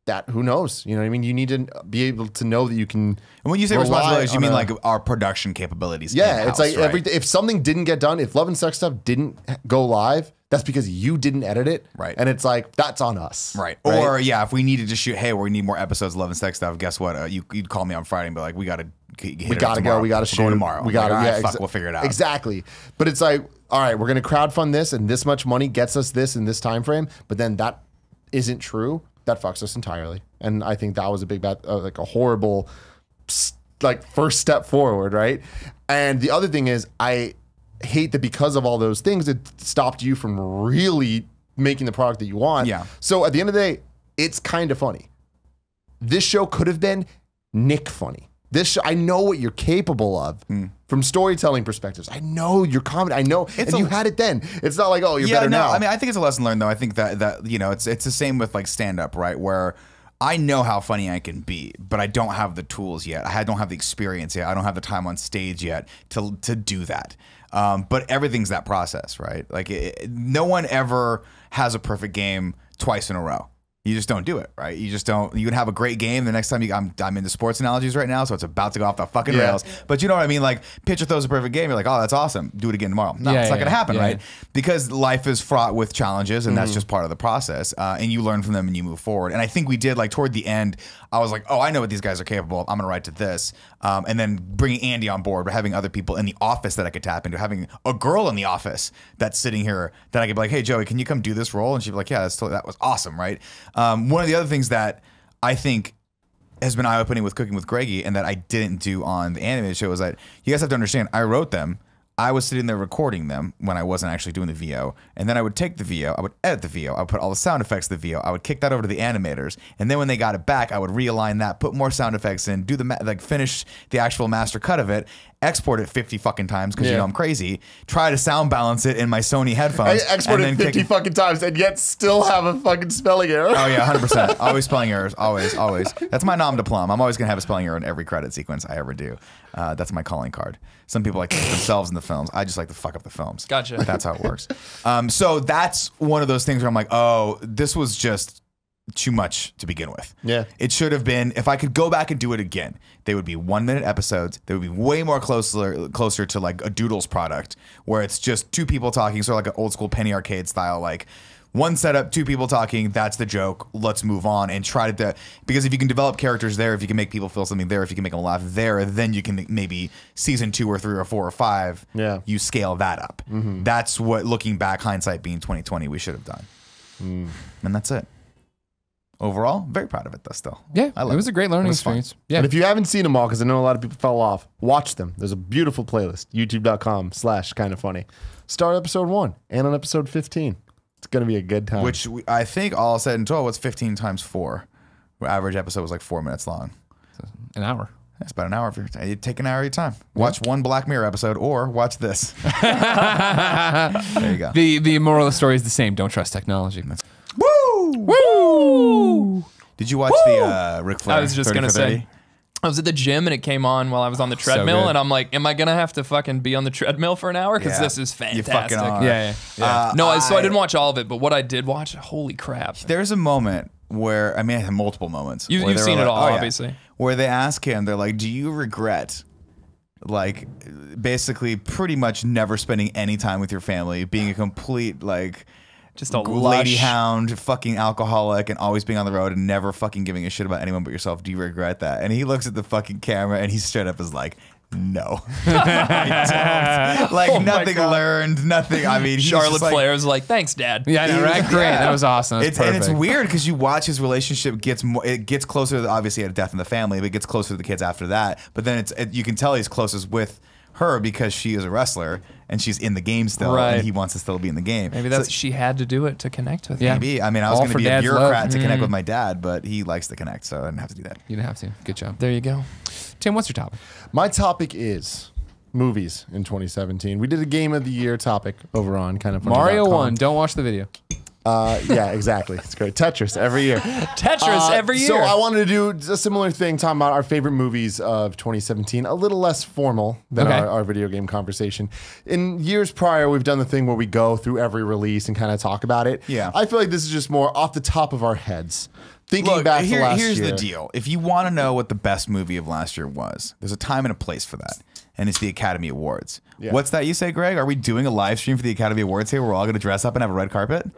that, who knows? You know what I mean? You need to be able to know that you can. And when you say rely responsibilities, you on mean like our production capabilities. Yeah, in-house, it's like right? if something didn't get done, if Love and Sex stuff didn't go live, that's because you didn't edit it. Right. And it's like, that's on us. Right. Or if we needed to shoot, hey, we need more episodes of Love and Sex stuff, guess what? You'd call me on Friday and be like, we gotta go. We gotta shoot tomorrow. We gotta. Like, fuck, we'll figure it out. Exactly. But it's like, all right, we're gonna crowdfund this, and this much money gets us this in this time frame. But then that isn't true. That fucks us entirely. And I think that was a big bad, like a horrible, like first step forward, right? And the other thing is, I hate that because of all those things, it stopped you from really making the product that you want. Yeah. So at the end of the day, it's kind of funny. This show could have been Nick funny. This show, I know what you're capable of from storytelling perspectives. I know your comedy. I know, and you had it then. It's not like, oh, you're better now. I mean, I think it's a lesson learned though. I think that you know, it's the same with like stand up, right? Where I know how funny I can be, but I don't have the tools yet. I don't have the experience yet. I don't have the time on stage yet to do that. But everything's that process, right? Like no one ever has a perfect game twice in a row. You just don't do it, right? You just don't. You can have a great game. The next time I'm into sports analogies right now, so it's about to go off the fucking rails. But you know what I mean? Like, pitcher throws a perfect game. You're like, oh, that's awesome. Do it again tomorrow. No, it's not going to happen, right? Because life is fraught with challenges, and that's just part of the process. And you learn from them and you move forward. And I think we did, like, toward the end, I was like, oh, I know what these guys are capable of. I'm going to write to this. And then bringing Andy on board, but having other people in the office that I could tap into, having a girl in the office that's sitting here that I could be like, hey, Joey, can you come do this role? And she'd be like, yeah, that was awesome, right? One of the other things that I think has been eye-opening with Cooking with Greggy and that I didn't do on the animated show is that you guys have to understand, I wrote them. I was sitting there recording them when I wasn't actually doing the VO, and then I would take the VO, I would edit the VO, I would put all the sound effects to the VO, I would kick that over to the animators, and then when they got it back, I would realign that, put more sound effects in, do the finish the actual master cut of it, export it 50 fucking times because you know I'm crazy, try to sound balance it in my Sony headphones. I exported and 50 fucking times and yet still have a fucking spelling error. Oh yeah, 100%. Always spelling errors. Always. That's my nom de plume. I'm always gonna have a spelling error in every credit sequence I ever do. That's my calling card. Some people like to put themselves in the films. I just like to fuck up the films. Gotcha. That's how it works. So that's one of those things where I'm like, oh, this was just too much to begin with. Yeah. It should have been, if I could go back and do it again, they would be 1 minute episodes. They would be way more closer to like a Doodles product where it's just two people talking, sort of like an old school penny arcade style, like one setup, two people talking, that's the joke, let's move on and try to, because if you can develop characters there, if you can make people feel something there, if you can make them laugh there, then you can maybe season 2 or 3 or 4 or 5, you scale that up. That's what, looking back, hindsight being 2020, we should have done. And that's it. Overall, very proud of it though still. Yeah, I love it was a great learning experience. Yeah. And if you haven't seen them all, because I know a lot of people fell off, watch them. There's a beautiful playlist, youtube.com/kindafunny. Start episode 1 and on episode 15. It's going to be a good time. Which I think all said and told was 15 times 4. Our average episode was like 4 minutes long. An hour. That's about an hour. You take an hour at a time. Watch one Black Mirror episode or watch this. There you go. The moral of the story is the same. Don't trust technology. Woo! Woo! Did you watch the Ric Flair? I was just 30 gonna for 30? say. I was at the gym and it came on while I was on the treadmill, good. and I'm like, am I gonna have to fucking be on the treadmill for an hour? Because Yeah. this is You fantastic. fucking are. Yeah. So I didn't watch all of it, but what I did watch, holy crap. There's a moment where, I mean, I had multiple moments. You've where they were seen it like, all, oh, yeah. obviously. Where they ask him, they're like, do you regret, like, basically pretty much never spending any time with your family, being a complete, like, Just a lady lush. hound, fucking alcoholic, and always being on the road and never fucking giving a shit about anyone but yourself? Do you regret that? And he looks at the fucking camera and he straight up is like, no. I don't. Like, nothing learned, nothing. I mean, he's Charlotte just like, Flair's like, thanks, Dad. Yeah, I know, right? Great. Yeah. That was awesome. That's And it's perfect. weird because you watch his relationship gets more. It gets closer. Obviously, at a death in the family, but it gets closer to the kids after that. But then you can tell he's closest with her because she is a wrestler and she's in the game still, Right. and he wants to still be in the game. Maybe that's she had to do it to connect with Yeah. him. Maybe. I mean, I was All going to for be a dad's bureaucrat love. to connect with my dad, but he likes to connect, so I didn't have to do that. You didn't have to. Good job. There you go. Tim, what's your topic? My topic is movies in 2017. We did a game of the year topic over on Mario kindafunny.com. 1. Don't watch the video. Yeah, exactly. It's great. Tetris every year. Tetris every year. So I wanted to do a similar thing, talking about our favorite movies of 2017, a little less formal than Okay. our video game conversation. In years prior, we've done the thing where we go through every release and kind of talk about it. Yeah. I feel like this is just more off the top of our heads. Thinking Look, back to last here's year. the deal. If you want to know what the best movie of last year was, there's a time and a place for that. And it's the Academy Awards. Yeah. What's that you say, Greg? Are we doing a live stream for the Academy Awards here? We're all going to dress up and have a red carpet?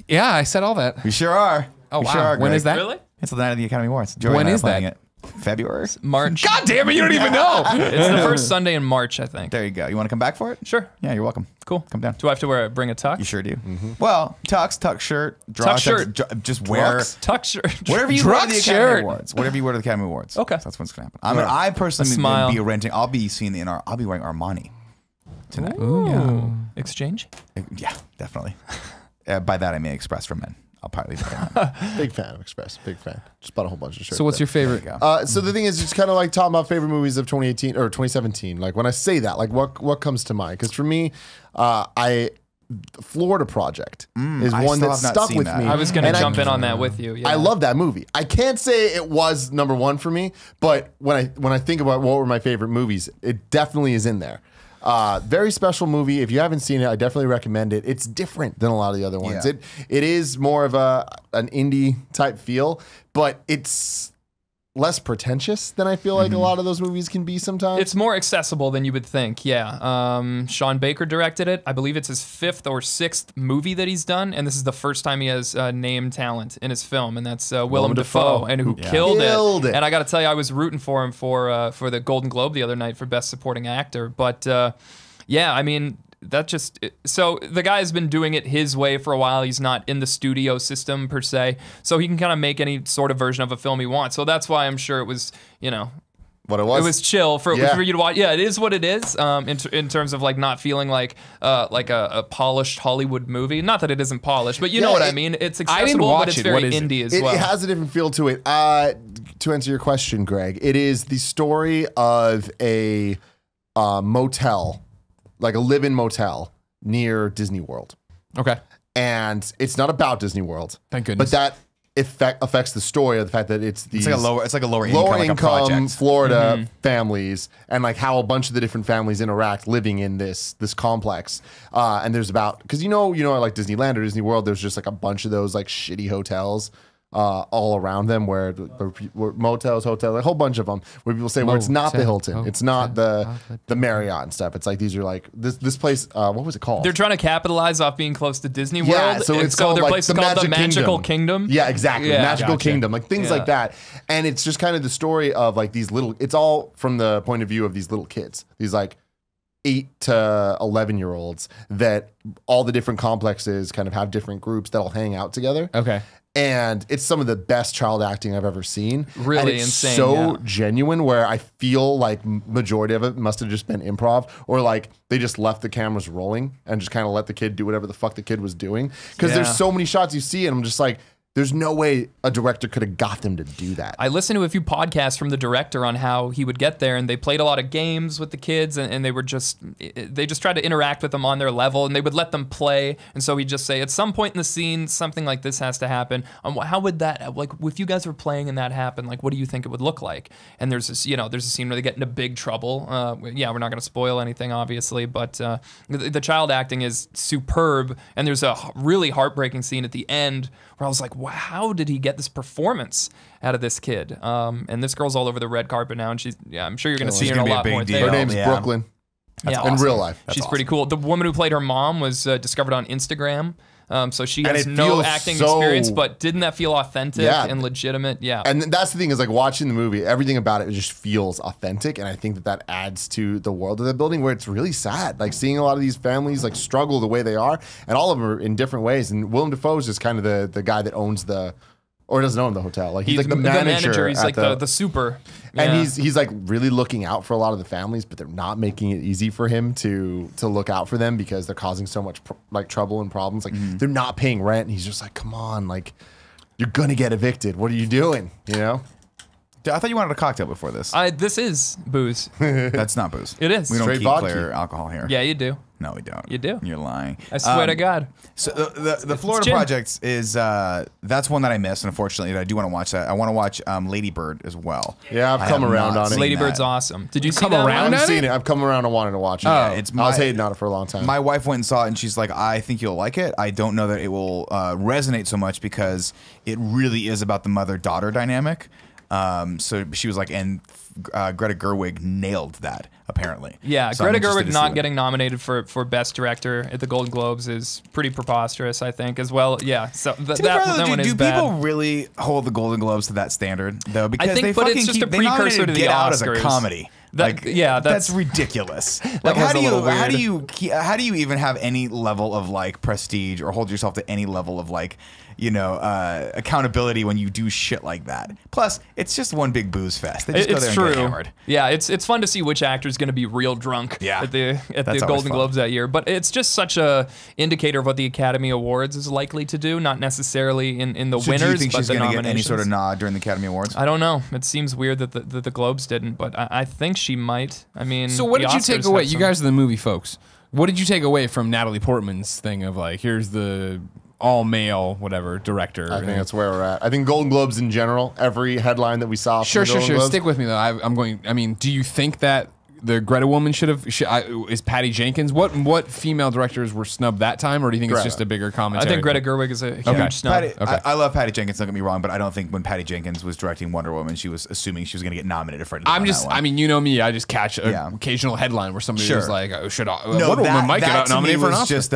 Yeah, I said all that. We sure are. Oh, we wow. Sure are, When Greg. is that? Really? It's the night of the Academy Awards. Joey When and I are is that? planning it. February? March. God damn it, you don't even know. It's the first Sunday in March, I think. There you go. You want to come back for it? Sure. Yeah, you're welcome. Cool. Come down. Do I have to bring a tux? You sure do. Well, tux shirt, Tux shirt. just wear Tux shirt. whatever you wear to the Drux Academy shirt. Awards. Whatever you wear to the Academy Awards. Okay. So that's what's gonna happen. I mean, I personally A smile. will be renting. I'll be seeing I'll be wearing Armani tonight. Ooh. Exchange? Yeah, definitely. By that I mean Express for Men. I'll probably be wearing that. Big fan of Express. Big fan. Just bought a whole bunch of shirts. So what's there. your favorite? There you go. So the thing is, just kind of like talking about favorite movies of 2018 or 2017. Like when I say that, like what comes to mind? Because for me, Florida Project is I one still that have not stuck seen with that. me. I was going to And jump in on that with you. Yeah. I love that movie. I can't say it was number one for me, but when I think about what were my favorite movies, it definitely is in there. Very special movie. If you haven't seen it, I definitely recommend it. It's different than a lot of the other ones. Yeah. It is more of an indie type feel, but it's less pretentious than I feel like a lot of those movies can be sometimes. It's more accessible than you would think, yeah. Sean Baker directed it. I believe it's his 5th or 6th movie that he's done, and this is the first time he has named talent in his film, and that's Willem Dafoe, and who killed it. And I got to tell you, I was rooting for him for the Golden Globe the other night for Best Supporting Actor. But yeah, I mean, so the guy has been doing it his way for a while. He's not in the studio system per se, so he can kind of make any sort of version of a film he wants. So that's why I'm sure it was, What it was? It was chill for you to watch. Yeah, it is what it is. In terms of like not feeling like a polished Hollywood movie. Not that it isn't polished, but you know what I mean. It's accessible, but it's very indie as well. It has a different feel to it. To answer your question, Greg, it is the story of a motel, like a live-in motel near Disney World. Okay. And it's not about Disney World. Thank goodness. But that affects the story of the fact that it's these It's like a lower income Florida families, and like how a bunch of the different families interact living in this complex. And there's because you know like Disneyland or Disney World, there's just like a bunch of those like shitty hotels all around them where motels, hotels, a whole bunch of them where people say, well, it's not the Hilton, it's not the Marriott and stuff. It's like these are like this place. What was it called? They're trying to capitalize off being close to Disney World. Yeah, so it's called their like place is called the Magical Kingdom. Yeah, exactly. Yeah. Magical Kingdom, like things like that. And it's just kind of the story of like these little. It's all from the point of view of these little kids. These like 8 to 11-year-olds that all the different complexes kind of have different groups that'll hang out together. Okay. And it's some of the best child acting I've ever seen. Really and it's insane. So genuine, where I feel like majority of it must have just been improv, or like they just left the cameras rolling and just kind of let the kid do whatever the fuck the kid was doing. Because there's so many shots you see, and I'm just like, there's no way a director could have got them to do that. I listened to a few podcasts from the director on how he would get there, and they played a lot of games with the kids, and they just tried to interact with them on their level, and they would let them play. And so he'd just say, at some point in the scene, something like this has to happen. How would that, like, if you guys were playing and that happened, like, what do you think it would look like? And there's a scene where they get into big trouble. We're not going to spoil anything, obviously, but the child acting is superb, and there's a really heartbreaking scene at the end where I was like, wow, how did he get this performance out of this kid? And this girl's all over the red carpet now, and I'm sure you're going to see her in a lot more things. Her name's Brooklyn. That's in real life. She's pretty cool. The woman who played her mom was discovered on Instagram. So she has no acting experience, but didn't that feel authentic and legitimate? Yeah. And that's the thing is like watching the movie, everything about it just feels authentic. And I think that adds to the world of the building where it's really sad. Like seeing a lot of these families like struggle the way they are, and all of them are in different ways. And Willem Dafoe is just kind of the guy that owns or doesn't own the hotel. Like he's like the manager. He's like the super. And he's like really looking out for a lot of the families, but they're not making it easy for him to look out for them because they're causing so much like trouble and problems. Like they're not paying rent, and he's just like, come on, like you're gonna get evicted. What are you doing? You know? I thought you wanted a cocktail before this. This is booze. That's not booze. It is. We don't Straight keep vodka. clear alcohol here. Yeah, you do. No, we don't. You do. You're lying. I swear to God. So the Florida gin. Project is that's one that I missed. Unfortunately, I do want to watch that. I want to watch Lady Bird as well. Yeah, I've come around on it. Lady Bird's awesome. Did you come see that around? I've seen it. I've come around and wanted to watch it. Yeah, I was hating on it for a long time. My wife went and saw it, and she's like, "I think you'll like it. I don't know that it will resonate so much because it really is about the mother-daughter dynamic." So she was like, and Greta Gerwig nailed that apparently. Yeah, so Greta Gerwig not getting nominated for Best Director at the Golden Globes is pretty preposterous, I think, as well. Yeah, so that one is bad. Do people really hold the Golden Globes to that standard though? Because I think, they but fucking it's just a precursor to the Get Out Oscars. as a comedy. That's ridiculous. Like, was how a little do you even have any level of like prestige or hold yourself to any level of like, accountability when you do shit like that? Plus, it's just one big booze fest. They just go there and get hammered. Yeah, it's fun to see which actor is going to be real drunk at the Golden Globes that year. But it's just such a indicator of what the Academy Awards is likely to do, not necessarily in the winners, do you think but she's the gonna nominations. get any sort of nod during the Academy Awards? I don't know. It seems weird that the Globes didn't, but I think she might. I mean, so what the did you Oscars take away? have You guys are the movie folks. What did you take away from Natalie Portman's thing of like, here's the all-male whatever director? I think that's where we're at. I think Golden Globes in general, every headline that we saw. Sure. Globes, Stick with me though. I'm going. I mean, do you think that the Greta woman is Patty Jenkins? What female directors were snubbed that time, or do you think it's just a bigger commentary? I think Greta Gerwig is a huge snub. I love Patty Jenkins. Don't get me wrong, but I don't think when Patty Jenkins was directing Wonder Woman, she was assuming she was going to get nominated for it. I mean, you know me. I just catch an occasional headline where somebody was like, "Oh, Wonder Woman might get nominated for an Oscar." Just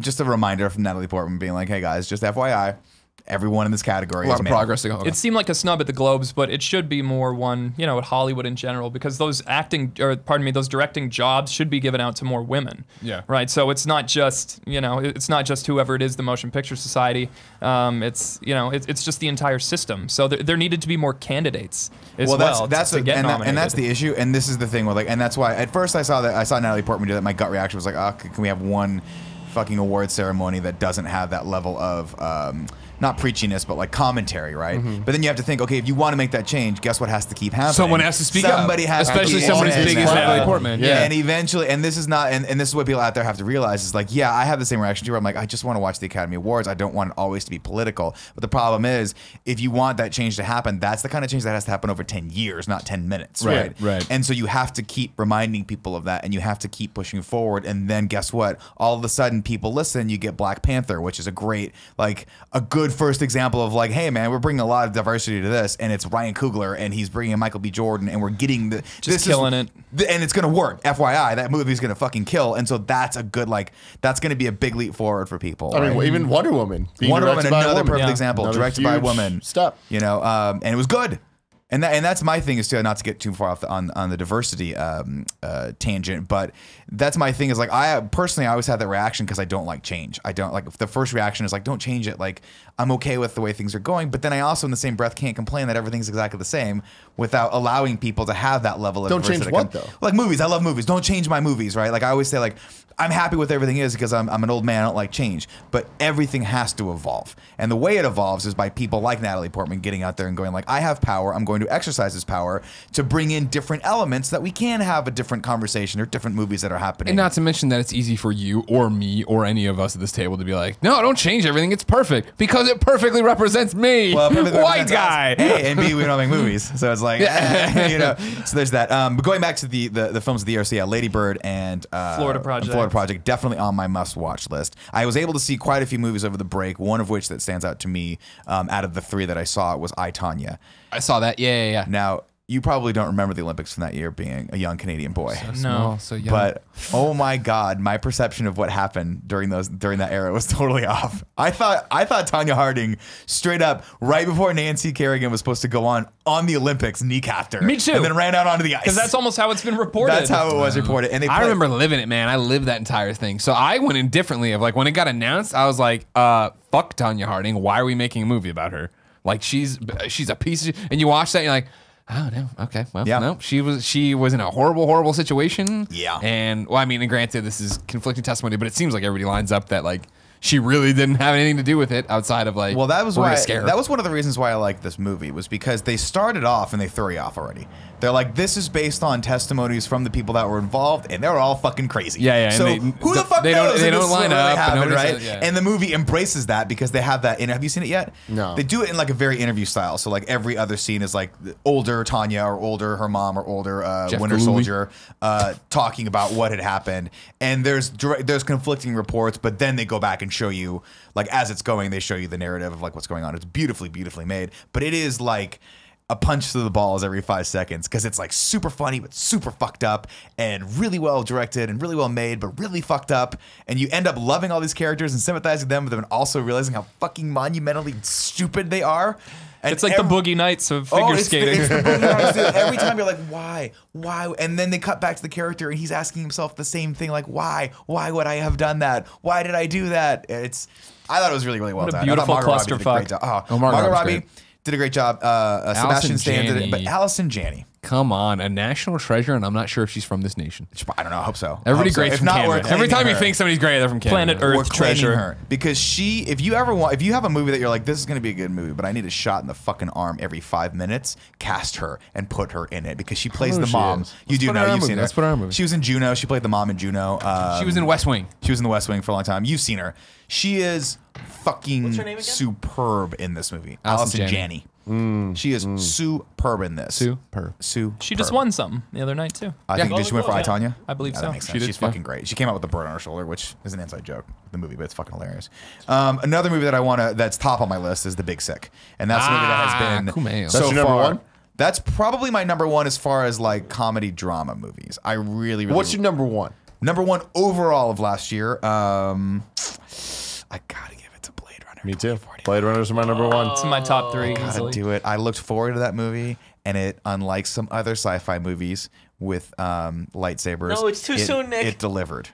just a reminder from Natalie Portman being like, "Hey guys, just FYI." Everyone in this category A lot is of male. progress to go. It seemed like a snub at the Globes, but it should be more one, you know, at Hollywood in general, because those those directing jobs should be given out to more women. Yeah. Right. So it's not just, you know, it's not just whoever it is, the Motion Picture Society. It's, you know, it's just the entire system. So there needed to be more candidates as well. That's to get nominated. and that's the issue. And this is the thing with like, and that's why at first I saw Natalie Portman do that. My gut reaction was like, oh, can we have one fucking award ceremony that doesn't have that level of not preachiness, but like commentary, right? But then you have to think, okay, if you want to make that change, guess what has to keep happening? Someone has to speak up. Somebody has Especially to keep someone as saying big as that. Natalie Portman. Yeah. And eventually, and this is not, and this is what people out there have to realize is like, yeah, I have the same reaction to it. I'm like, I just want to watch the Academy Awards. I don't want it always to be political. But the problem is, if you want that change to happen, that's the kind of change that has to happen over 10 years, not 10 minutes, right? Right. And so you have to keep reminding people of that, and you have to keep pushing forward. And then guess what? All of a sudden, people listen. You get Black Panther, which is a great, like, a good first example of like, hey man, we're bringing a lot of diversity to this, and it's Ryan Coogler, and he's bringing in Michael B. Jordan, and we're getting the killing it, and it's gonna work. FYI, that movie's gonna fucking kill, and so that's a good that's gonna be a big leap forward for people. I mean, right? even Wonder Woman. Wonder Woman, another perfect Yeah. example, Another directed by a huge woman. step. You know, and it was good. And that's my thing is to not to get too far off on the diversity tangent, but that's my thing is like I personally always have that reaction because I don't like change. I don't like if the first reaction is like don't change it. Like I'm okay with the way things are going, but then I also in the same breath can't complain that everything's exactly the same without allowing people to have that level of Don't diversity. change what, though? Like movies, I love movies. Don't change my movies, right? Like I always say like I'm happy with everything is because I'm an old man. I don't like change, but everything has to evolve, and the way it evolves is by people like Natalie Portman getting out there and going like, I have power. I'm going to exercise this power to bring in different elements that we can have a different conversation or different movies that are happening. And not to mention that it's easy for you or me or any of us at this table to be like, no, don't change everything. It's perfect because it perfectly represents me, Well, perfectly white represents guy. us. A, and B, we don't make movies, so it's like, you know. So there's that. But going back to the films of the year, so yeah, Lady Bird and Florida Project. Florida Project, definitely on my must-watch list. I was able to see quite a few movies over the break. One of which that stands out to me, out of the three that I saw, was I, Tonya. I saw that. Yeah. Now, you probably don't remember the Olympics from that year being a young Canadian boy. No. So young. But oh my God, my perception of what happened during that era was totally off. I thought Tonya Harding straight up right before Nancy Kerrigan was supposed to go on the Olympics kneecapped her. Me too. And then ran out onto the ice. Because that's almost how it's been reported. That's how it was reported. And I remember living it, man. I lived that entire thing. So I went in differently. Of like when it got announced, I was like, "Fuck Tonya Harding. Why are we making a movie about her? Like she's a piece of." And you watch that, and you're like, "Oh no, okay, well, Yeah. no." She was in a horrible situation. Yeah. And well, I mean, and granted, this is conflicting testimony, but it seems like everybody lines up that like she really didn't have anything to do with it outside of like. Well, that was we're why. gonna scare her. That was one of the reasons why I liked this movie was because they started off and they threw you off already. They're like, this is based on testimonies from the people that were involved, and they're all fucking crazy. Yeah. So and who the fuck they knows? They if don't this line really up. and happened, nobody right? says- yeah. And the movie embraces that because they have that. Have you seen it yet? No. They do it in like a very interview style. So like every other scene is like older Tanya or older her mom or older Jeff Winter Galooly. Soldier talking about what had happened. And there's conflicting reports, but then they go back and show you like as it's going, they show you the narrative of like what's going on. It's beautifully made, but it is like a punch to the balls every 5 seconds because it's like super funny but super fucked up and really well directed and really well made but really fucked up, and you end up loving all these characters and sympathizing with them, but then also realizing how fucking monumentally stupid they are. And It's like the Boogie Nights of figure skating. It's the Boogie Nights, dude. Every time you're like, why, and then they cut back to the character and he's asking himself the same thing, like, why would I have done that? Why did I do that? I thought it was really well What a done. beautiful I thought Margot Robbie did a great clusterfuck. job. Oh, Margot Margot Robbie's Robbie great. did a great job. Sebastian Stan did it, but Janney. Allison Janney. Come on, a national treasure, and I'm not sure if she's from this nation. I don't know. I hope so. Everybody I hope so. great If from not, Canada. we're Every claiming time you her. think somebody's great, they're from Canada. Planet Earth We're claiming treasure. her because if you have a movie that you're like, this is going to be a good movie, but I need a shot in the fucking arm every 5 minutes, cast her and put her in it because she plays know the who she mom. is. You Let's do put her know. in our You've movie. seen her. Let's put her in our movie. She was in Juno. She played the mom in Juno. She was in West Wing. She was in the West Wing for a long time. You've seen her. She is fucking What's her name again? superb in this movie. Allison Allison Janney. She is superb in this. Superb. She just won some the other night too. I think did she win for I, Tonya? I believe Yeah, so. that makes She sense. did, She's yeah. fucking great. She came out with the bird on her shoulder, which is an inside joke of the movie, but it's fucking hilarious. Another movie that that's top on my list is The Big Sick, and that's a movie that has been Kumail. so That's your number far. one? That's probably my number one as far as like comedy drama movies. I really. What's your number one? number one overall of last year? I gotta give it to Blade Runner. Me too. Blade Runner's my number one. It's in my top 3 Gotta easily. do it. I looked forward to that movie, and it, unlike some other sci-fi movies with lightsabers, No, it's too soon, Nick. It delivered.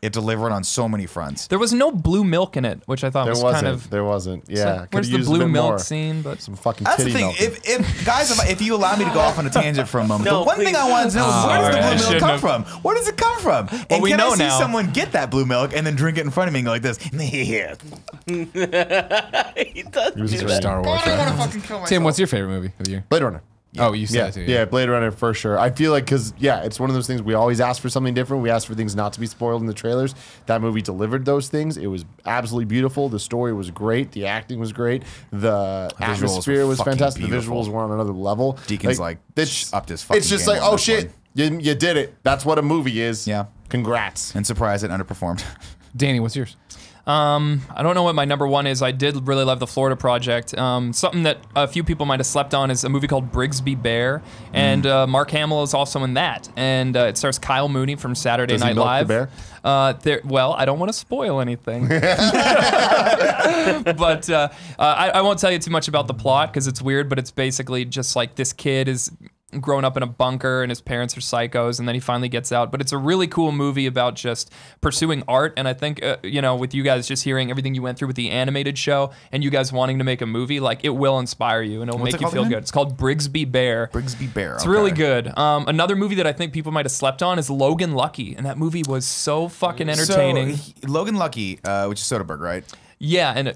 It delivered on so many fronts. There was no blue milk in it, which I thought was kind of. There wasn't. Yeah. So, where's the blue milk scene? But some fucking That's the titty thing. milk. If guys, if you allow me to go off on a tangent for a moment, No, the one thing I please. wanted to know is where does Sorry, I the blue milk shouldn't come have. from? Where does it come from? And we can know I see now. someone get that blue milk and then drink it in front of me and go like this? Yeah. He does was do great. that. Star Wars. Right? Tim, what's your favorite movie of the year? Blade Runner. Oh, you said Yeah, it too. yeah, Blade Runner for sure. I feel like it's one of those things we always ask for something different. We ask for things not to be spoiled in the trailers. That movie delivered those things. It was absolutely beautiful. The story was great. The acting was great. The visuals atmosphere were was fucking fantastic. beautiful. The visuals were on another level. Deacon's it's upped his fucking It's just game like, on oh this shit, one. you did it. That's what a movie is. Yeah. Congrats. And surprised it underperformed. Danny, what's yours? I don't know what my number 1 is. I did really love the Florida Project. Something that a few people might have slept on is a movie called Brigsby Bear, and Mark Hamill is also in that. And it stars Kyle Mooney from Saturday Does he Night milk Live. the bear? Well, I don't want to spoil anything, but I won't tell you too much about the plot because it's weird. But it's basically just like this kid is grown up in a bunker and his parents are psychos, and then he finally gets out. But it's a really cool movie about just pursuing art. And I think with you guys just hearing everything you went through with the animated show and you guys wanting to make a movie, like it will inspire you and it'll What's make it you called feel again? good. It's called Brigsby Bear. Brigsby Bear. It's really good. Another movie that I think people might have slept on is Logan Lucky, and that movie was so fucking entertaining. So, Logan Lucky, which is Soderbergh, right? Yeah, and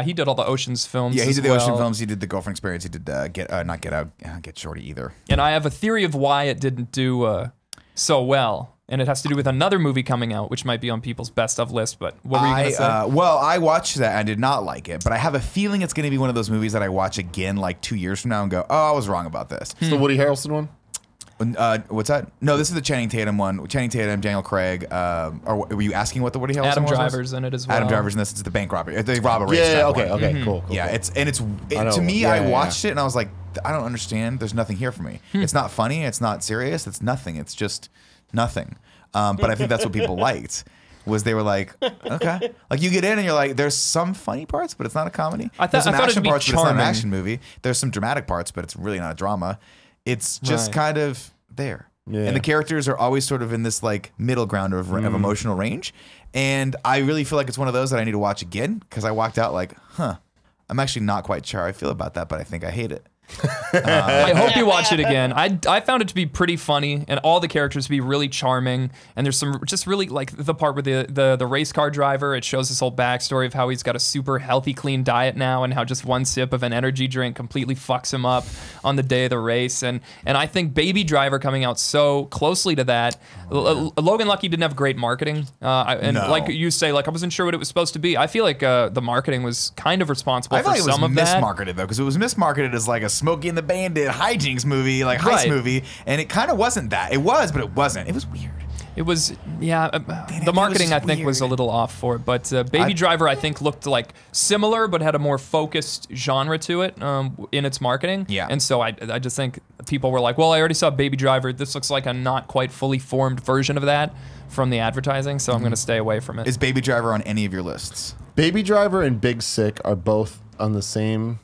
he did all the Ocean's films. Yeah, he as did the Ocean well. films. He did the Girlfriend Experience. He did not Get Out, Get Shorty either. And I have a theory of why it didn't do so well, and it has to do with another movie coming out, which might be on people's best of list. But what were you gonna say? I watched that. I did not like it, but I have a feeling it's going to be one of those movies that I watch again like 2 years from now and go, oh, I was wrong about this. It's the Woody Harrelson one? What's that? No, this is the Channing Tatum one. Channing Tatum, Daniel Craig. Or were you asking what the Woody Harrelson Adam one was? Driver's in it as well. Adam Driver's in this. It's the bank robbery. They rob a racetrack. Yeah, okay, one. okay, cool. Yeah, know. to me, Yeah, I yeah, watched it and I was like, I don't understand. There's nothing here for me. It's not funny. It's not serious. It's nothing. It's just nothing. But I think that's what people liked. Was they were like, okay, like you get in and you're like, there's some funny parts, but it's not a comedy. There's some I thought action it'd be parts, but it's not an charming. action movie. There's some dramatic parts, but it's really not a drama. It's just Right. kind of there. Yeah. And the characters are always sort of in this like middle ground of emotional range. And I really feel like it's one of those that I need to watch again because I walked out like, I'm actually not quite sure how I feel about that, but I think I hate it. I hope you watch it again. I found it to be pretty funny, and all the characters to be really charming. And there's some just really like the part with the race car driver. It shows this whole backstory of how he's got a super healthy, clean diet now, and how just one sip of an energy drink completely fucks him up on the day of the race. And I think Baby Driver coming out so closely to that. Logan Lucky didn't have great marketing, and No. like you say, like I wasn't sure what it was supposed to be. I feel like the marketing was kind of responsible I for feel like it was some of that. mismarketed though, because it was mismarketed as like a Smokey and the Bandit hijinks movie, like heist Right. movie, and it kind of wasn't that. It was, but it wasn't. It was weird. It was, it the was marketing just I think was a weird. little off for it, but Baby Driver I think looked like similar, but had a more focused genre to it in its marketing. Yeah. And so I just think people were like, well, I already saw Baby Driver. This looks like a not quite fully formed version of that from the advertising, so I'm going to stay away from it. Is Baby Driver on any of your lists? Baby Driver and Big Sick are both on the same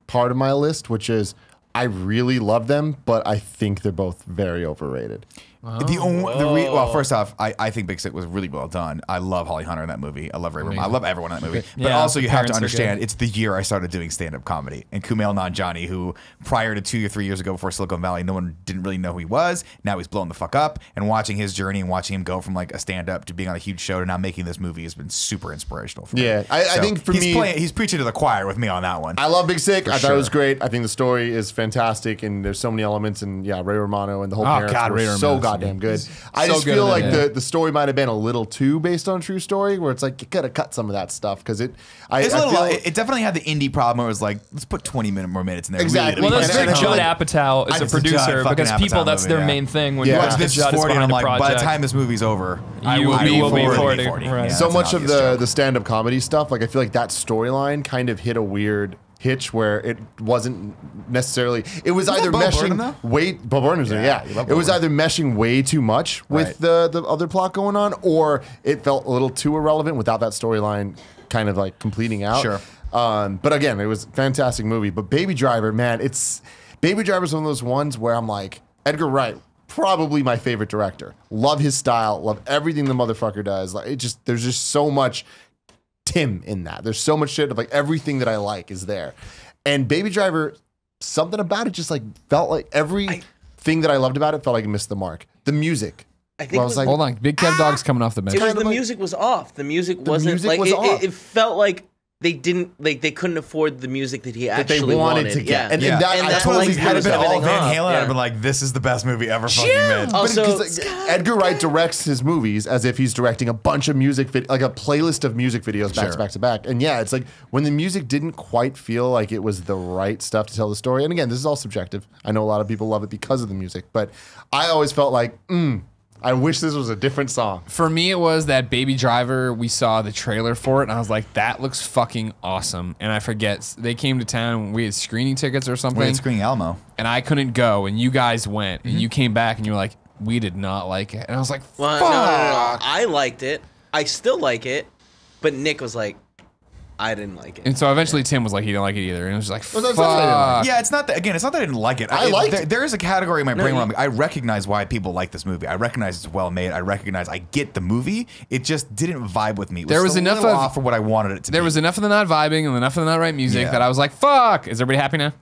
part of my list, which is I really love them, but I think they're both very overrated. Well, first off, I think Big Sick was really well done. I love Holly Hunter in that movie. I love Ray Romano. I love everyone in that movie. But Yeah, also, the you have to parents are understand, good. it's the year I started doing stand-up comedy. And Kumail Nanjiani, who prior to 2 or 3 years ago before Silicon Valley, no one didn't really know who he was. Now he's blowing the fuck up. And watching his journey and watching him go from like a stand-up to being on a huge show to now making this movie has been super inspirational for me. Yeah, I think for me- he's preaching to the choir with me on that one. I love Big Sick. I thought it was sure. great. I think the story is fantastic, and there's so many elements. And yeah, Ray Romano and the whole Oh, parents God, were Ray so Romano's goddamn good. I so just good feel at like it, the story might have been a little too based on true story, where it's like you gotta cut some of that stuff because it. It's a little, feel, it definitely had the indie problem where it was like, let's put 20 more minutes in there. Exactly. Well, that's And very I feel Judd like- Apatow as a It's a Judd producer fucking because people, Apatow that's movie, their yeah. main thing when Yeah. you Watch watch This is Judd is 40, and I'm behind a like, by the project. time this movie's over, You will be 40. Right. Yeah, so that's much an of obvious joke. the stand-up comedy stuff, like I feel like that storyline kind of hit a weird hitch where it wasn't necessarily. It was either Bo meshing Burnham, though? way. Bo Burnham's in it, yeah. you love It was Bo either meshing way too much with Right. the other plot going on, or it felt a little too irrelevant without that storyline kind of like completing out. Sure. But again, it was a fantastic movie. But Baby Driver, man, Baby Driver's one of those ones where I'm like, Edgar Wright, probably my favorite director. Love his style. Love everything the motherfucker does. Like there's just so much Tim in that. There's so much shit of like everything that I like is there. And Baby Driver, something about it just like felt like everything that I loved about it felt like it missed the mark. The music. I think I was like, Hold on, Big Kev Dog's coming off the bench. the music was off. The music wasn't music like was off. it felt like they couldn't afford the music that he that they actually wanted to get. Yeah. And that, I that's totally like, Had it been all everything Van off. Halen, I'd Yeah. have been like, this is the best movie ever fucking made. Also, Edgar Wright directs his movies as if he's directing a bunch of music, like a playlist of music videos back to back to back. And yeah, it's like when the music didn't quite feel like it was the right stuff to tell the story. And again, this is all subjective. I know a lot of people love it because of the music, but I always felt like, I wish this was a different song. For me, it was that Baby Driver. We saw the trailer for it, and I was like, that looks fucking awesome. And I forget, they came to town. We had screening tickets or something. We had Screening Alamo. And I couldn't go, and you guys went, and you came back, and you were like, we did not like it. And I was like, fuck. Well, no. I liked it. I still like it. But Nick was like, I didn't like it. And so eventually Tim was like, he didn't like it either. And it was just like, Well, that's not what I didn't like. fuck. Yeah, it's not that. Again, it's not that I didn't like it. I liked it. There is a category in my brain you- where I'm like, I recognize why people like this movie. I recognize it's well made. I get the movie. It just didn't vibe with me. It was There was just a enough little of- off for what I wanted it to be. There was enough of the not vibing and enough of the not right music Yeah. that I was like, fuck. Is everybody happy now?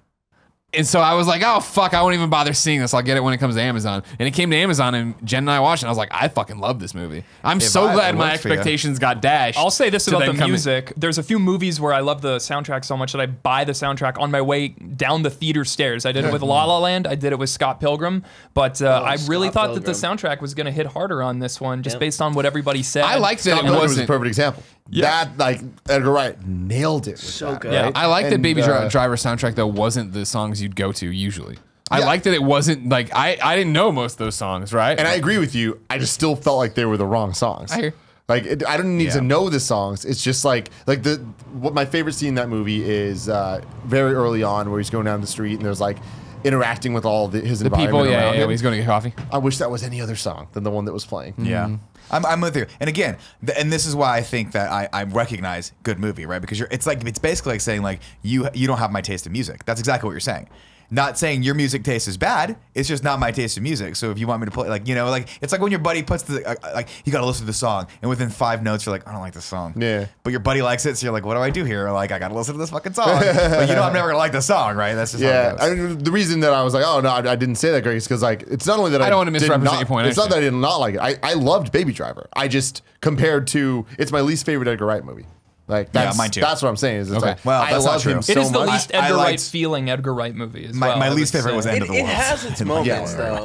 And so I was like, oh, fuck, I won't even bother seeing this. I'll get it when it comes to Amazon. And it came to Amazon, and Jen and I watched it. And I was like, I fucking love this movie. I'm so I- glad it my works for you. expectations got dashed. I'll say this to about then the come in- music. There's a few movies where I love the soundtrack so much that I buy the soundtrack on my way down the theater stairs. I did it with La La Land. I did it with Scott Pilgrim. But I really Scott thought that the Pilgrim. soundtrack was going to hit harder on this one just based on what everybody said. I liked that Scott it Pilgrim was a wasn't. perfect example. That, like, Edgar Wright nailed it with So that, good. right? I like that And, Baby Driver soundtrack, though, wasn't the songs you'd go to usually. I Yeah. like that it wasn't, like, I didn't know most of those songs, right? And I agree with you. I just still felt like they were the wrong songs. I hear. Like I don't need to know the songs. It's just like what my favorite scene in that movie is very early on where he's going down the street and there's like interacting with all his The environment people, around yeah, him. he's going to get coffee. I wish that was any other song than the one that was playing. Yeah. I'm with you. And again, and this is why I think that I recognize good movie, right? Because it's basically like saying like you don't have my taste in music. That's exactly what you're saying. Not saying your music taste is bad. It's just not my taste in music. So if you want me to play, like, you know, like it's like when your buddy puts like you got to listen to the song, and within 5 notes you're like, I don't like this song. Yeah. But your buddy likes it, so you're like, what do I do here? Like I got to listen to this fucking song. But you know, I'm never gonna like the song, right? That's just Yeah, how it goes. I mean, the reason that I was like, oh no, I didn't say that, Greg, is because like it's not only that I don't wanna did misrepresent not- your point, It's not that actually. I did not like it. I loved Baby Driver. I just compared to it's my least favorite Edgar Wright movie. Like that's mine too. That's what I'm saying. Is it's Okay. like, Well, I that's not love him true. so It is the much. least I Edgar Wright liked- feeling Edgar Wright movie as My well. I would least favorite say. was End of the It World. has its In my moments, opinion. though.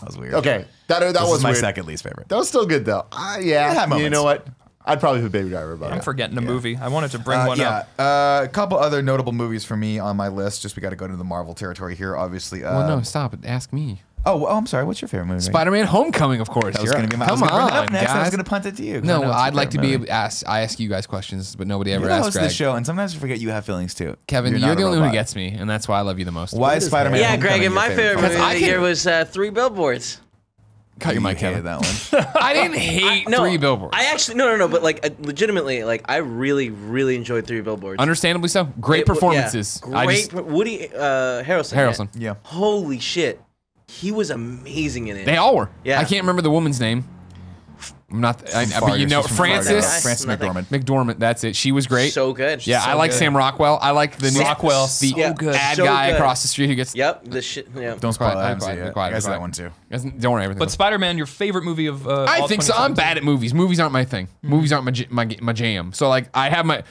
That was weird. Okay, that This was is my weird. second least favorite. That was still good though. Yeah, It had you moments. know what? I'd probably put Baby Driver above I'm it. forgetting a movie. I wanted to bring one up. A couple other notable movies for me on my list. Just we got to go to the Marvel territory here, obviously. Well, no, stop it. Ask me. I'm sorry. What's your favorite movie? Spider-Man Homecoming, of course. That was going to be my. I was Come gonna bring that on, up next. I was guys. going to punt it to you. 'cause I No, know it's your I'd like to favorite be movie. able I ask you guys questions, but nobody ever You're the asks host of Greg. the show, and sometimes I forget you have feelings too. Kevin, You're you're not the a only one who robot. gets me, and that's why I love you the most. Why is Spider-Man? Yeah, Homecoming Greg, and your my favorite movie? movie I of the can- year was 3 Billboards. Cut your You mic, hated Kevin. that one. I didn't hate No, 3 Billboards. I actually no, but like legitimately, like I really, really enjoyed 3 Billboards. Understandably so. Great It- yeah, performances. great. Woody Harrelson. Harrelson. Yeah. Holy shit, he was amazing in it. They all were. Yeah. I can't remember the woman's name. I'm not. but you Fargo. know, She's from Fargo. Frances Frances Nothing. McDormand. McDormand. That's it. She was great. So good. yeah, I like good. Sam Rockwell. I like the new Rockwell, the so good. ad So guy good. across the street who gets. Yep. The shit. Yeah. Don't spoil it. I haven't Quiet, seen it. quiet, I saw quiet. that one too. Don't worry, everything. But Spider-Man, your favorite movie of I think so. I'm bad at movies. Movies aren't my thing. Movies aren't my jam. So like I have much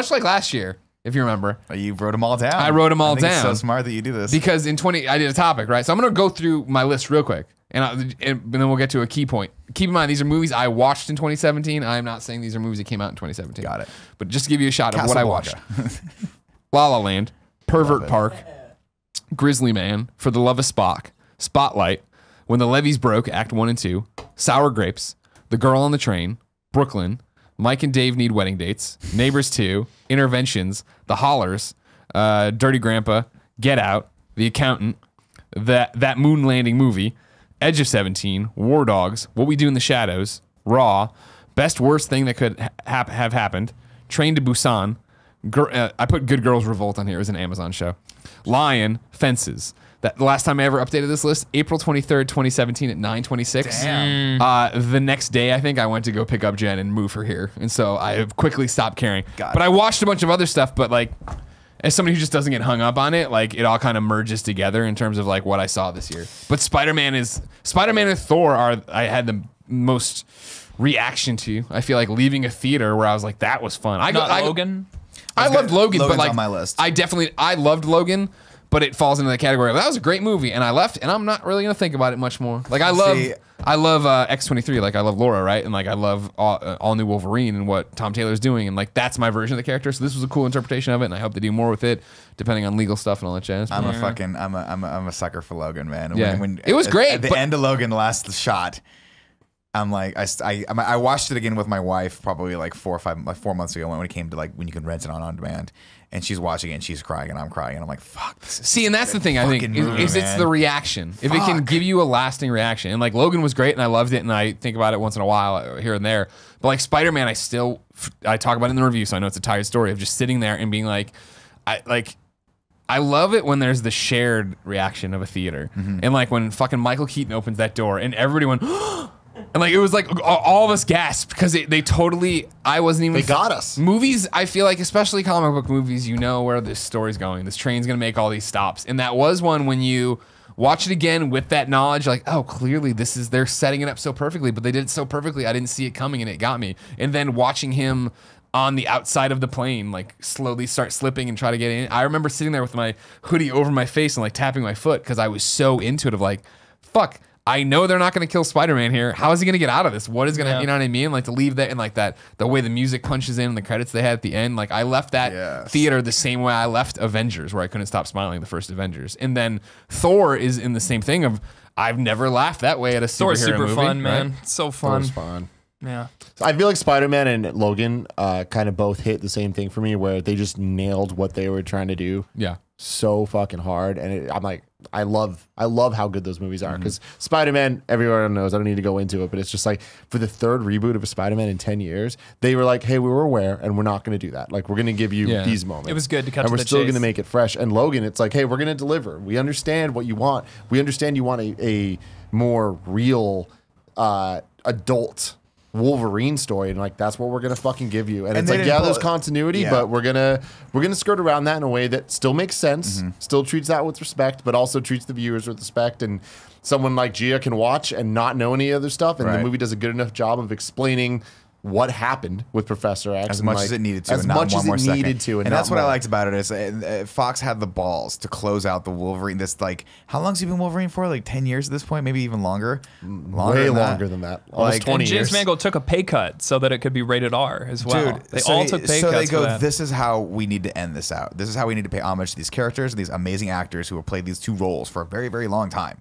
like last year, if you remember, You wrote them all down. I wrote 'em all I think It's so down. smart that you do this. because in 20 I did a topic, right? So I'm gonna go through my list real quick, and then we'll get to a key point. Keep in mind these are movies I watched in 2017. I'm not saying these are movies that came out in 2017. Got it. But just to give you a shot of what I watched: Casablanca. La La Land, Pervert Park, Grizzly Man, For the Love of Spock, Spotlight, When the Levees Broke, Act 1 and 2, Sour Grapes, The Girl on the Train, Brooklyn, Mike and Dave Need Wedding Dates, Neighbors 2, Interventions, The Hollers, Dirty Grandpa, Get Out, The Accountant, that Moon Landing Movie, Edge of 17, War Dogs, What We Do in the Shadows, Raw, Best Worst Thing That Could Have Happened, Train to Busan. I put Good Girls Revolt on here. It was an Amazon show. Lion, Fences. The last time I ever updated this list, April 23rd, 2017 at 9:26. Damn. The next day, I think I went to go pick up Jen and move her here. And so I quickly stopped caring. But I watched a bunch of other stuff, but like, as somebody who just doesn't get hung up on it, like it all kind of merges together in terms of like what I saw this year. But Spider-Man and Thor I had the most reaction to. I feel like leaving a theater where I was like, that was fun. Logan. I loved Logan, Logan's but like on my list. I loved Logan, but it falls into the category of that was a great movie, and I left, and I'm not really gonna think about it much more. Like I love X-23, like I love Laura, right, and like I love all new Wolverine and what Tom Taylor's doing, and like that's my version of the character. So this was a cool interpretation of it, and I hope they do more with it, depending on legal stuff and all that jazz. I'm a sucker for Logan, man. Yeah. When It was great, At the end of Logan, the last shot. I'm like, I watched it again with my wife probably like 4 months ago when it came to like when you can rent it on demand, and she's watching it and she's crying and I'm crying and I'm like, fuck. This is See, and that's the thing I think is it's the reaction. If it can give you a lasting reaction, and like Logan was great and I loved it and I think about it once in a while here and there, but like Spider-Man, I talk about it in the review, so I know it's a tired story of just sitting there and being like, I love it when there's the shared reaction of a theater, and like when fucking Michael Keaton opens that door and everybody went. And like it was like all of us gasped because they totally. I wasn't even. They got us. Movies, I feel like, especially comic book movies, you know where this story's going. This train's gonna make all these stops, and that was one when you watch it again with that knowledge, like, oh, clearly they're setting it up so perfectly, but they did it so perfectly, I didn't see it coming, and it got me. And then watching him on the outside of the plane, like slowly start slipping and try to get in. I remember sitting there with my hoodie over my face and like tapping my foot because I was so into it of like, fuck. I know they're not going to kill Spider-Man here. How is he going to get out of this? What is going to, you know what I mean? Like to leave that and like that, the way the music punches in and the credits they had at the end. Like I left that theater the same way I left Avengers, where I couldn't stop smiling, the first Avengers. And then Thor is in the same thing of, I've never laughed that way at a superhero Thor's super movie, fun, man. right? So fun. Thor's fun. Yeah. I feel like Spider-Man and Logan kind of both hit the same thing for me, where they just nailed what they were trying to do. Yeah. So fucking hard, and I'm like, I love how good those movies are, because Spider-Man, everyone knows, I don't need to go into it, but it's just like for the third reboot of a Spider-Man in 10 years, they were like, hey, we were aware and we're not going to do that. Like we're going to give you these moments. It was good to cut and to we're the still chase. going to make it fresh. And Logan, it's like, hey, we're going to deliver. We understand what you want. We understand you want a more real adult Wolverine story, and like that's what we're gonna fucking give you. And it's like, yeah, there's continuity, but we're gonna skirt around that in a way that still makes sense, still treats that with respect, but also treats the viewers with respect. And someone like Gia can watch and not know any other stuff, and the movie does a good enough job of explaining what happened with Professor X as much as it needed to, as much as it needed to, and that's what I liked about it is Fox had the balls to close out the Wolverine. This like, how long's he been Wolverine for? Like 10 years at this point, maybe even longer. Way longer than that. Almost 20 and years. James Mangold took a pay cut so that it could be rated R as well. Dude, they all took pay cuts. So they go, for that. this is how we need to end this out. This is how we need to pay homage to these characters and these amazing actors who have played these two roles for a very, very long time.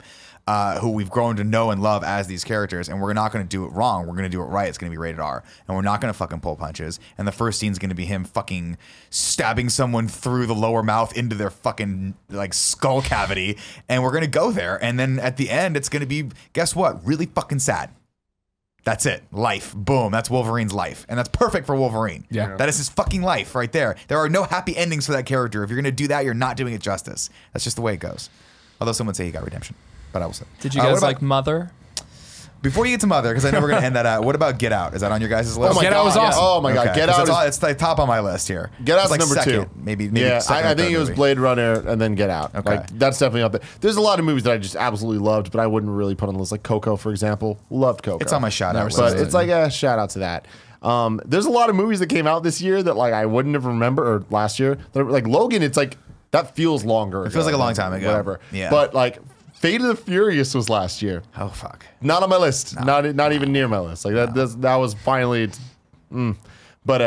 Who we've grown to know and love as these characters, and we're not going to do it wrong. We're going to do it right. It's going to be rated R, and we're not going to fucking pull punches. And the first scene is going to be him fucking stabbing someone through the lower mouth into their fucking like skull cavity, and we're going to go there. And then at the end, it's going to be, guess what? Really fucking sad. That's it. Life. Boom. That's Wolverine's life. And that's perfect for Wolverine. Yeah. That is his fucking life right there. There are no happy endings for that character. If you're going to do that, you're not doing it justice. That's just the way it goes. Although some would say he got redemption. But I will say. Did you guys like Mother? Before you get to Mother, because I know we're going to end that out, what about Get Out? Is that on your guys' list? Oh my Get God. Out was awesome. Oh my God. Get Out. It's the top on my list here. Get Out's like number second, 2. Maybe yeah, second I or think third it was movie. Blade Runner and then Get Out. Okay. Like, that's definitely up there. There's a lot of movies that I just absolutely loved, but I wouldn't really put on the list. Like Coco, for example. Loved Coco. It's on my shout out list. But it's like a shout out to that. There's a lot of movies that came out this year that like I wouldn't have remembered, or last year. Like Logan, it's like that feels longer. It feels like a long time ago. Whatever. Yeah. But like Fate of the Furious was last year. Oh fuck. Not on my list. No. Not even near my list. Like that was finally. But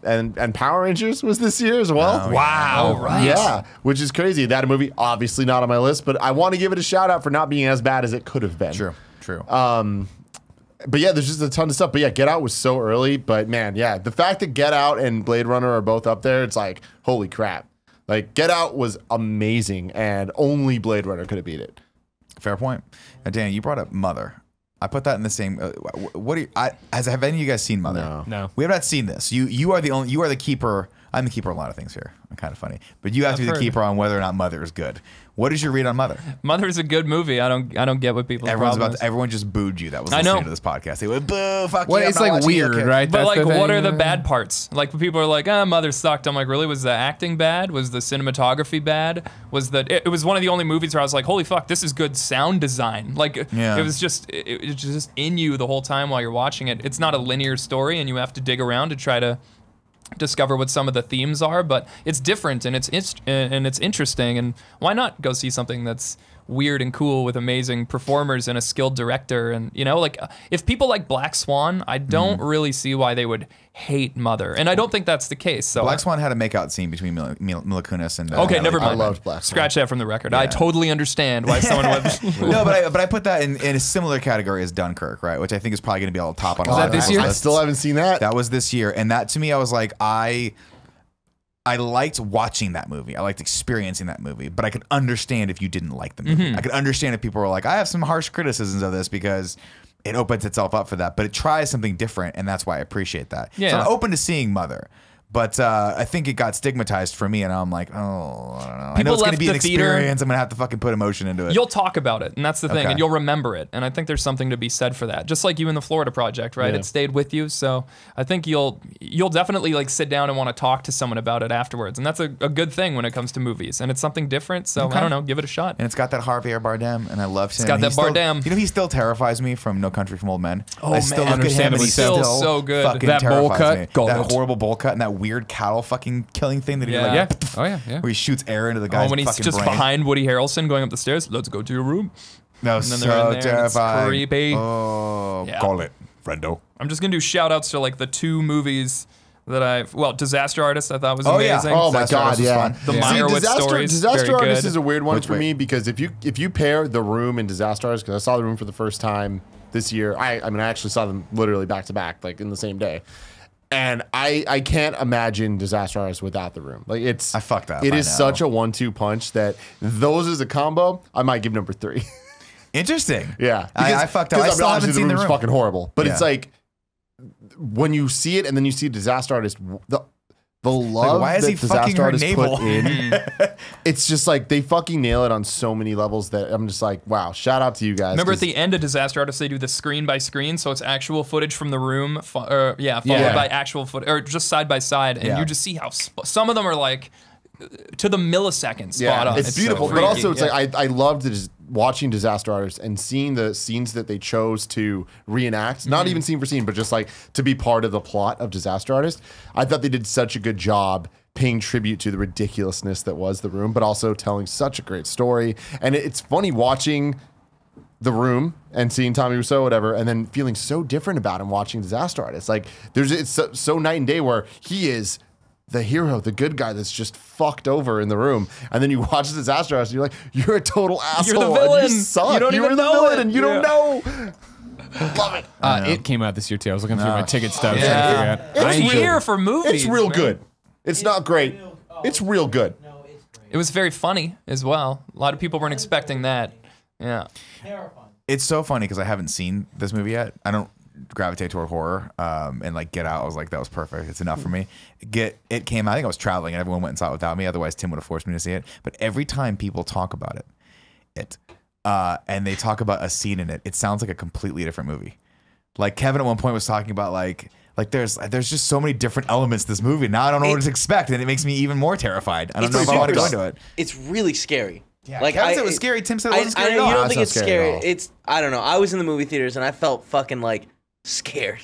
and Power Rangers was this year as well. Oh, Wow. Right. Yeah, which is crazy. That movie obviously not on my list, but I want to give it a shout out for not being as bad as it could have been. True. But yeah, there's just a ton of stuff. But yeah, Get Out was so early. But man, yeah, the fact that Get Out and Blade Runner are both up there, it's like, holy crap. Like, Get Out was amazing, and only Blade Runner could have beat it. Fair point. Now, Dan, you brought up Mother. I put that in the same. What do you, have any of you guys seen Mother? No. We have not seen this. You are the keeper. I'm the keeper on a lot of things here. I'm kind of funny, but you have to be the keeper on whether or not Mother is good. What is your read on Mother? Mother's a good movie. I don't get what people. Everyone just booed you. That was listening to this podcast. They went boo, fuck Well, you. it's like weird, right? But That's like, the what thing. are the bad parts? Like, people are like, Mother sucked. I'm like, really? Was the acting bad? Was the cinematography bad? Was it was one of the only movies where I was like, holy fuck, this is good sound design. Like, it was just in you the whole time while you're watching it. It's not a linear story, and you have to dig around to try to discover what some of the themes are, but it's different and it's interesting, and why not go see something that's weird and cool with amazing performers and a skilled director? And like, if people like Black Swan, I don't really see why they would hate Mother, and I don't think that's the case. So Black Swan had a makeout scene between Mila Kunis and okay, never mind. I loved Black Swan. Scratch that from the record. I totally understand why someone would. No, but I put that in a similar category as Dunkirk, right? Which I think is probably going to be on top on a lot of this year? I still haven't seen that. That was this year, and that to me, I was like, I liked watching that movie. I liked experiencing that movie, but I could understand if you didn't like the movie. I could understand if people were like, I have some harsh criticisms of this because it opens itself up for that, but it tries something different, and that's why I appreciate that. Yeah. So I'm open to seeing Mother. But I think it got stigmatized for me, and I'm like, oh, I don't know. I know it's going to be an experience. I'm going to have to fucking put emotion into it. You'll talk about it, and that's the thing, Okay. and you'll remember it. And I think there's something to be said for that. Just like you in the Florida Project, right? Yeah. It stayed with you, so I think you'll definitely like sit down and want to talk to someone about it afterwards, and that's a good thing when it comes to movies. And it's something different, so I don't know, give it a shot. And it's got that Javier Bardem, and I love him. It's got that Bardem. You know, he still terrifies me from No Country for Old Men. Oh, I still man, look at him, and he's understandably still so good. fucking That bowl terrifies cut, me. got That it. horrible bowl cut and that weird cattle fucking killing thing that he Yeah. like, Oh yeah. where he shoots air into the guy's when he's fucking just brain. behind Woody Harrelson going up the stairs, let's go to your room. That was And then they're in so there, and it's terrifying. creepy. Oh, Yeah. call it, friendo. I'm just gonna do shout outs to like the two movies that Disaster Artist I thought was Oh, yeah. amazing. Oh my Disaster God, Artist was yeah. fun. The Yeah. Meyerowitz stories, Disaster very Artist good. is a weird one Wait, for wait. me because if you pair The Room and Disaster Artist, because I saw The Room for the first time this year. I actually saw them literally back to back, like in the same day. And I can't imagine Disaster Artist without The Room. Like I fucked up, It I is know. such a 1-2 punch that those as a combo, I might give number 3. Interesting. Yeah, I fucked up. I still haven't seen The Room's Room. fucking horrible, but it's Yeah. like when you see it and then you see Disaster Artist, the love why is that he fucking Disaster her Artist navel? put in, it's just like they fucking nail it on so many levels that I'm just like, wow, shout out to you guys. Remember at 'cause- the end of Disaster Artist, they do the screen by screen, so it's actual footage from the room, followed Yeah. by actual footage, or just side by side, and Yeah. you just see how some of them are like to the millisecond spot on. It's so beautiful, but freaky. also it's Yeah. like I loved it watching Disaster Artist and seeing the scenes that they chose to reenact, not even scene for scene, but just like to be part of the plot of Disaster Artist. I thought they did such a good job paying tribute to the ridiculousness that was The Room, but also telling such a great story. And it's funny watching The Room and seeing Tommy Wiseau, whatever, and then feeling so different about him watching Disaster Artist. Like it's so night and day where he is the hero, the good guy that's just fucked over in The Room, and then you watch Disaster Artist, and you're like, you're a total asshole. the and villain. You suck. You don't were even the know villain, it. and you don't know. Love it. It came out this year too. I was looking through my ticket stubs. Yeah. trying to figure out. It's I enjoyed We're it. here for movies. It's real man. good. It's not great. It's real good. It was very funny as well. A lot of people weren't expecting that. Yeah. It's so funny because I haven't seen this movie yet. I don't gravitate toward horror. And like Get Out, I was like, that was perfect. It's enough for me. It came out. I think I was traveling and everyone went and saw it without me. Otherwise, Tim would have forced me to see it. But every time people talk about it, and they talk about a scene in it, it sounds like a completely different movie. Like Kevin at one point was talking about like there's just so many different elements to this movie. Now I don't know what to expect, and it makes me even more terrified. I don't know if I want to go into it. It's really scary. Yeah, Kevin said it was scary. Tim said it wasn't scary I at know all. you don't It's think not it's scary scary. at all. It's I don't know. I was in the movie theaters and I felt fucking like scared.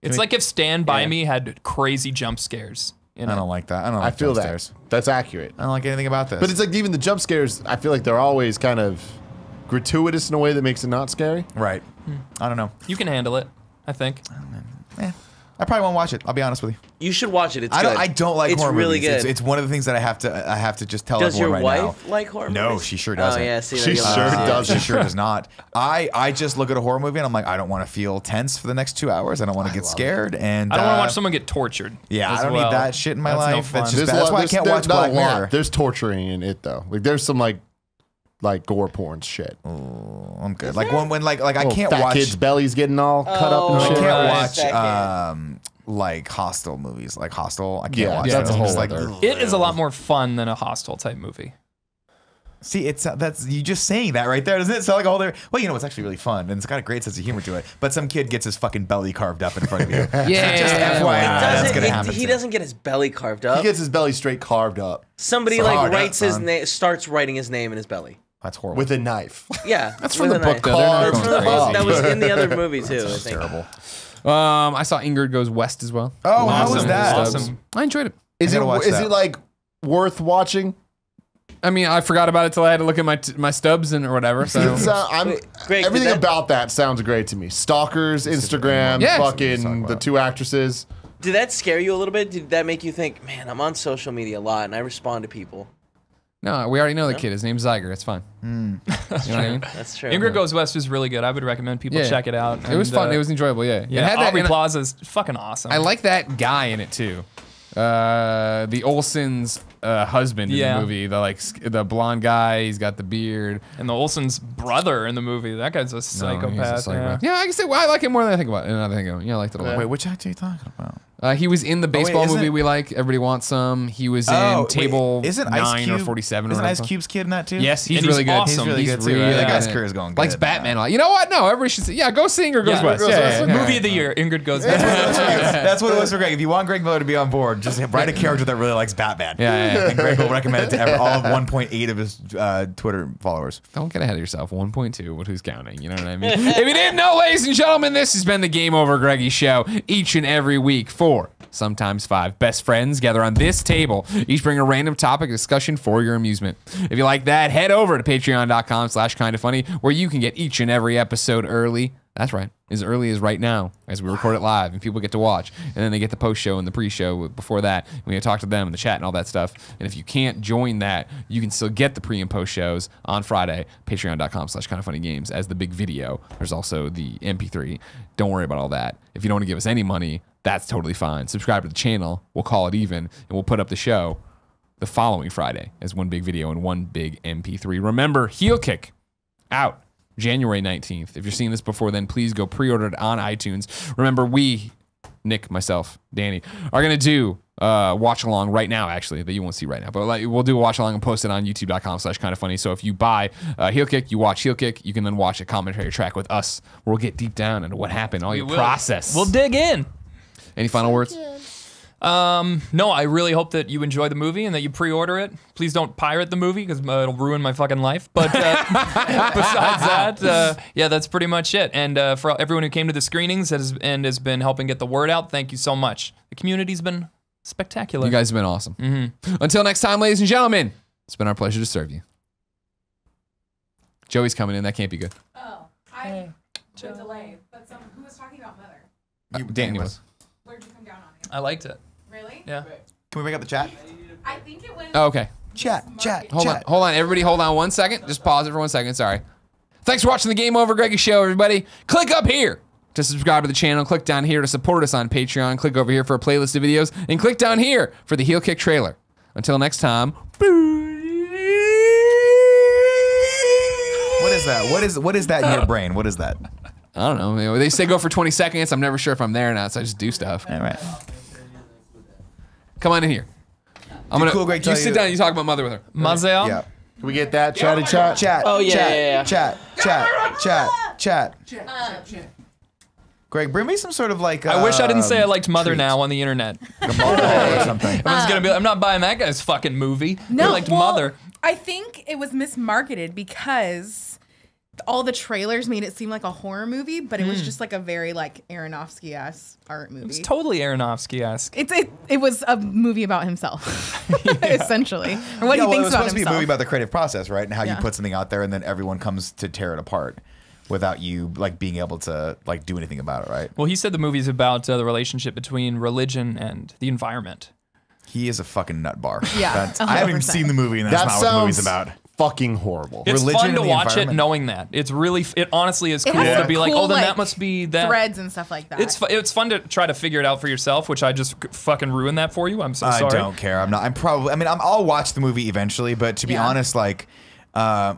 It's like if Stand By Me had crazy jump scares. You know? I don't like that. I don't I like feel jump that. scares. That's accurate. I don't like anything about this. But it's like even the jump scares, I feel like they're always kind of gratuitous in a way that makes it not scary. right. I don't know. You can handle it, I think. I probably won't watch it. I'll be honest with you. You should watch it. It's I good. don't like it's horror really movies. good. It's one of the things that I have to just tell Does your everyone right wife now. like horror No, movies? she sure doesn't. Oh yeah, see, She there you go. sure doesn't. She sure does not. I just look at a horror movie and I'm like, I don't want to feel tense for the next 2 hours. I don't want to get scared. And I don't want to watch someone get tortured. Yeah, as I don't well. need that shit in my That's no life. fun. That's just bad. That's why I can't watch not Black a lot. Mirror. There's torturing in it though. Like there's some like like gore porn shit. Oh, I'm good. Like when like I can't fat watch kids' bellies getting all cut up and I shit. can't watch like Hostel movies. Like Hostel, I can't watch. that's that. a whole It's like, other- It is a lot more fun than a Hostel type movie. see, it's that's you just saying that right there, doesn't it? Sound like a whole other. Well, you know, it's actually really fun and it's got a great sense of humor to it. But some kid gets his fucking belly carved up in front of you. Yeah. Just FYI, that's gonna happen. He soon. doesn't get his belly carved up. He gets his belly straight carved up Somebody Carved like up, writes his son. name, starts writing his name in his belly. That's horrible. with a knife. Yeah, That's with from the a book, knife. though. They're not That's going from the crazy. book. That was in the other movie too. I think. terrible. I saw Ingrid Goes West as well. Oh, how was Awesome. that? Awesome. I enjoyed it. Is I gotta watch it that. like worth watching? I mean, I forgot about it till I had to look at my stubs and or whatever. So Greg, everything did that- about that sounds great to me. Stalkers, Instagram, Yeah. fucking the two actresses. Did that scare you a little bit? Did that make you think, man, I'm on social media a lot and I respond to people? no, we already know the kid. His name's Zyger. It's fine. You know what I mean? That's true. Ingrid Goes West is really good. I would recommend people Yeah. check it out. It was And, fun. It was enjoyable. Yeah. Yeah, It had that, Aubrey and Plaza is fucking awesome. I like that guy in it too. The Olsen's husband in Yeah. the movie, the blonde guy. He's got the beard. and the Olsen's brother in the movie. That guy's a No, he's a psychopath. psychopath. Yeah, I can say I like it more than I think about it. And I think, yeah, I liked it a lot. Wait, which actor are you talking about? He was in the baseball isn't movie it- we like. Everybody Wants Some. He was in wait, Table isn't Ice 9 or Cube- 47 Isn't or Ice whatever. Cube's kid in that too? Yes, he's And really he's good. awesome. He's really good too. really Yeah, that guy's good. career is going good. Likes Batman a lot. You know what? No, everybody should say, yeah, go see Ingrid Goes Yeah, West. Ingrid Goes Yeah, yeah, yeah. Movie of the year. Ingrid Goes West. That's what it was for Greg. If you want Greg Miller to be on board, just write a character that really likes Batman. Yeah. And Greg will recommend it to all of 1.8 of his Twitter followers. Don't get ahead of yourself. 1.2, but who's counting? You know what I mean? If you didn't know, ladies and gentlemen, this has been the Game Over Greggy Show each and every week. 4, sometimes 5 best friends gather on this table. Each bring a random topic of discussion for your amusement. If you like that, head over to patreon.com/kindafunny, where you can get each and every episode early. That's right, as early as right now, as we record it live, and people get to watch. And then they get the post-show and the pre-show before that. We get to talk to them in the chat and all that stuff. And if you can't join that, you can still get the pre- and post-shows on Friday, patreon.com/kindafunnygames as the big video. There's also the MP3. Don't worry about all that. If you don't want to give us any money, that's totally fine. Subscribe to the channel. We'll call it even, and we'll put up the show the following Friday as one big video and one big MP3. Remember, Heel Kick out January 19th. If you're seeing this before then, please go pre-order it on iTunes. Remember, we, Nick, myself, Danny, are going to do watch along right now, actually, that you won't see right now. But we'll do a watch along and post it on youtube.com/kindafunny. So if you buy Heel Kick, you watch Heel Kick, you can then watch a commentary track with us where we'll get deep down into what happened, all your process. We'll dig in. Any final words? No, I really hope that you enjoy the movie and that you pre-order it. Please don't pirate the movie because it'll ruin my fucking life. But besides that, yeah, that's pretty much it. And for everyone who came to the screenings and has been helping get the word out, thank you so much. The community's been spectacular. You guys have been awesome. Until next time, ladies and gentlemen, it's been our pleasure to serve you. Joey's coming in. That can't be good. Oh, I delay. But who was talking about Mother? Danny was. Where'd you come down on it? I liked it. Really? Yeah. Can we bring up the chat? I think it was. Oh, okay. Chat. Hold on. Everybody hold on 1 second. Just pause it for 1 second. Sorry. Thanks for watching the Game Over Greggy Show, everybody. Click up here to subscribe to the channel. Click down here to support us on Patreon. Click over here for a playlist of videos. And click down here for the Heel Kick trailer. Until next time. What is that? What is that in your brain? What is that? I don't know. They say go for 20 seconds. I'm never sure if I'm there or not, so I just do stuff. All right. Come on in here. I'm gonna. Cool Greg you tell sit you- down. You talk about Mother with her. Mazel? Yeah. Can we get that chatty chat? Chat. Oh, yeah, Chat. yeah, yeah. Chat. Greg, bring me some sort of like. I wish I didn't say I liked Mother treat. now on the internet. Or something. Everyone's gonna be like, I'm not buying that guy's fucking movie. No, I liked well, Mother. I think it was mismarketed because all the trailers made it seem like a horror movie, but it was just like a very like Aronofsky-esque art movie. It's totally Aronofsky-esque. It was a movie about himself, essentially, or what Yeah, he well, it thinks was about supposed to be a himself. movie about the creative process, right? And how you Yeah. put something out there and then everyone comes to tear it apart without you like being able to like do anything about it, right? Well, he said the movie's about the relationship between religion and the environment. He is a fucking nut bar. Yeah, I haven't even 100%. seen the movie, and that's That not what the movie's sounds about. fucking horrible. It's Religion fun to and the watch it environment. knowing that. It's really, it honestly is It cool has to be like, cool, oh, then that like, must be that. threads and stuff like that. It's fun to try to figure it out for yourself, which I just fucking ruined that for you. I'm so I sorry. don't care. I'll watch the movie eventually, but to be Yeah. honest, like,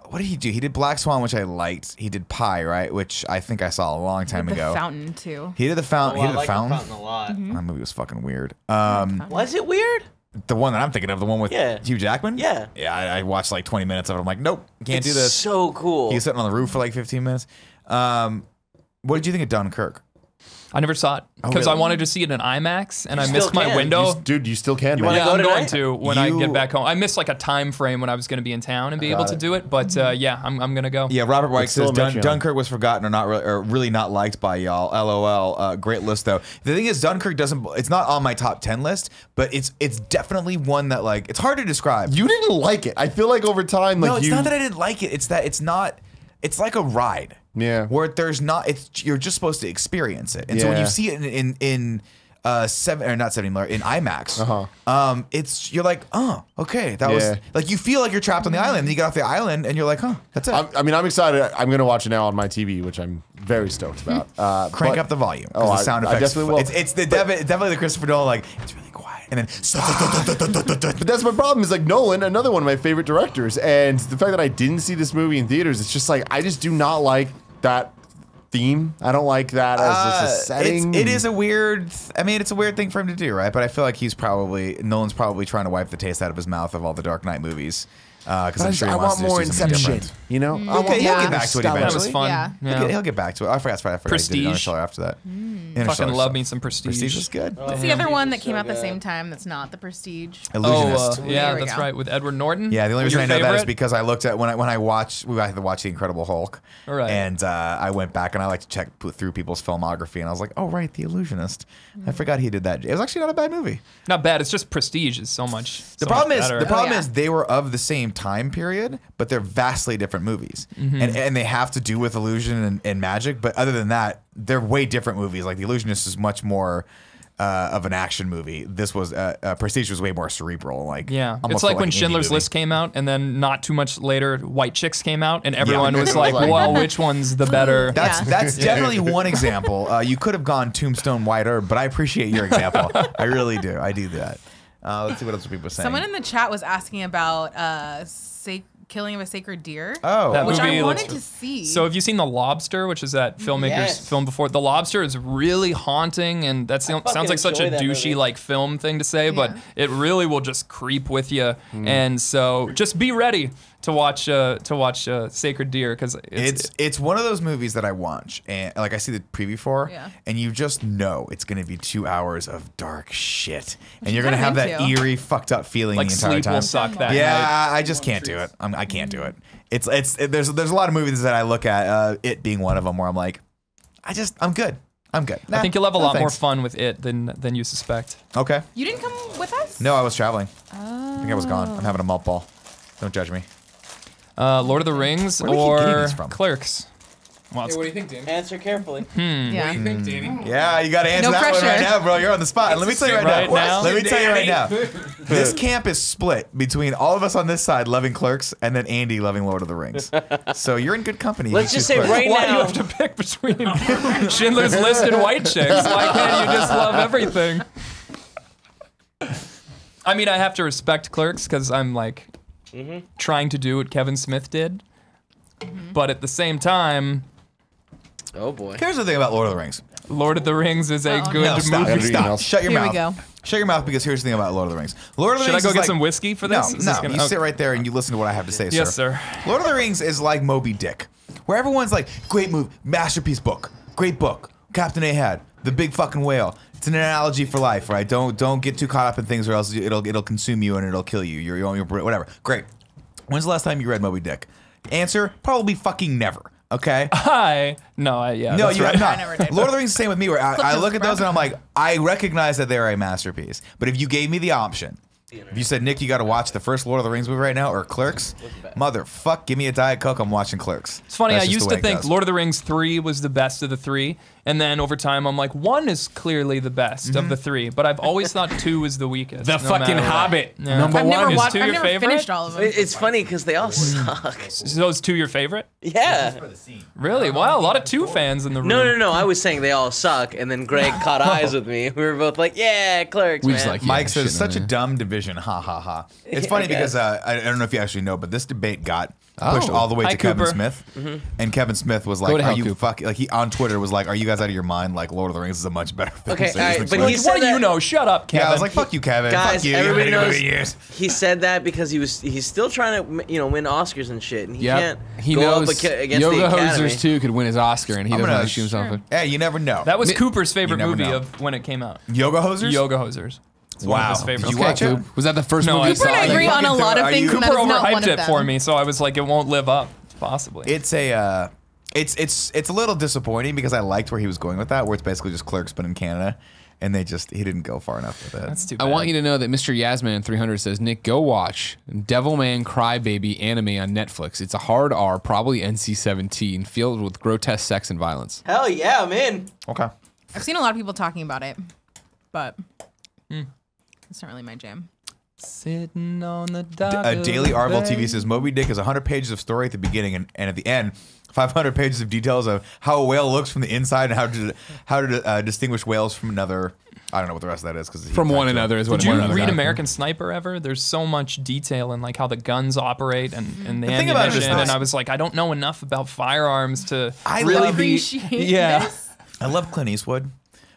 What did he do? He did Black Swan, which I liked. He did Pi, right? Which I think I saw a long time ago. The Fountain too. He did the Fountain. Oh, He did I the Fountain. Fountain a lot. That movie was fucking weird. Was it weird? The one that I'm thinking of, the one with Hugh Jackman. Yeah. Yeah. I watched like 20 minutes of it. I'm like, nope, can't do this. So cool. He was sitting on the roof for like 15 minutes. What did you think of Dunkirk? I never saw it because I wanted to see it in IMAX and I still missed my can. window. Dude, you still can. wanna man. go I'm going tonight? to when I get back home. I missed like a time frame when I was going to be in town and be able to do it, but yeah, I'm going to go. Yeah, Robert White still says a Metreon. Dunkirk was forgotten or not really, or really not liked by y'all. LOL. Great list though. The thing is, Dunkirk doesn't. It's not on my top 10 list, but it's definitely one that like it's hard to describe. You didn't like it. I feel like over time, like No, it's you. not that I didn't like it. It's that it's not. It's like a ride. Yeah. Where there's not. It's you're just supposed to experience it, and so when Yeah. you see it in in not 70 in IMAX, it's you're like, oh, okay, that was Yeah. like you feel like you're trapped on the island. And you get off the island, and you're like, huh, that's it. I'm excited. I'm gonna watch it now on my TV, which I'm very stoked about. Crank but- up the volume. 'Cause Oh, the sound I effects. definitely will. It's definitely the Christopher Nolan. Like it's really quiet, and then. But that's my problem. Is like Nolan, another one of my favorite directors, and the fact that I didn't see this movie in theaters, it's just like I just do not like that theme. I don't like that as just a setting. It is a weird. I mean, it's a weird thing for him to do, right? But I feel like Nolan's probably trying to wipe the taste out of his mouth of all the Dark Knight movies. Because I'm sure he I wants want to more just do something Inception. different. You know? Okay, he'll get back to it That eventually. was fun. Yeah. He'll get back to it. I forgot he did Prestige. Interstellar after that. Fucking Interstellar love stuff. me some Prestige. Prestige is good. What's the other one that came out at the same time that's not the Prestige? Illusionist. Yeah, There we that's go. right, with Edward Norton. Yeah, the only reason Your I know that is favorite? because I looked at when I watched we had to watch The Incredible Hulk, Right. and I went back and I like to check through people's filmography, and I was like, oh right, The Illusionist. I forgot he did that. It was actually not a bad movie. Not bad. It's just Prestige is so much. The problem yeah. is they were of the same time period, but they're vastly different movies, and they have to do with illusion and magic. But other than that, they're way different movies. Like The Illusionist is much more of an action movie. This was Prestige was way more cerebral. Like Yeah, almost it's like felt when an indie Schindler's movie. List came out, and then not too much later, White Chicks came out, and everyone was like, Like- "Well, which one's the better?" That's definitely one example. You could have gone Tombstone White Herb, but I appreciate your example. I really do. I do that. Let's see what else people are saying. Someone in the chat was asking about Killing of a Sacred Deer, That which movie I looks- wanted to see. So have you seen The Lobster, which is that filmmaker's Yes. film before? The Lobster is really haunting, and that sounds fucking like such a enjoy that douchey movie. like film thing to say, but it really will just creep with you. And so just be ready to watch Sacred Deer because It's one of those movies that I watch and like I see the preview for, Yeah. and you just know it's gonna be 2 hours of dark shit, and you're I'm gonna have kinda that into. eerie, fucked up feeling like the entire sleep time. will suck that Yeah, night. I just can't do it. I can't do it. There's a lot of movies that I look at, it being one of them, where I'm like, I'm good. I'm good. I think you'll have a No, lot more thanks. fun with it than you suspect. Okay. You didn't come with us? No, I was traveling. I think I was gone. I'm having a malt ball. Don't judge me. Lord of the Rings Where do we keep getting or these from? Clerks. Well, Hey, what do you think, Danny? Answer carefully. Yeah. What do you think, Danny? Yeah, you got to answer No that one right pressure. now, bro. You're on the spot. And let me tell you right now. Let me tell you right now. This camp is split between all of us on this side loving Clerks and then Andy loving Lord of the Rings. So you're in good company. if Let's you just choose say Clerks. right why do you now. have to pick between Schindler's List and White Chicks? Why can't you just love everything? I mean, I have to respect Clerks because I'm like trying to do what Kevin Smith did, but at the same time, Oh boy. Here's the thing about Lord of the Rings. Lord of the Rings is a good No, stop. movie. Stop. Shut your Here we mouth. go. Shut your mouth because here's the thing about Lord of the Rings. Lord of the Should I Rings go is get like, some whiskey for No, this? Is no. this gonna- You okay. sit right there and you listen to what I have to say, Yes, sir. Lord of the Rings is like Moby Dick, where everyone's like, great movie, masterpiece book, great book, Captain Ahab, the big fucking whale. It's an analogy for life, right? Don't get too caught up in things or else it'll consume you and it'll kill you. You're whatever. Great. When's the last time you read Moby Dick? Answer, probably fucking never. Okay? Yeah, No, that's you right. have I not. never did. Lord of the Rings is the same with me where I Clifton's look at those and I'm Brown. like, I recognize that they're a masterpiece. But if you gave me the option, if you said, Nick, you got to watch the first Lord of the Rings movie right now or Clerks, motherfuck, give me a Diet Coke, I'm watching Clerks. It's funny, That's I just used the to way it think goes. Lord of the Rings 3 was the best of the three, and then over time I'm like, 1 is clearly the best of the three, but I've always thought 2 is the weakest. The no fucking matter what. Hobbit. Yeah. Number I've one. never Is watched. 2 I've your never favorite? finished all of them. It's funny because they all suck. So is 2 your favorite? Yeah. Really? Wow, a lot of 2 fans in the room. No. I was saying they all suck, and then Greg caught eyes with me. We were both like, "Yeah, Clerks." We man. just like Mike says, shit such a on it. dumb division. Ha ha ha. It's funny I guess. because I don't know if you actually know, but this debate got Pushed all the way Hi, to Kevin Cooper. Smith, and Kevin Smith was like, to hell, "Are you Cooper. fucking like?" He on Twitter was like, "Are you guys out of your mind? Like Lord of the Rings is a much better film Okay, series than but Star he Wars." said What do you that- know? Shut up, Kevin. Yeah, I was like, "Fuck you, Kevin. Guys, Fuck you. everybody You've been knows doing it years." he said that because he's still trying to win Oscars and shit, and he Yep. can't He go knows up against Yoga the Academy. Hosers too could win his Oscar, and he I'm doesn't gonna- want to shoot himself. in. Yeah, you never know. That was Cooper's favorite never movie know. of when it came out. Yoga Hosers. Yoga Hosers. It's one of his favorites. Did you watch it? Was that the first No, movie I you saw saw? Cooper and I it. agree on a fucking- lot of are things, you- and that Cooper is not one overhyped of it them. for me, so I was like, it won't live up. Possibly. It's a it's a little disappointing because I liked where he was going with that, where it's basically just Clerks but in Canada, and he didn't go far enough with it. That's too I bad. want you to know that Mr. Yasman 300 says, Nick, go watch Devilman Crybaby anime on Netflix. It's a hard R, probably NC-17, filled with grotesque sex and violence. Hell yeah, I'm in. Okay. I've seen a lot of people talking about it, but it's not really my jam. Sitting on the dock. Daily Arvel TV says Moby Dick is 100 pages of story at the beginning, and at the end, 500 pages of details of how a whale looks from the inside and how to distinguish whales from another. I don't know what the rest of that is because From one another is what Did you one another read got. American Sniper ever? There's so much detail in like how the guns operate and the thing about it is ammunition, this- and I was like, I don't know enough about firearms to I really love- be. Appreciate Yeah. this. I love Clint Eastwood,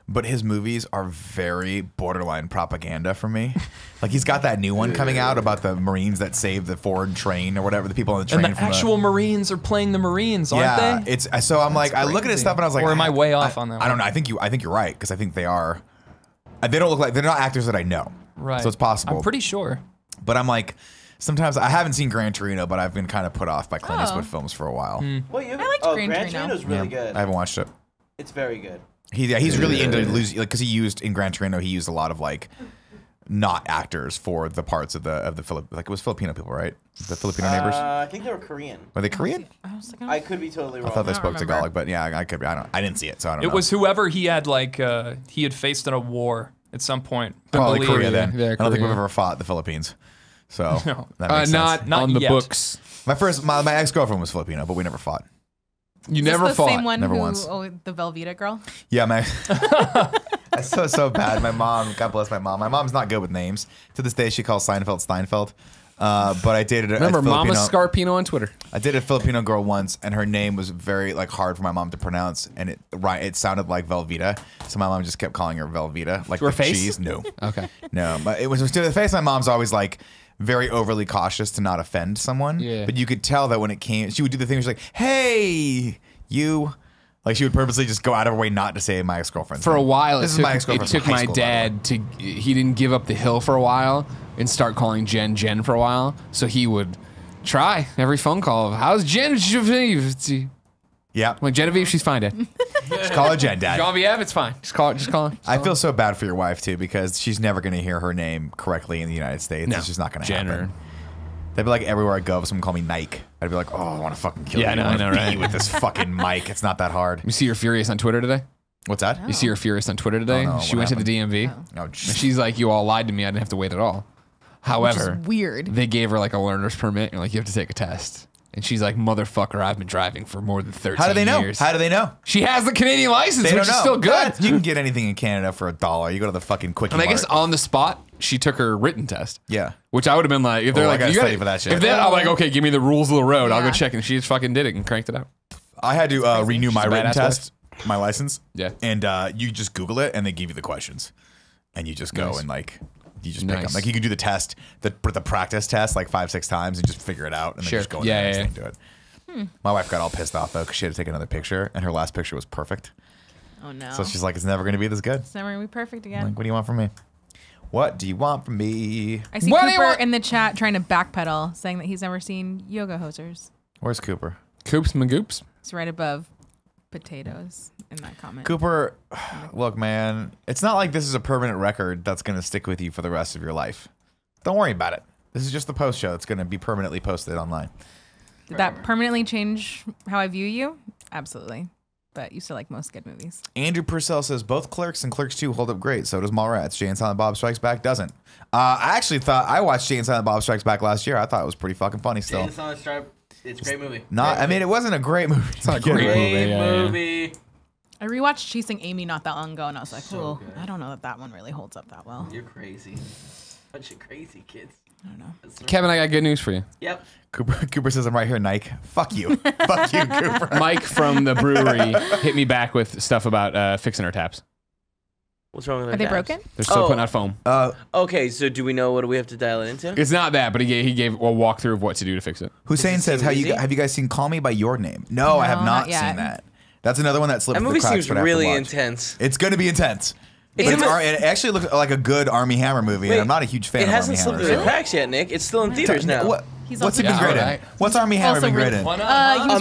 but his movies are very borderline propaganda for me. Like he's got that new one coming out about the Marines that saved the Ford train or whatever, the people on the train. And the from actual Marines are playing the Marines, aren't yeah, they? it's so I'm like I look at his stuff and I was like, Or am I way off on that I don't one? know. I think you're right because I think they are. They don't look like they're not actors that I know. Right. So it's possible. I'm pretty sure. But I'm like, sometimes I haven't seen Gran Torino, but I've been kind of put off by Clint Oh. Eastwood films for a while. What you? I liked oh, Gran Gran Torino. Torino's really good. I haven't watched it. It's very good. He's really into losing, like, because he used in Gran Torino, he used a lot of like not actors for the parts of the like it was Filipino people, right? The Filipino neighbors. I think they were Korean. Were they Korean? I was like, I could be totally I wrong. thought they don't spoke remember. Tagalog, but yeah, I could be. I didn't see it, so I don't know. It was whoever he had like he had faced in a war at some point. I probably believe. Korea then. Yeah, I don't think we've Korea. ever fought the Philippines, so No. that makes Not sense. Not on the yet. books. My ex-girlfriend was Filipino, but we never fought. You Is this never the fought. same one Never who, once. oh, the Velveeta girl? Yeah, my that's so bad. My mom, God bless my mom. My mom's not good with names. To this day, she calls Seinfeld Steinfeld. But I dated a Remember Mama Filipino. Scarpino on Twitter. I dated a Filipino girl once, and her name was very like hard for my mom to pronounce, and it sounded like Velveeta. So my mom just kept calling her Velveeta, like To her the face? cheese. No, Okay. no, but it was to the face. My mom's always like very overly cautious to not offend someone. Yeah. But you could tell that when it came, she would do the thing where she's like, "Hey, you." Like she would purposely just go out of her way not to say my ex-girlfriend. For a while, This is it my took, ex-girlfriend it took from high my school, by the way. dad to. He didn't give up the hill for a while and start calling Jen for a while. So he would try every phone call. How's Genevieve? Yeah, I'm like, Genevieve, she's fine, Dad. just call her Jen, Dad. Genevieve, it's fine. Just call her. I feel so bad for your wife too because she's never going to hear her name correctly in the United States. No. It's just not going to Jenner. happen. They'd be like everywhere I go, if someone call me Nike, I'd be like, oh, I want to fucking kill Yeah, you. I know, I wanna I know, beat right? you with this fucking mic. It's not that hard. You see her furious on Twitter today? What's that? You see her furious on Twitter today? Oh, no, She what went to the happened? DMV. No, And she's like, you all lied to me. I didn't have to wait at all. However, Which is weird. they gave her like a learner's permit and like, you have to take a test. And she's like, motherfucker, I've been driving for more than 13 how do they know? years. How do they know? She has the Canadian license, They which don't is know. still good. You can get anything in Canada for $1. You go to the fucking quickie. And I guess mart. on the spot, she took her written test. Yeah. Which I would have been like, if they're Oh, I like, gotta you study gotta- for that shit. If they're, I'm like, okay, give me the rules of the road. I'll go Yeah. check. And she just fucking did it and cranked it out. I had to renew my She's a written badass test, my license. Yeah. And you just Google it and they give you the questions, and you just go Nice. and like you just pick Nice. them. Like you can do the test, the practice test like 5-6 times and just figure it out and Sure. then just go in Yeah, the next yeah, thing to it. My wife got all pissed off though because she had to take another picture and her last picture was perfect. Oh no. So she's like, it's never going to be this good. It's never gonna be perfect I'm again. like, what do you want from me? What do you want from me? I see What do you Cooper want? in the chat trying to backpedal, saying that he's never seen Yoga Hosers. Where's Cooper? Coops Magoops. It's right above potatoes in that comment. Cooper, look, man, it's not like this is a permanent record that's going to stick with you for the rest of your life. Don't worry about it. This is just the post show. It's going to be permanently posted online. Did that permanently change how I view you? Absolutely. But you still like most good movies. Andrew Purcell says both Clerks and Clerks 2 hold up great. So does Mallrats. Jay and Silent Bob Strikes Back doesn't. I actually thought I watched Jay and Silent Bob Strikes Back last year. I thought it was pretty fucking funny still. It's a great movie. Not, I mean, it wasn't a great movie. It's not a great Great yeah, yeah. movie. I rewatched Chasing Amy not that long ago, and I was like, oh, I don't know that one really holds up that well. You're crazy. Bunch of crazy kids. Kevin, I got good news for you. Yep. Cooper says I'm right here, Nike. Fuck you. Fuck you, Cooper. Mike from the brewery hit me back with stuff about fixing our taps. What's wrong with our Are they tabs? broken? They're still putting out foam. Okay, so do we know what we have to dial it into? It's not that, but he gave a walkthrough of what to do to fix it. Hussein Does it says, seem easy? have you guys seen Call Me by Your Name? No, I have No, not not yet. seen that. That's another one that slipped That through movie the cracks. seems but I have to really watch. intense. It's going to be intense. But It's it actually looks like a good Army Hammer movie, Wait, and I'm not a huge fan It of hasn't Army slipped Hammer. through the cracks yet, Nick. It's still in theaters now. What's it been Yeah, great alright. in? What's Army Hammer Also been great really- in? He was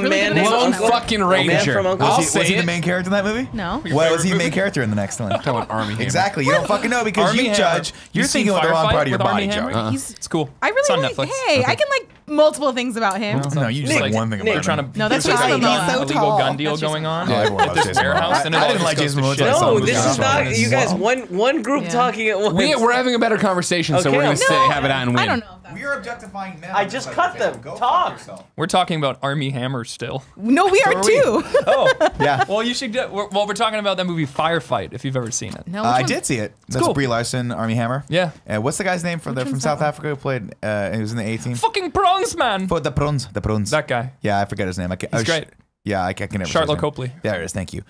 A really man good named at Lone Uncle? fucking A man Ranger. from Uncle? I'll Was say he the it. main character in that movie? No. What was he the main character in the next one? Talking about Army Hammer. Exactly. You don't fucking know because Army you Hammer. judge. You're seen thinking with the wrong Firefight part of your with body, Army Hammer? Joey. He's It's cool. I It's on really like. Netflix. Hey, I can like multiple things about him. No, you just like one thing Nick, about Trying him. to No, that's there's Jason like Momoa. a illegal tall. gun deal That's Jason going on Momoa. Everyone at loves this Jason Momoa. warehouse. and it I all didn't just like goes Jason to Momoa shit. until I saw No, the this movie. is not. You guys, one group Yeah. talking at once. We're having a better conversation, so Okay, we're going to I'm- have it on and win. I don't know. If We are objectifying men. I just cut them. Talk. We're talking about Army Hammer still. No, we are are we. too. Oh, Yeah. well, you should. We're talking about that movie Firefight. If you've ever seen it. No, I did see it. That's cool. Brie Larson, Army Hammer. Yeah. What's the guy's name from one's South that one? Africa who played? He was in the 18. Fucking bronze man. For the prawns. That guy. Yeah, I forget his name. He's great. Yeah, I can never. say his Charlotte name. Copley. There it is. Thank you.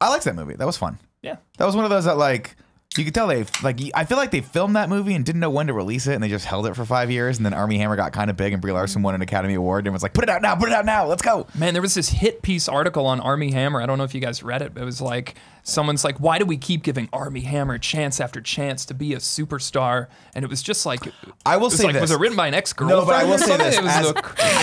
I liked that movie. That was fun. Yeah. That was one of those that like you could tell I feel like they filmed that movie and didn't know when to release it, and they just held it for 5 years, and then Army Hammer got kind of big, and Brie Larson won an Academy Award, and was like, put it out now, let's go. Man, there was this hit piece article on Army Hammer. I don't know if you guys read it, but it was like, someone's like, why do we keep giving Army Hammer chance after chance to be a superstar? And it was just like, I will it was say like, this. was it written by an ex-girlfriend? No, but I will or say something? this. It was As,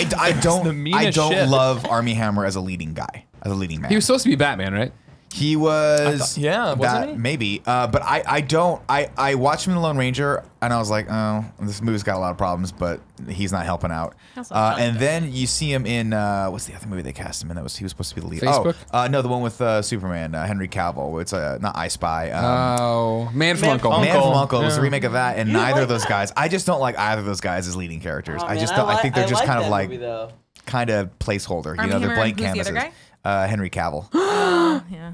the- I the don't meanest shit. love Army Hammer as a leading guy, as a leading man. He was supposed to be Batman, right? He was. yeah, wasn't he? Maybe. But I don't. I watched him in The Lone Ranger, and I was like, oh, this movie's got a lot of problems, but he's not helping out. And then you see him in what's the other movie they cast him in? He was supposed to be the lead. Facebook? Oh, no, the one with Superman, Henry Cavill. It's not I Spy. Oh, Man from Uncle. Man from Uncle was Yeah. a remake of that, and You neither like of those that? guys. I just don't like either of those guys as leading characters. Oh, I man, just don't. I think they're just kind of that like movie, though. kind of placeholder. Armie They're Hammer, blank who's the canvases. other Henry Cavill. Yeah.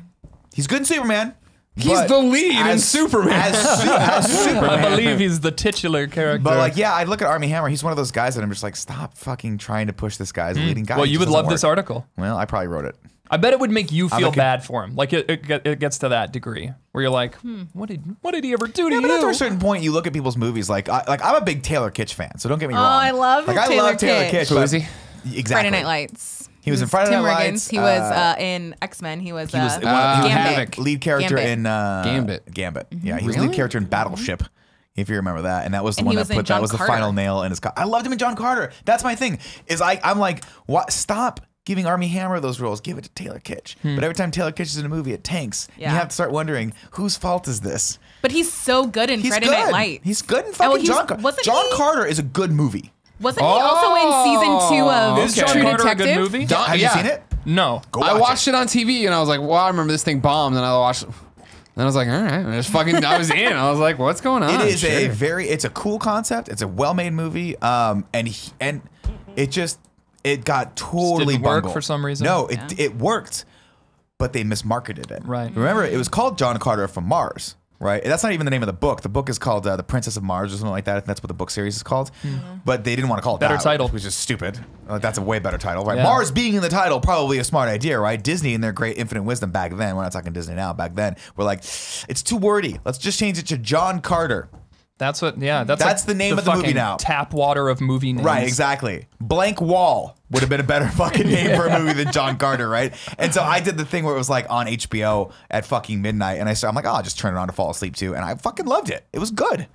He's good in Superman. He's but the lead in as- Superman. as Superman. I believe he's the titular character. But like, yeah, I look at Armie Hammer. He's one of those guys that I'm just like, stop fucking trying to push this guy as a leading guy. well, It you just would love doesn't this work. article. Well, I probably wrote it. I bet it would make you feel looking- bad for him. Like it gets to that degree where you're like, what did he ever do to Yeah, but after you? a certain point, you look at people's movies. I'm a big Taylor Kitsch fan, so don't get me wrong. I love like I Taylor love Taylor Kitsch. Kitsch. Who but- is he? Exactly. Friday Night Lights. He was in Friday Tim Night Riggins. Lights. He was in X-Men. He was, He was Gambit. Havoc. lead character Gambit. in Gambit. Gambit. Yeah, he was lead character in Battleship. If you remember that, and that was the And one he that was in put that John was the Carter. final nail in his. I loved him in John Carter. That's my thing. Is I'm like, what? Stop giving Armie Hammer those roles. Give it to Taylor Kitsch. But every time Taylor Kitsch is in a movie, it tanks. Yeah. You have to start wondering whose fault is this. But he's so good in He's Friday good. Night Lights. He's good in Oh, fucking he's- John Carter. wasn't John he- Carter is a good movie. Wasn't he also in season 2 of Is John True Carter Detective? a good movie? Have you seen it? No. Go I watch watched it on TV and I was like, well, I remember this thing bombed. And I watched it. And I was like, all right. And I was in. I was like, what's going on? It is Sure. it's a cool concept. It's a well-made movie. And it got totally didn't work bungled. for some reason? No, it worked, but they mismarketed it. Right. Remember, it was called John Carter from Mars. Right. That's not even the name of the book. The book is called The Princess of Mars or something like that. I think that's what the book series is called. But they didn't want to call it Better that, title. which is stupid. That's a way better title, right? Yeah. Mars being in the title, probably a smart idea, right? Disney in their great infinite wisdom back then. We're not talking Disney now. Back then, we're like, it's too wordy. Let's just change it to John Carter. That's what. Yeah. That's That's like the name of the movie fucking now. Tap water of movie names. Right, exactly. Blank Wall would have been a better fucking name for a movie than John Carter, right? And so I did the thing where it was like on HBO at fucking midnight, and I'm like, oh, I'll just turn it on to fall asleep too, and I fucking loved it. It was good.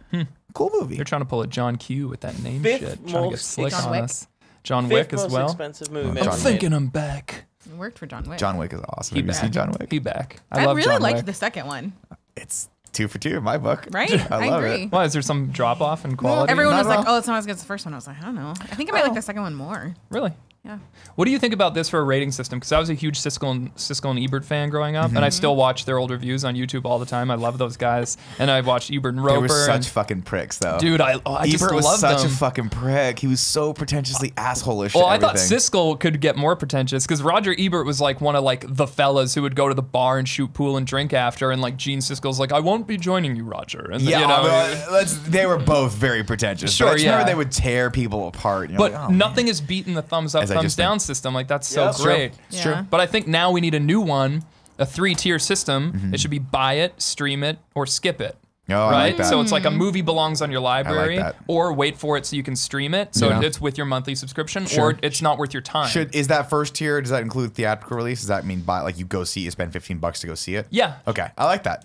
Cool movie. You're trying to pull a John Q with that name Fifth shit. Trying to get most slick John on Wick. us. John Fifth Wick as most well. expensive movie. John ever I'm made. thinking I'm back. It worked for John Wick. John Wick is awesome. Have you back. seen John Wick? He back. I love really John liked Wick. the second one. It's 2 for 2 in my book. Right? I love agree. it. Why, is there some drop off in quality? Everyone Not was at like, all. "Oh, it's not as good as the first one." I was like, "I don't know. I think I might like the second one more." Really? Yeah. What do you think about this for a rating system? Because I was a huge Siskel and Ebert fan growing up, and I still watch their old reviews on YouTube all the time. I love those guys, and I watched Ebert and Roper. They were such fucking pricks, though. Dude, I just Ebert was love such them. a fucking prick. He was so pretentiously asshole-ish. Well, to I thought everything. Siskel could get more pretentious because Roger Ebert was like one of like the fellas who would go to the bar and shoot pool and drink after, and like Gene Siskel's like, I won't be joining you, Roger. And Yeah, you know, they were both very pretentious. Sure, but I just remember yeah. they would tear people apart. And you're but like, oh, nothing man. is beating the thumbs up, As I thumbs just think. down system. Like that's so it's true. great. It's true. Yeah. But I think now we need a new one, a 3-tier system. It should be buy it, stream it, or skip it. Oh, I right? like that. So it's like a movie belongs on your library, that. or wait for it so you can stream it. So Yeah. it's with your monthly subscription, Sure. or it's not worth your time. Is that first tier? Does that include theatrical release? Does that mean buy like you go see you spend $15 to go see it? Yeah. Okay, I like that.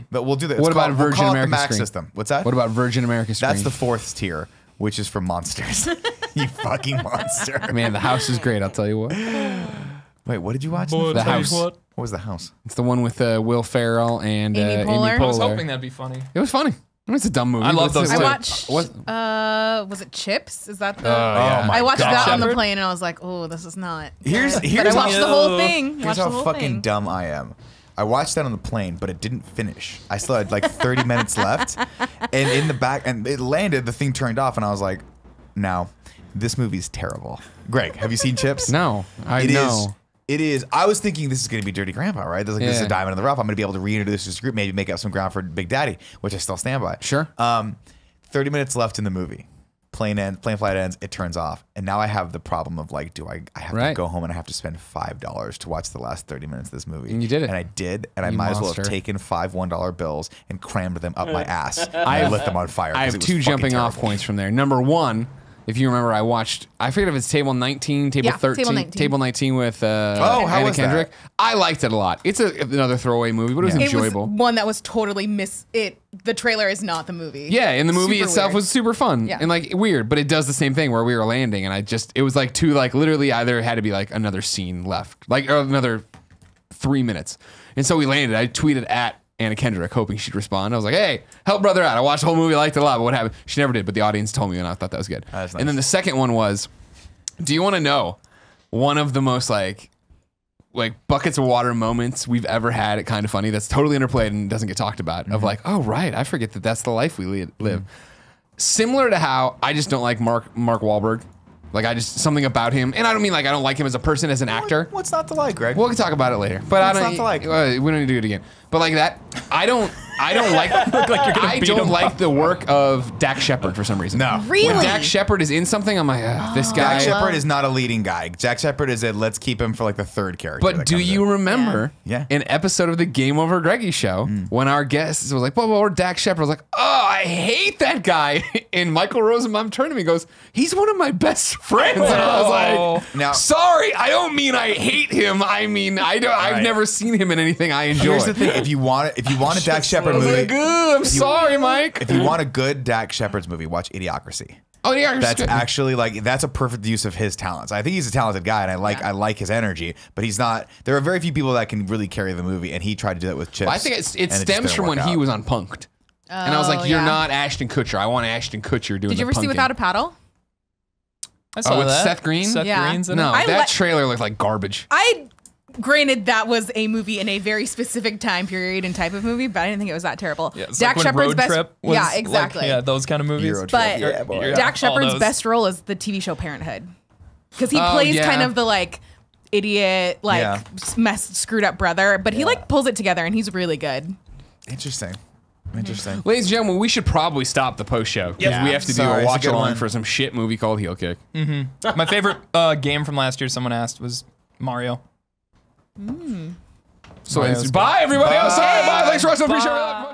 But we'll do that. What about we'll Virgin call it America the Max screen? system? What's that? What about Virgin America screen? That's the 4th tier, which is for monsters. You fucking monster. Man, the house is great. I'll tell you what. Wait, what did you watch? The house. What was the house? It's the one with Will Ferrell and Amy Amy Poehler. Poehler. I was hoping that'd be funny. It was funny. I mean, it's a dumb movie. I love but it's- those it's I like- watched. what? Was it Chips? Is that the? yeah. I watched that on the Shepherd? plane and I was like, oh, this is not. Here's good. But I watched the whole thing. Here's Watched how the whole fucking thing. dumb I am. I watched that on the plane, but it didn't finish. I still had like 30 minutes left, and in the back, and it landed. The thing turned off, and I was like, "Now, this movie's terrible." Greg, have you seen Chips? No, I It is. know. It is. I was thinking this is going to be Dirty Grandpa, right? This is a Yeah. diamond in the rough. I'm going to be able to reintroduce this group, maybe make up some ground for Big Daddy, which I still stand by. Sure. 30 minutes left in the movie. Plane flight ends, it turns off. And now I have the problem of like, I have to Right. go home and I have to spend $5 to watch the last 30 minutes of this movie. And you did it. And I did, and I You might as well monster. have taken 5 $1 bills and crammed them up my ass. And I lit them on fire. I 'cause have it was two fucking jumping off terrible. points from there. Number one, if you remember, I forget if it's table 19, table Yeah, table 13, 19. table 19 with how Anna was that? Kendrick. I liked it a lot. It's another throwaway movie, but it was It enjoyable. was one that was totally The trailer is not the movie. Yeah, and the movie Super itself weird. was super fun Yeah. and like weird, but it does the same thing where we were landing and it was like two, like literally either had to be like another scene left, like or another 3 minutes. And so we landed. I tweeted at Anna Kendrick hoping she'd respond. I was like, hey, help brother out. I watched the whole movie, I liked it a lot, but what happened? She never did, but the audience told me and I thought that was good. That's nice. And then the second one was, do you want to know one of the most like buckets of water moments we've ever had at Kind of Funny that's totally underplayed and doesn't get talked about of like, oh right, I forget that that's the life we live. Similar to how I just don't like Mark Wahlberg. Like I just something about him, and I don't mean like I don't like him as a person, as an actor. What's not to like, Greg? We'll talk about it later. But I What's don't. not to like? We don't need to do it again. But like that, I don't like. I beat don't him like up. the work of Dak Shepard for some reason. No. Really? When Dak Shepard is in something, I'm like, this guy. Jack Shepard is not a leading guy. Jack Shepard is let's keep him for like the third character. But that do comes you in. remember Yeah. an episode of the Game Over Greggy Show when our guest was like, or Dak Shepard was like, oh, I hate that guy. And Michael Rosenbaum turned to me and goes, he's one of my best friends. And I was like, Now- sorry, I don't mean I hate him. I mean, I've Right. never seen him in anything I enjoy. Here's the thing: if you want a Dak Shepard I was movie, like, "Ugh, I'm sorry, Mike. if you want a good Dak Shepard's movie, watch Idiocracy. Oh, yeah, That's actually that's a perfect use of his talents. I think he's a talented guy, and I like his energy. But he's not. There are very few people that can really carry the movie, and he tried to do that with Chips. I think it and just stems didn't from work when he out. was on Punked. And I was like, you're yeah. not Ashton Kutcher. I want Ashton Kutcher doing Did you the ever see punking. Without a Paddle? I saw with that. Seth Green? Seth Yeah. Green's in No, it. I that li- trailer looked like garbage. Granted, that was a movie in a very specific time period and type of movie, but I didn't think it was that terrible. Yeah, it's Dak like when Shepard's Road best. Trip was Yeah, like, exactly. yeah, those kind of movies. Euro Trip. But Yeah, boy. Yeah. Dak all Shepard's those. best role is the TV show Parenthood, because he Oh, plays yeah. kind of the like idiot, like Yeah. screwed up brother, but he like pulls it together and he's really good. Interesting. Ladies and gentlemen, we should probably stop the post show because we have to do Sorry, a it's a watch good along one. for some shit movie called Heel Kick. My favorite game from last year, someone asked, was Mario. So Mario's bye, everybody. Bye. Outside. Bye. Thanks for watching. Appreciate it.